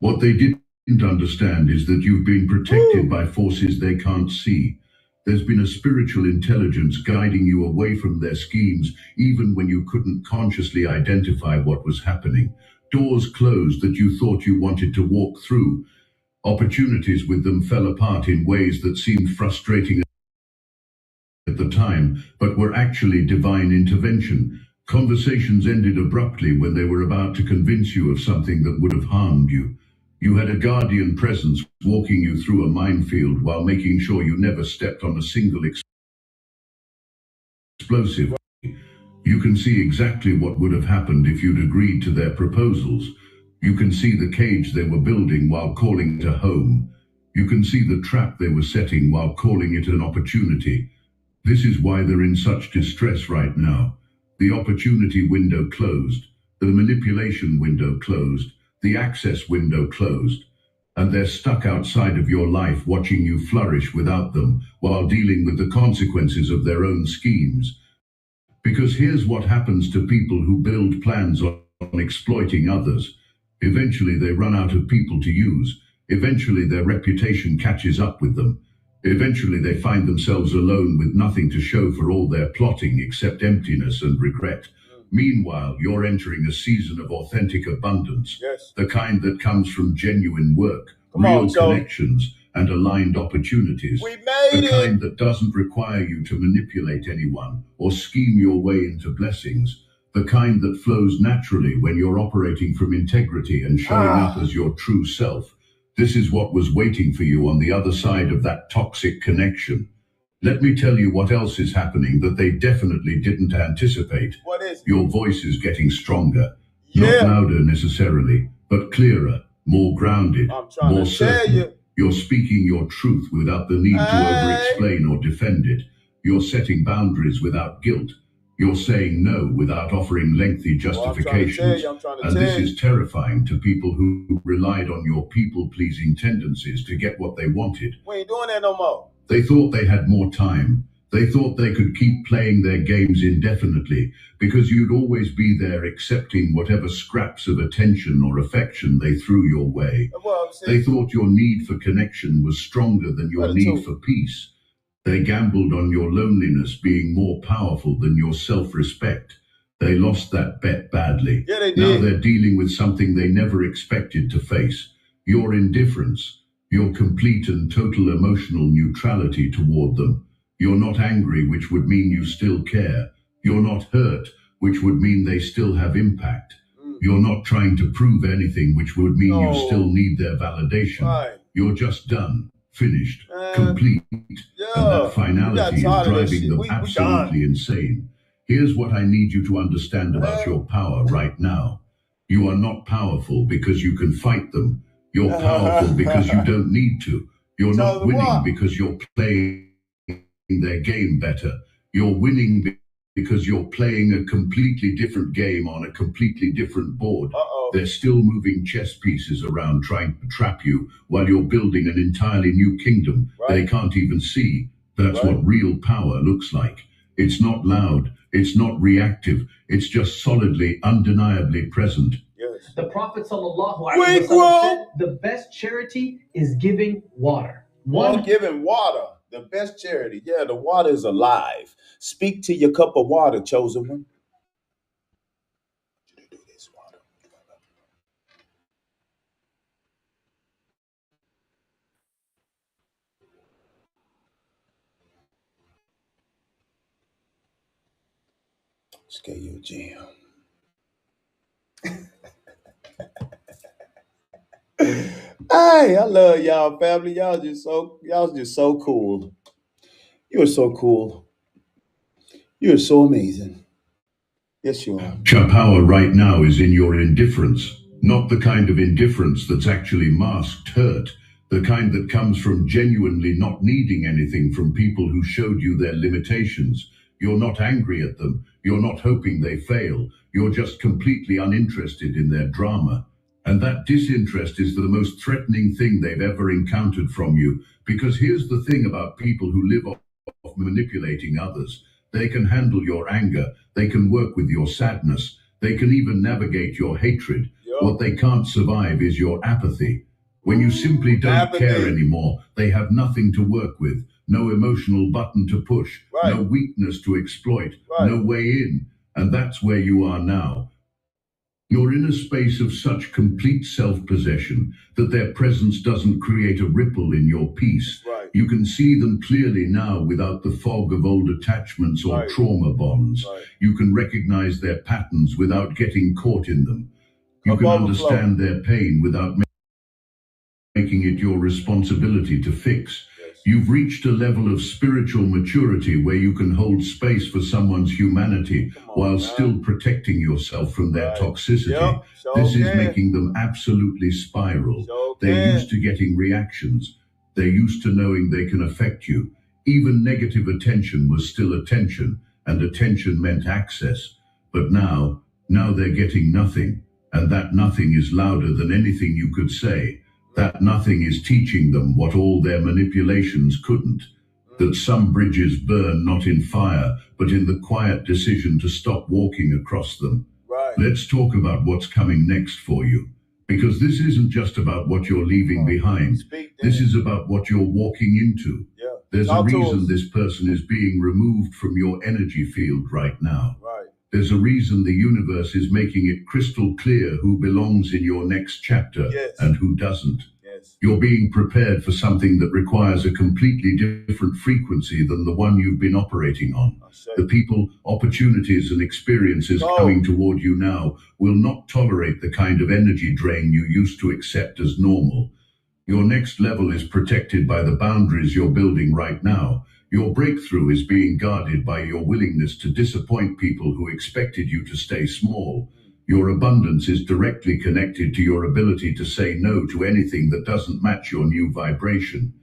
What they didn't understand is that you've been protected by forces they can't see. There's been a spiritual intelligence guiding you away from their schemes, even when you couldn't consciously identify what was happening. Doors closed that you thought you wanted to walk through. Opportunities with them fell apart in ways that seemed frustrating at the time, but were actually divine intervention. Conversations ended abruptly when they were about to convince you of something that would have harmed you. You had a guardian presence walking you through a minefield while making sure you never stepped on a single explosive. You can see exactly what would have happened if you'd agreed to their proposals. You can see the cage they were building while calling it a home. You can see the trap they were setting while calling it an opportunity. This is why they're in such distress right now. The opportunity window closed, the manipulation window closed, the access window closed, and they're stuck outside of your life watching you flourish without them while dealing with the consequences of their own schemes. Because here's what happens to people who build plans on exploiting others. Eventually they run out of people to use. Eventually their reputation catches up with them. Eventually they find themselves alone with nothing to show for all their plotting except emptiness and regret. Meanwhile, you're entering a season of authentic abundance, the kind that comes from genuine work, real connections, and aligned opportunities. The kind that doesn't require you to manipulate anyone or scheme your way into blessings. The kind that flows naturally when you're operating from integrity and showing up as your true self. This is what was waiting for you on the other side of that toxic connection. Let me tell you what else is happening that they definitely didn't anticipate. What is it? Your voice is getting stronger. Not louder necessarily, but clearer, more grounded, more certain. You're speaking your truth without the need to over-explain or defend it. You're setting boundaries without guilt. You're saying no without offering lengthy justifications. And this is terrifying to people who relied on your people-pleasing tendencies to get what they wanted. We ain't doing that no more. They thought they had more time. They thought they could keep playing their games indefinitely because you'd always be there accepting whatever scraps of attention or affection they threw your way. They thought your need for connection was stronger than your need for peace. They gambled on your loneliness being more powerful than your self-respect. They lost that bet badly. Yeah, they did. Now they're dealing with something they never expected to face. Your indifference. Your complete and total emotional neutrality toward them. You're not angry, which would mean you still care. You're not hurt, which would mean they still have impact. You're not trying to prove anything, which would mean you still need their validation. You're just done, finished, complete. And that finality is driving them absolutely insane. Here's what I need you to understand about your power right now. You are not powerful because you can fight them. You're powerful because you don't need to. You're not winning because you're playing their game better. You're winning because you're playing a completely different game on a completely different board. They're still moving chess pieces around trying to trap you while you're building an entirely new kingdom they can't even see. That's what real power looks like. It's not loud, it's not reactive, it's just solidly, undeniably present. Yes. The Prophet ﷺ said the best charity is giving water. Giving water, the best charity. Yeah, the water is alive. Speak to your cup of water, chosen one. Do this water. Scale your jam. Hey, I love y'all, family. Y'all just so cool. You are so cool. You are so amazing. Yes, you are. Your power right now is in your indifference, not the kind of indifference that's actually masked hurt, the kind that comes from genuinely not needing anything from people who showed you their limitations. You're not angry at them. You're not hoping they fail. You're just completely uninterested in their drama. And that disinterest is the most threatening thing they've ever encountered from you, because here's the thing about people who live off manipulating others. They can handle your anger. They can work with your sadness. They can even navigate your hatred. What they can't survive is your apathy. When you simply don't care anymore, they have nothing to work with, no emotional button to push, no weakness to exploit, no way in. And that's where you are now. You're in a space of such complete self-possession that their presence doesn't create a ripple in your peace. You can see them clearly now without the fog of old attachments or trauma bonds. You can recognize their patterns without getting caught in them. You can understand their pain without making it your responsibility to fix. You've reached a level of spiritual maturity where you can hold space for someone's humanity while still protecting yourself from their toxicity. This is making them absolutely spiral. They're used to getting reactions. They're used to knowing they can affect you. Even negative attention was still attention, and attention meant access. But now they're getting nothing, and that nothing is louder than anything you could say. That nothing is teaching them what all their manipulations couldn't. That some bridges burn not in fire, but in the quiet decision to stop walking across them. Let's talk about what's coming next for you. Because this isn't just about what you're leaving behind. This is about what you're walking into. There's a reason this person is being removed from your energy field right now. There's a reason the universe is making it crystal clear who belongs in your next chapter and who doesn't. You're being prepared for something that requires a completely different frequency than the one you've been operating on. The people, opportunities, and experiences coming toward you now will not tolerate the kind of energy drain you used to accept as normal. Your next level is protected by the boundaries you're building right now. Your breakthrough is being guarded by your willingness to disappoint people who expected you to stay small. Your abundance is directly connected to your ability to say no to anything that doesn't match your new vibration.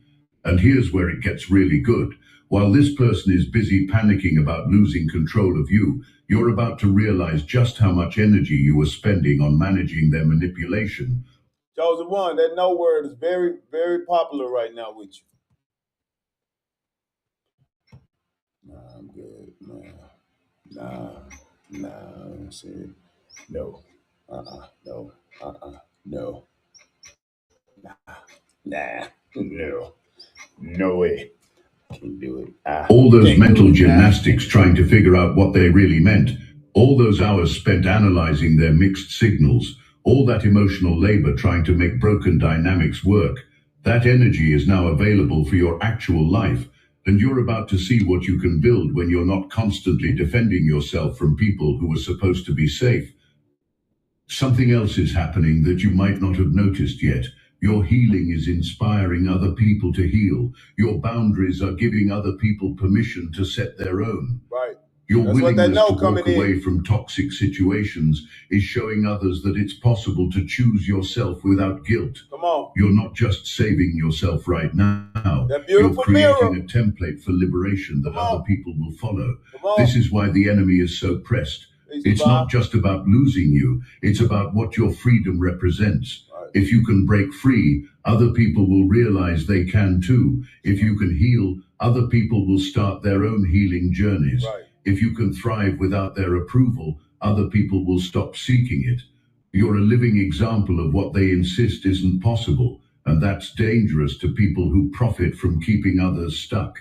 And here's where it gets really good. While this person is busy panicking about losing control of you, you're about to realize just how much energy you were spending on managing their manipulation. Chosen one, that no word is very, very popular right now with you. Nah, I'm good. Nah, I'm saying no. No. No. Nah. No way. Can't do it. All those mental gymnastics trying to figure out what they really meant. All those hours spent analyzing their mixed signals. All that emotional labor trying to make broken dynamics work. That energy is now available for your actual life. And you're about to see what you can build when you're not constantly defending yourself from people who are supposed to be safe. Something else is happening that you might not have noticed yet. Your healing is inspiring other people to heal. Your boundaries are giving other people permission to set their own. Your That's what they willingness know to walk coming in. away from toxic situations is showing others that it's possible to choose yourself without guilt. Come on. You're not just saving yourself right now. That You're beautiful creating mirror. a template for liberation that Come on. other people will follow. Come on. This is why the enemy is so pressed. It's not just about losing you. It's about what your freedom represents. Right. If you can break free, other people will realize they can too. If you can heal, other people will start their own healing journeys. Right. If you can thrive without their approval, other people will stop seeking it. You're a living example of what they insist isn't possible, and that's dangerous to people who profit from keeping others stuck.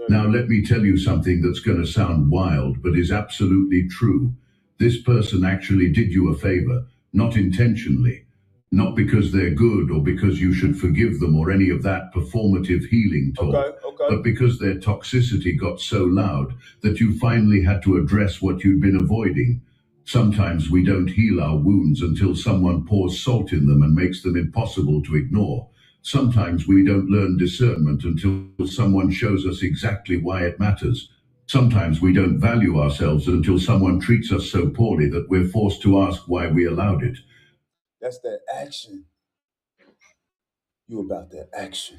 Now, let me tell you something that's going to sound wild, but is absolutely true. This person actually did you a favor, not intentionally. Not because they're good or because you should forgive them or any of that performative healing talk, but because their toxicity got so loud that you finally had to address what you'd been avoiding. Sometimes we don't heal our wounds until someone pours salt in them and makes them impossible to ignore. Sometimes we don't learn discernment until someone shows us exactly why it matters. Sometimes we don't value ourselves until someone treats us so poorly that we're forced to ask why we allowed it. That's that action. You about that action.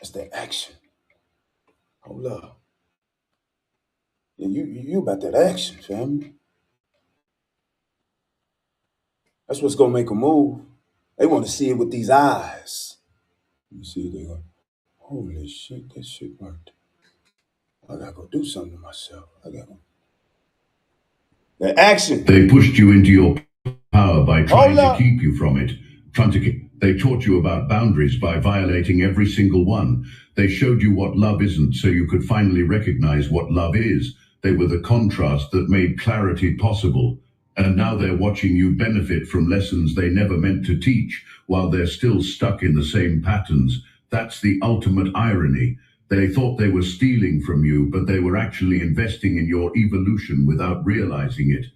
That's that action. Hold up. Yeah, you about that action, family. That's what's gonna make them move. They want to see it with these eyes. You see, they go, holy shit, that shit worked. I gotta go do something to myself. I gotta go. The action. They pushed you into your power by trying to keep you from it. They taught you about boundaries by violating every single one. They showed you what love isn't so you could finally recognize what love is. They were the contrast that made clarity possible. And now they're watching you benefit from lessons they never meant to teach while they're still stuck in the same patterns. That's the ultimate irony. They thought they were stealing from you, but they were actually investing in your evolution without realizing it.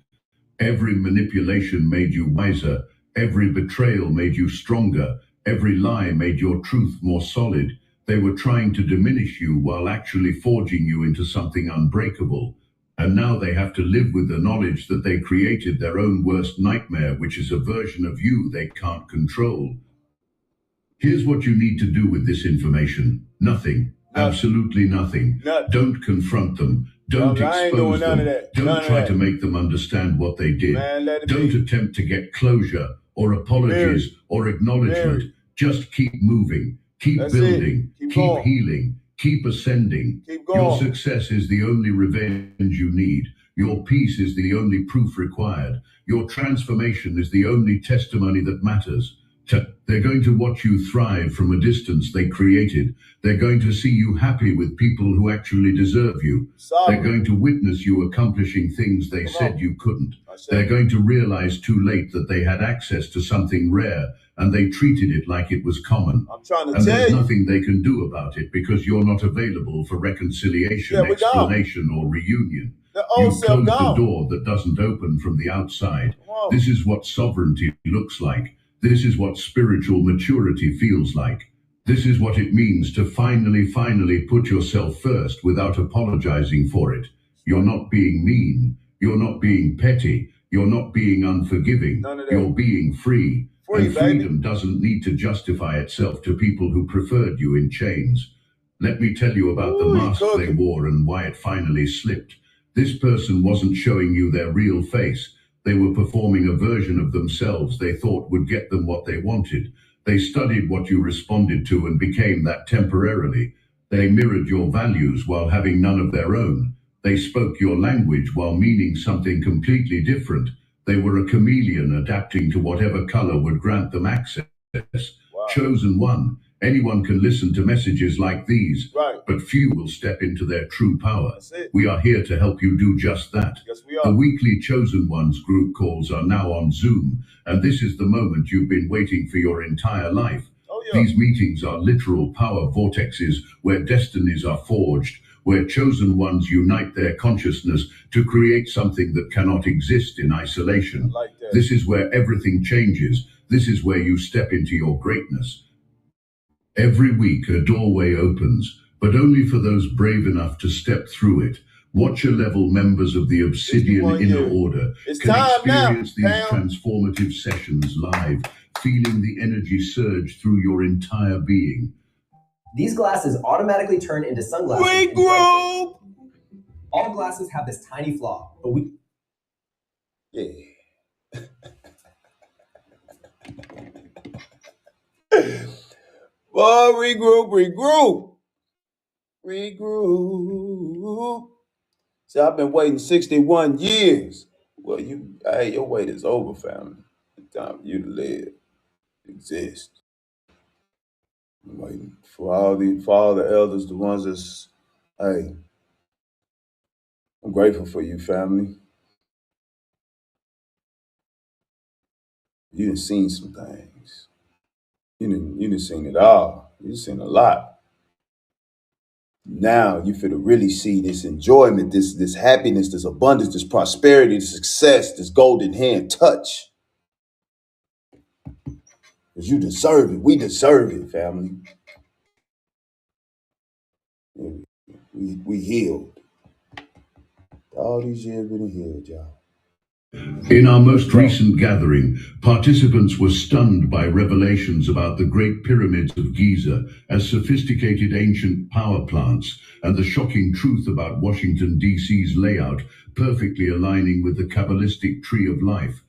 Every manipulation made you wiser. Every betrayal made you stronger. Every lie made your truth more solid. They were trying to diminish you while actually forging you into something unbreakable. And now they have to live with the knowledge that they created their own worst nightmare, which is a version of you they can't control. Here's what you need to do with this information. Nothing. Absolutely nothing. Don't confront them. Don't expose them. Don't try to make them understand what they did. Don't attempt to get closure or apologies or acknowledgement. Just keep moving. Keep building. Keep healing. Keep ascending. Your success is the only revenge you need. Your peace is the only proof required. Your transformation is the only testimony that matters. They're going to watch you thrive from a distance they created. They're going to see you happy with people who actually deserve you. They're going to witness you accomplishing things they said you couldn't. They're going to realize too late that they had access to something rare and they treated it like it was common. And there's nothing they can do about it because you're not available for reconciliation, explanation, or reunion. You closed the door that doesn't open from the outside. This is what sovereignty looks like. This is what spiritual maturity feels like. This is what it means to finally put yourself first without apologizing for it. You're not being mean. You're not being petty. You're not being unforgiving. You're being free. And freedom doesn't need to justify itself to people who preferred you in chains. Let me tell you about the mask they wore and why it finally slipped. This person wasn't showing you their real face. They were performing a version of themselves they thought would get them what they wanted. They studied what you responded to and became that temporarily. They mirrored your values while having none of their own. They spoke your language while meaning something completely different. They were a chameleon adapting to whatever color would grant them access. Chosen one. Anyone can listen to messages like these, but few will step into their true power. We are here to help you do just that. The weekly Chosen Ones group calls are now on Zoom, and this is the moment you've been waiting for your entire life. These meetings are literal power vortexes where destinies are forged, where Chosen Ones unite their consciousness to create something that cannot exist in isolation. This is where everything changes. This is where you step into your greatness. Every week a doorway opens, but only for those brave enough to step through it. Watcher level members of the Obsidian 61 Inner years. Order It's can time now, experience these Pam. transformative sessions live, feeling the energy surge through your entire being. These glasses automatically turn into sunglasses. Regroup! All glasses have this tiny flaw, but we... Yeah. Well, regroup. See, I've been waiting 61 years. Well, your wait is over, family. It's time for you to live, exist. I'm waiting for all the elders, the ones that's, hey, I'm grateful for you, family. You done seen some things. You done seen it all. You done seen a lot. Now you finna really see this enjoyment, this happiness, this abundance, this prosperity, this success, this golden hand touch. Because you deserve it. We deserve it, family. We healed. All these years we done healed, y'all. In our most recent gathering, participants were stunned by revelations about the Great Pyramids of Giza as sophisticated ancient power plants and the shocking truth about Washington, D.C.'s layout perfectly aligning with the Kabbalistic Tree of Life.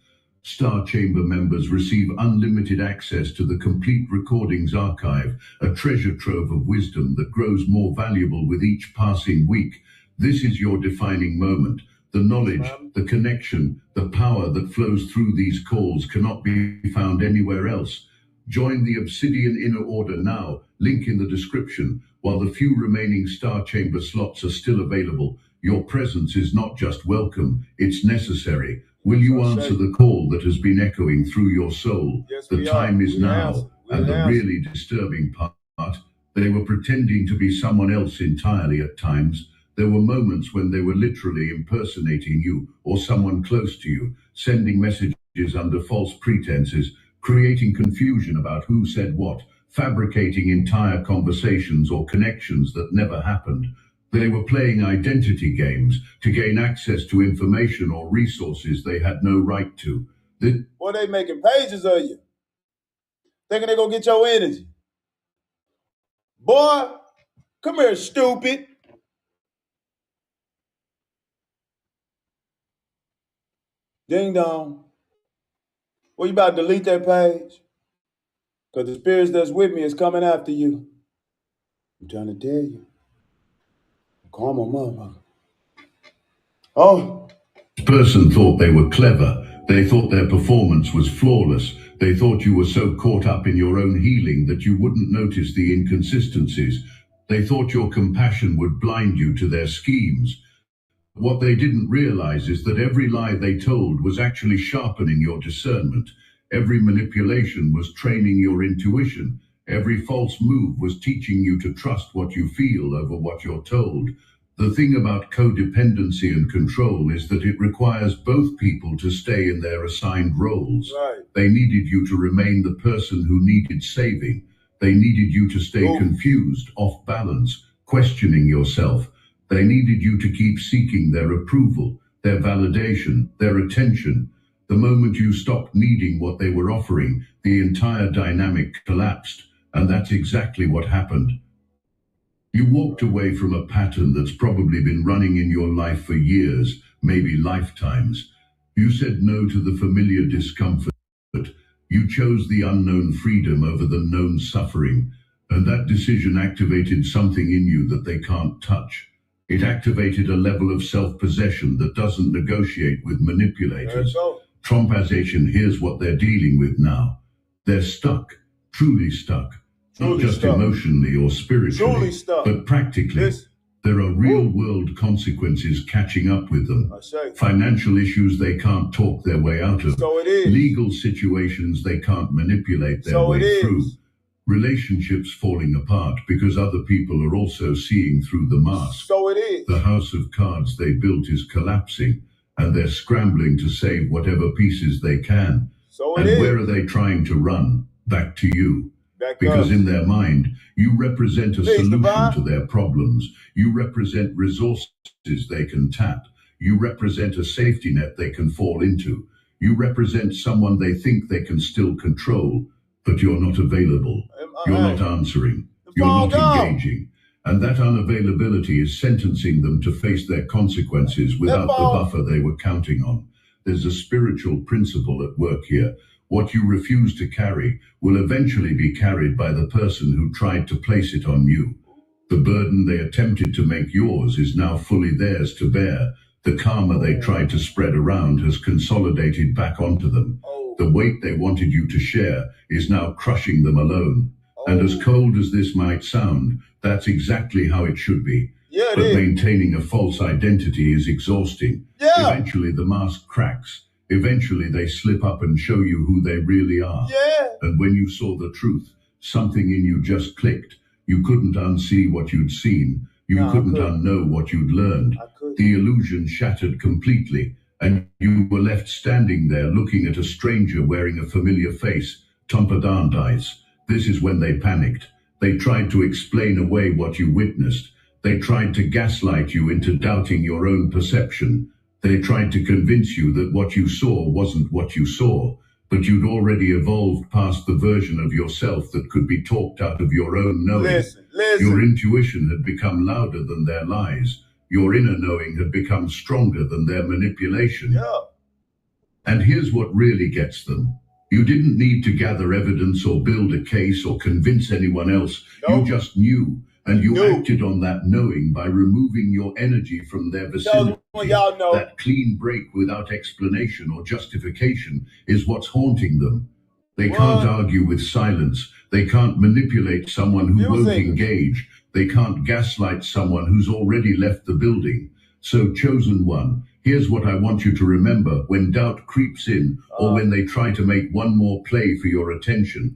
Star Chamber members receive unlimited access to the complete recordings archive, a treasure trove of wisdom that grows more valuable with each passing week. This is your defining moment. The knowledge, the connection, the power that flows through these calls cannot be found anywhere else. Join the Obsidian Inner Order now, link in the description. While the few remaining Star Chamber slots are still available, your presence is not just welcome, it's necessary. Will you answer the call that has been echoing through your soul? Yes, the time is now. And the really disturbing part, they were pretending to be someone else entirely at times. There were moments when they were literally impersonating you or someone close to you, sending messages under false pretenses, creating confusion about who said what, fabricating entire conversations or connections that never happened. They were playing identity games to gain access to information or resources they had no right to. Boy, they making pages of you, thinking they gonna get your energy. Boy, come here, stupid. Ding dong. Well, you about to delete that page? Because the spirits that's with me is coming after you. I'm trying to tell you. Calm on, motherfucker. Oh. This person thought they were clever. They thought their performance was flawless. They thought you were so caught up in your own healing that you wouldn't notice the inconsistencies. They thought your compassion would blind you to their schemes. What they didn't realize is that every lie they told was actually sharpening your discernment. Every manipulation was training your intuition. Every false move was teaching you to trust what you feel over what you're told. The thing about codependency and control is that it requires both people to stay in their assigned roles. Right. They needed you to remain the person who needed saving. They needed you to stay confused, off balance, questioning yourself. They needed you to keep seeking their approval, their validation, their attention. The moment you stopped needing what they were offering, the entire dynamic collapsed, and that's exactly what happened. You walked away from a pattern that's probably been running in your life for years, maybe lifetimes. You said no to the familiar discomfort. You chose the unknown freedom over the known suffering, and that decision activated something in you that they can't touch. It activated a level of self-possession that doesn't negotiate with manipulators. Trompazation, here's what they're dealing with now. They're stuck, truly stuck. Not just emotionally or spiritually, but practically. There are real-world consequences catching up with them. Financial issues they can't talk their way out of. Legal situations they can't manipulate their way through. Relationships falling apart because other people are also seeing through the mask. The house of cards they built is collapsing, and they're scrambling to save whatever pieces they can. And where are they trying to run? Back to you. Because in their mind, you represent a solution to their problems. You represent resources they can tap. You represent a safety net they can fall into. You represent someone they think they can still control, but you're not available. You're not answering. You're not engaging. And that unavailability is sentencing them to face their consequences without the buffer they were counting on. There's a spiritual principle at work here. What you refuse to carry will eventually be carried by the person who tried to place it on you. The burden they attempted to make yours is now fully theirs to bear. The karma they tried to spread around has consolidated back onto them. The weight they wanted you to share is now crushing them alone. And as cold as this might sound, that's exactly how it should be. But maintaining a false identity is exhausting. Eventually the mask cracks. Eventually they slip up and show you who they really are. And when you saw the truth, something in you just clicked. You couldn't unsee what you'd seen. You couldn't unknow what you'd learned. The illusion shattered completely, and you were left standing there looking at a stranger wearing a familiar face. Tumpadandais. This is when they panicked. They tried to explain away what you witnessed. They tried to gaslight you into doubting your own perception. They tried to convince you that what you saw wasn't what you saw, but you'd already evolved past the version of yourself that could be talked out of your own knowing. Listen. Your intuition had become louder than their lies. Your inner knowing had become stronger than their manipulation. And here's what really gets them. You didn't need to gather evidence or build a case or convince anyone else. You just knew. And you acted on that knowing by removing your energy from their vicinity. That clean break without explanation or justification is what's haunting them. They can't argue with silence. They can't manipulate someone who won't engage. They can't gaslight someone who's already left the building. So, chosen one, here's what I want you to remember when doubt creeps in or when they try to make one more play for your attention.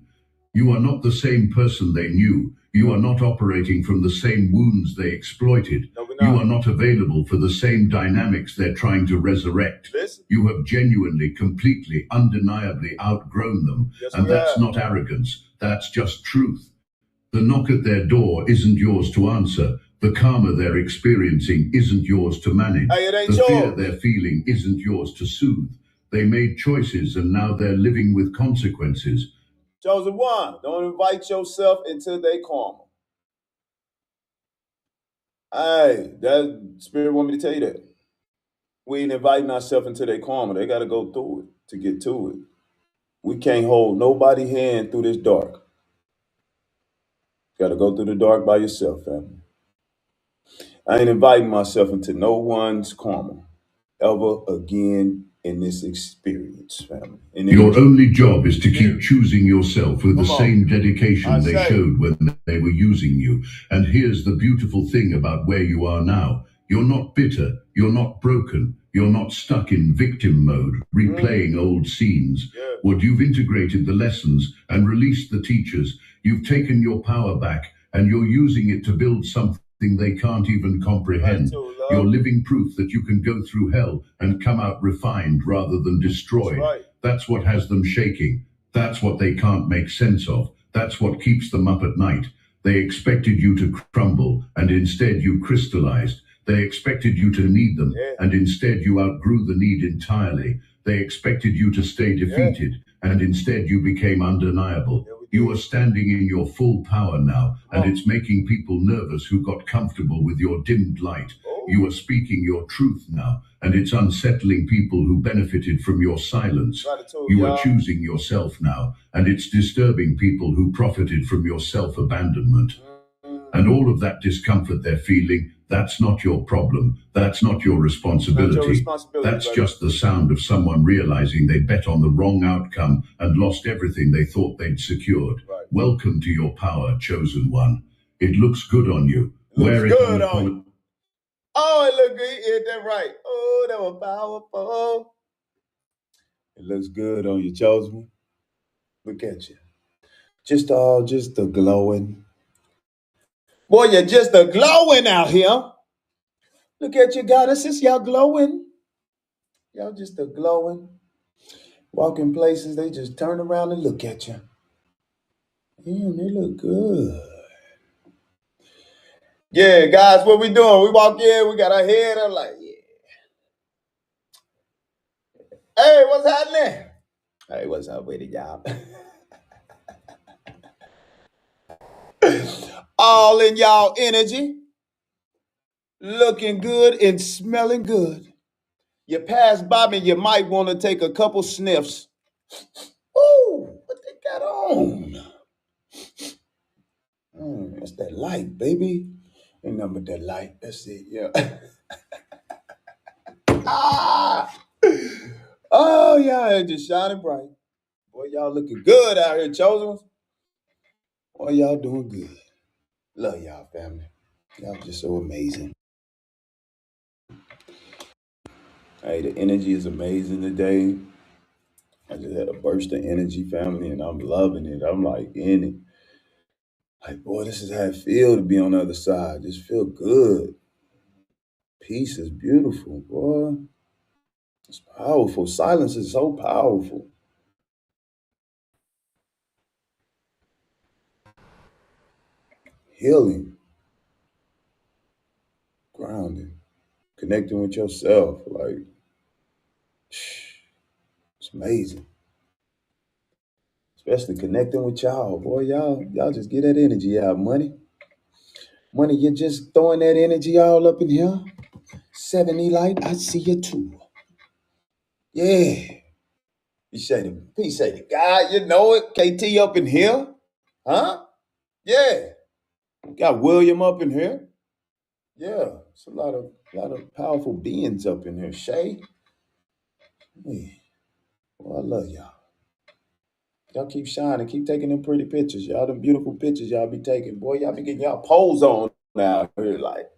You are not the same person they knew. You are not operating from the same wounds they exploited. You are not available for the same dynamics they're trying to resurrect. You have genuinely, completely, undeniably outgrown them. And that's not arrogance. That's just truth. The knock at their door isn't yours to answer. The karma they're experiencing isn't yours to manage. The fear they're feeling isn't yours to soothe. They made choices and now they're living with consequences. Chosen one, don't invite yourself into their karma. Hey, that spirit want me to tell you that. We ain't inviting ourselves into their karma. They got to go through it to get to it. We can't hold nobody's hand through this dark. Got to go through the dark by yourself, family. I ain't inviting myself into no one's karma ever again in this experience, family. Your only job is to keep choosing yourself with the same dedication they showed when they were using you. And here's the beautiful thing about where you are now. You're not bitter. You're not broken. You're not stuck in victim mode, replaying old scenes. What you've integrated the lessons and released the teachers. You've taken your power back and you're using it to build something they can't even comprehend. You're living proof that you can go through hell and come out refined rather than destroyed. That's what has them shaking. That's what they can't make sense of. That's what keeps them up at night. They expected you to crumble and instead you crystallized. They expected you to need them and instead you outgrew the need entirely. They expected you to stay defeated and instead you became undeniable. You are standing in your full power now, and it's making people nervous who got comfortable with your dimmed light. You are speaking your truth now, and it's unsettling people who benefited from your silence. You are choosing yourself now, and it's disturbing people who profited from your self-abandonment. And all of that discomfort they're feeling, that's not your problem. That's not your responsibility. That's just the sound of someone realizing they bet on the wrong outcome and lost everything they thought they'd secured. Welcome to your power, chosen one. It looks good on you. Wear it on you. Oh, it looked good. You hit that right. Oh, that was powerful. It looks good on you, chosen one. Look at you. Just the glowing. Boy, you're just a glowing out here. Look at you, goddesses. Y'all glowing. Y'all just a glowing. Walking places, they just turn around and look at you. Damn, they look good. Yeah, guys, what we doing? We walk in, we got our head up like, yeah. Hey, what's happening? Hey, what's up with it, y'all? All in y'all energy, looking good and smelling good. You pass by me, you might want to take a couple sniffs. Ooh, what they got on? That's that light, baby. Ain't nothing but that light. That's it, yeah. Ah! Oh, y'all just shining bright. Boy, y'all looking good out here, chosen ones. Boy, y'all doing good. Love y'all, family. Y'all just so amazing. Hey, the energy is amazing today. I just had a burst of energy, family, and I'm loving it. I'm like in it. Like, boy, this is how it feel to be on the other side. Just feel good. Peace is beautiful, boy. It's powerful. Silence is so powerful. Healing, grounding, connecting with yourself. Like, it's amazing. Especially connecting with y'all. Boy, y'all just get that energy out, money. Money, you're just throwing that energy all up in here. 70 light, I see you too. Yeah. Appreciate it. God, you know it. KT up in here. Huh? Yeah. Got William up in here. Yeah. It's a lot of powerful beings up in here. Shay. Yeah. Well, I love y'all. Y'all keep shining, keep taking them pretty pictures. Y'all them beautiful pictures y'all be taking. Boy, y'all be getting y'all pose on now. Here, like.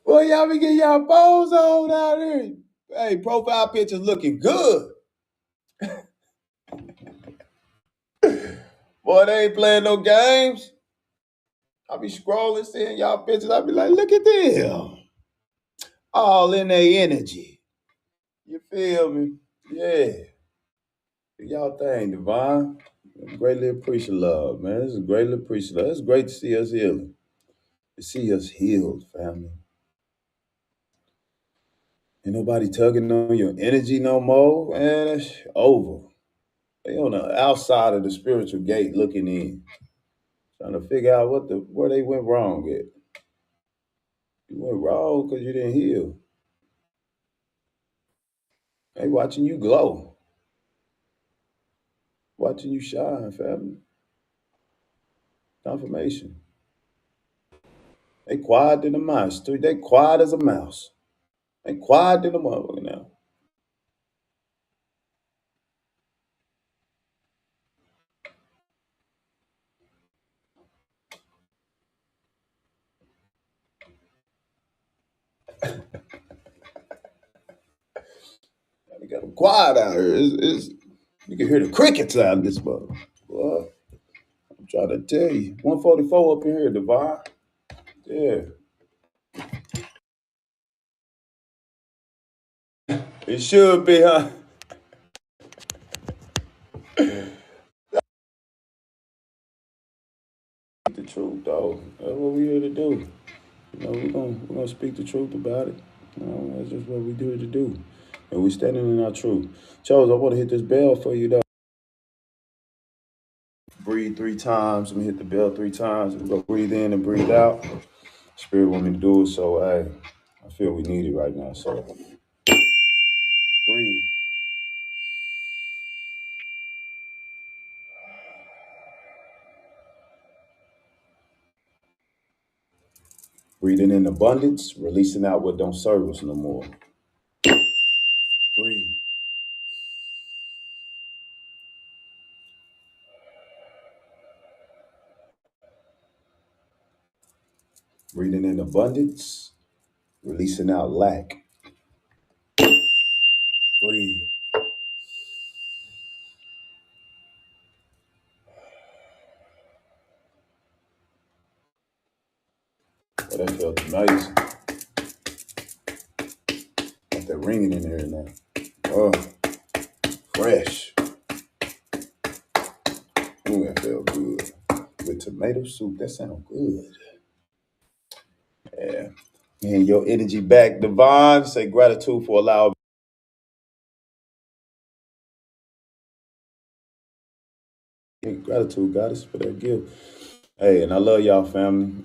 Boy, y'all be getting y'all pose on out here. Hey, profile pictures looking good. Boy, they ain't playing no games. I be scrolling, seeing y'all pictures. I be like, look at them. All in their energy. You feel me? Yeah. Do y'all thing, Divine. Greatly appreciate love, man. This is greatly appreciate love. It's great to see us healing. To see us healed, family. Ain't nobody tugging on your energy no more, man. It's over. They on the outside of the spiritual gate looking in, trying to figure out where they went wrong at. You went wrong because you didn't heal. They watching you glow, watching you shine, family. Confirmation. They quiet than a mouse. They quiet as a mouse. They quiet than a motherfucker now. They got them quiet out here. You can hear the crickets out of this mother. Boy, I'm trying to tell you. 144 up in here, Divine. Yeah. It should be, huh? The truth, though. That's what we here to do. You know, we're gonna speak the truth about it. You know, that's just what we do to do. And we standing in our truth. Charles, I want to hit this bell for you, though. Breathe 3 times. I'm gonna hit the bell 3 times. We're gonna breathe in and breathe out. Spirit want me to do it, so hey, I feel we need it right now. So breathe. Breathing in abundance, releasing out what don't serve us no more. Breathe. Breathing in abundance, releasing out lack. Breathe. Oh, that felt amazing. got that ringing in there now. Oh, fresh. Ooh, that felt good. With tomato soup, that sounds good. Yeah. And your energy back, Devon. Say gratitude for allowing. Gratitude, goddess, for that gift. Hey, and I love y'all, family.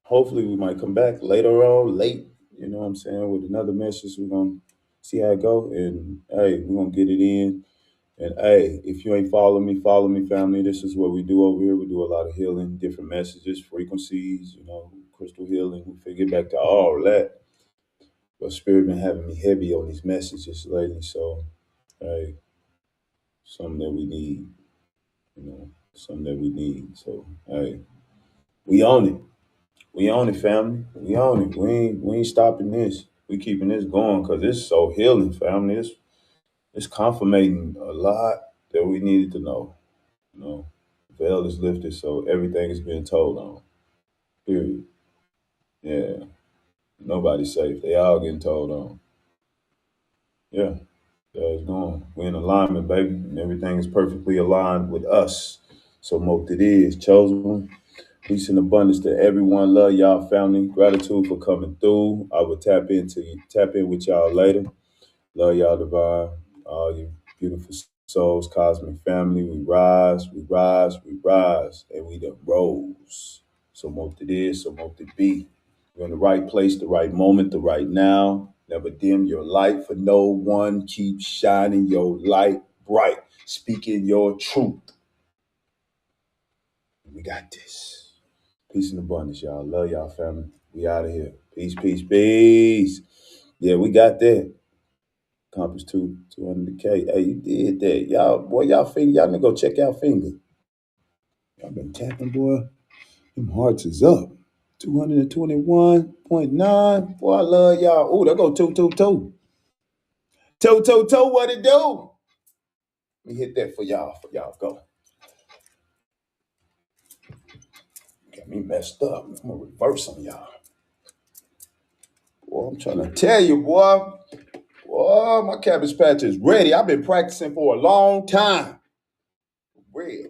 Hopefully we might come back later on, late, you know what I'm saying, with another message. We're going to see how it go. And, hey, we're going to get it in. And, hey, if you ain't follow me, family. This is what we do over here. We do a lot of healing, different messages, frequencies, you know, crystal healing. We figure back to all that. But Spirit been having me heavy on these messages lately. So, hey, something that we need, you know, something that we need. So, hey, we own it. We own it, family. We own it. We ain't stopping this. We keeping this going because it's so healing, family. It's confirmating a lot that we needed to know. You know, the veil is lifted, so everything is being told on. Period. Yeah. Nobody's safe. They all getting told on. Yeah. There it's going. We're in alignment, baby, and everything is perfectly aligned with us. So most it is chosen one. Peace and abundance to everyone. Love y'all, family. Gratitude for coming through. I will tap in with y'all later. Love y'all, divine. All you beautiful souls, cosmic family. We rise, we rise, we rise, and we done rose. So most it is, so most it be. You're in the right place, the right moment, the right now. Never dim your light for no one. Keep shining your light bright. Speaking your truth. We got this. Peace and abundance, y'all. Love y'all, family. We out of here. Peace, peace, peace. Yeah, we got that. Compass 200K. Hey, you did that. Y'all, boy, y'all nigga go check out finger. Y'all been tapping, boy. Them hearts is up. 221.9. Boy, I love y'all. Ooh, there go 222. 222, what it do? Let me hit that for y'all. Go. Got me messed up. I'm gonna reverse on y'all. Boy, I'm trying to tell you, boy. Boy, my cabbage patch is ready. I've been practicing for a long time. Real.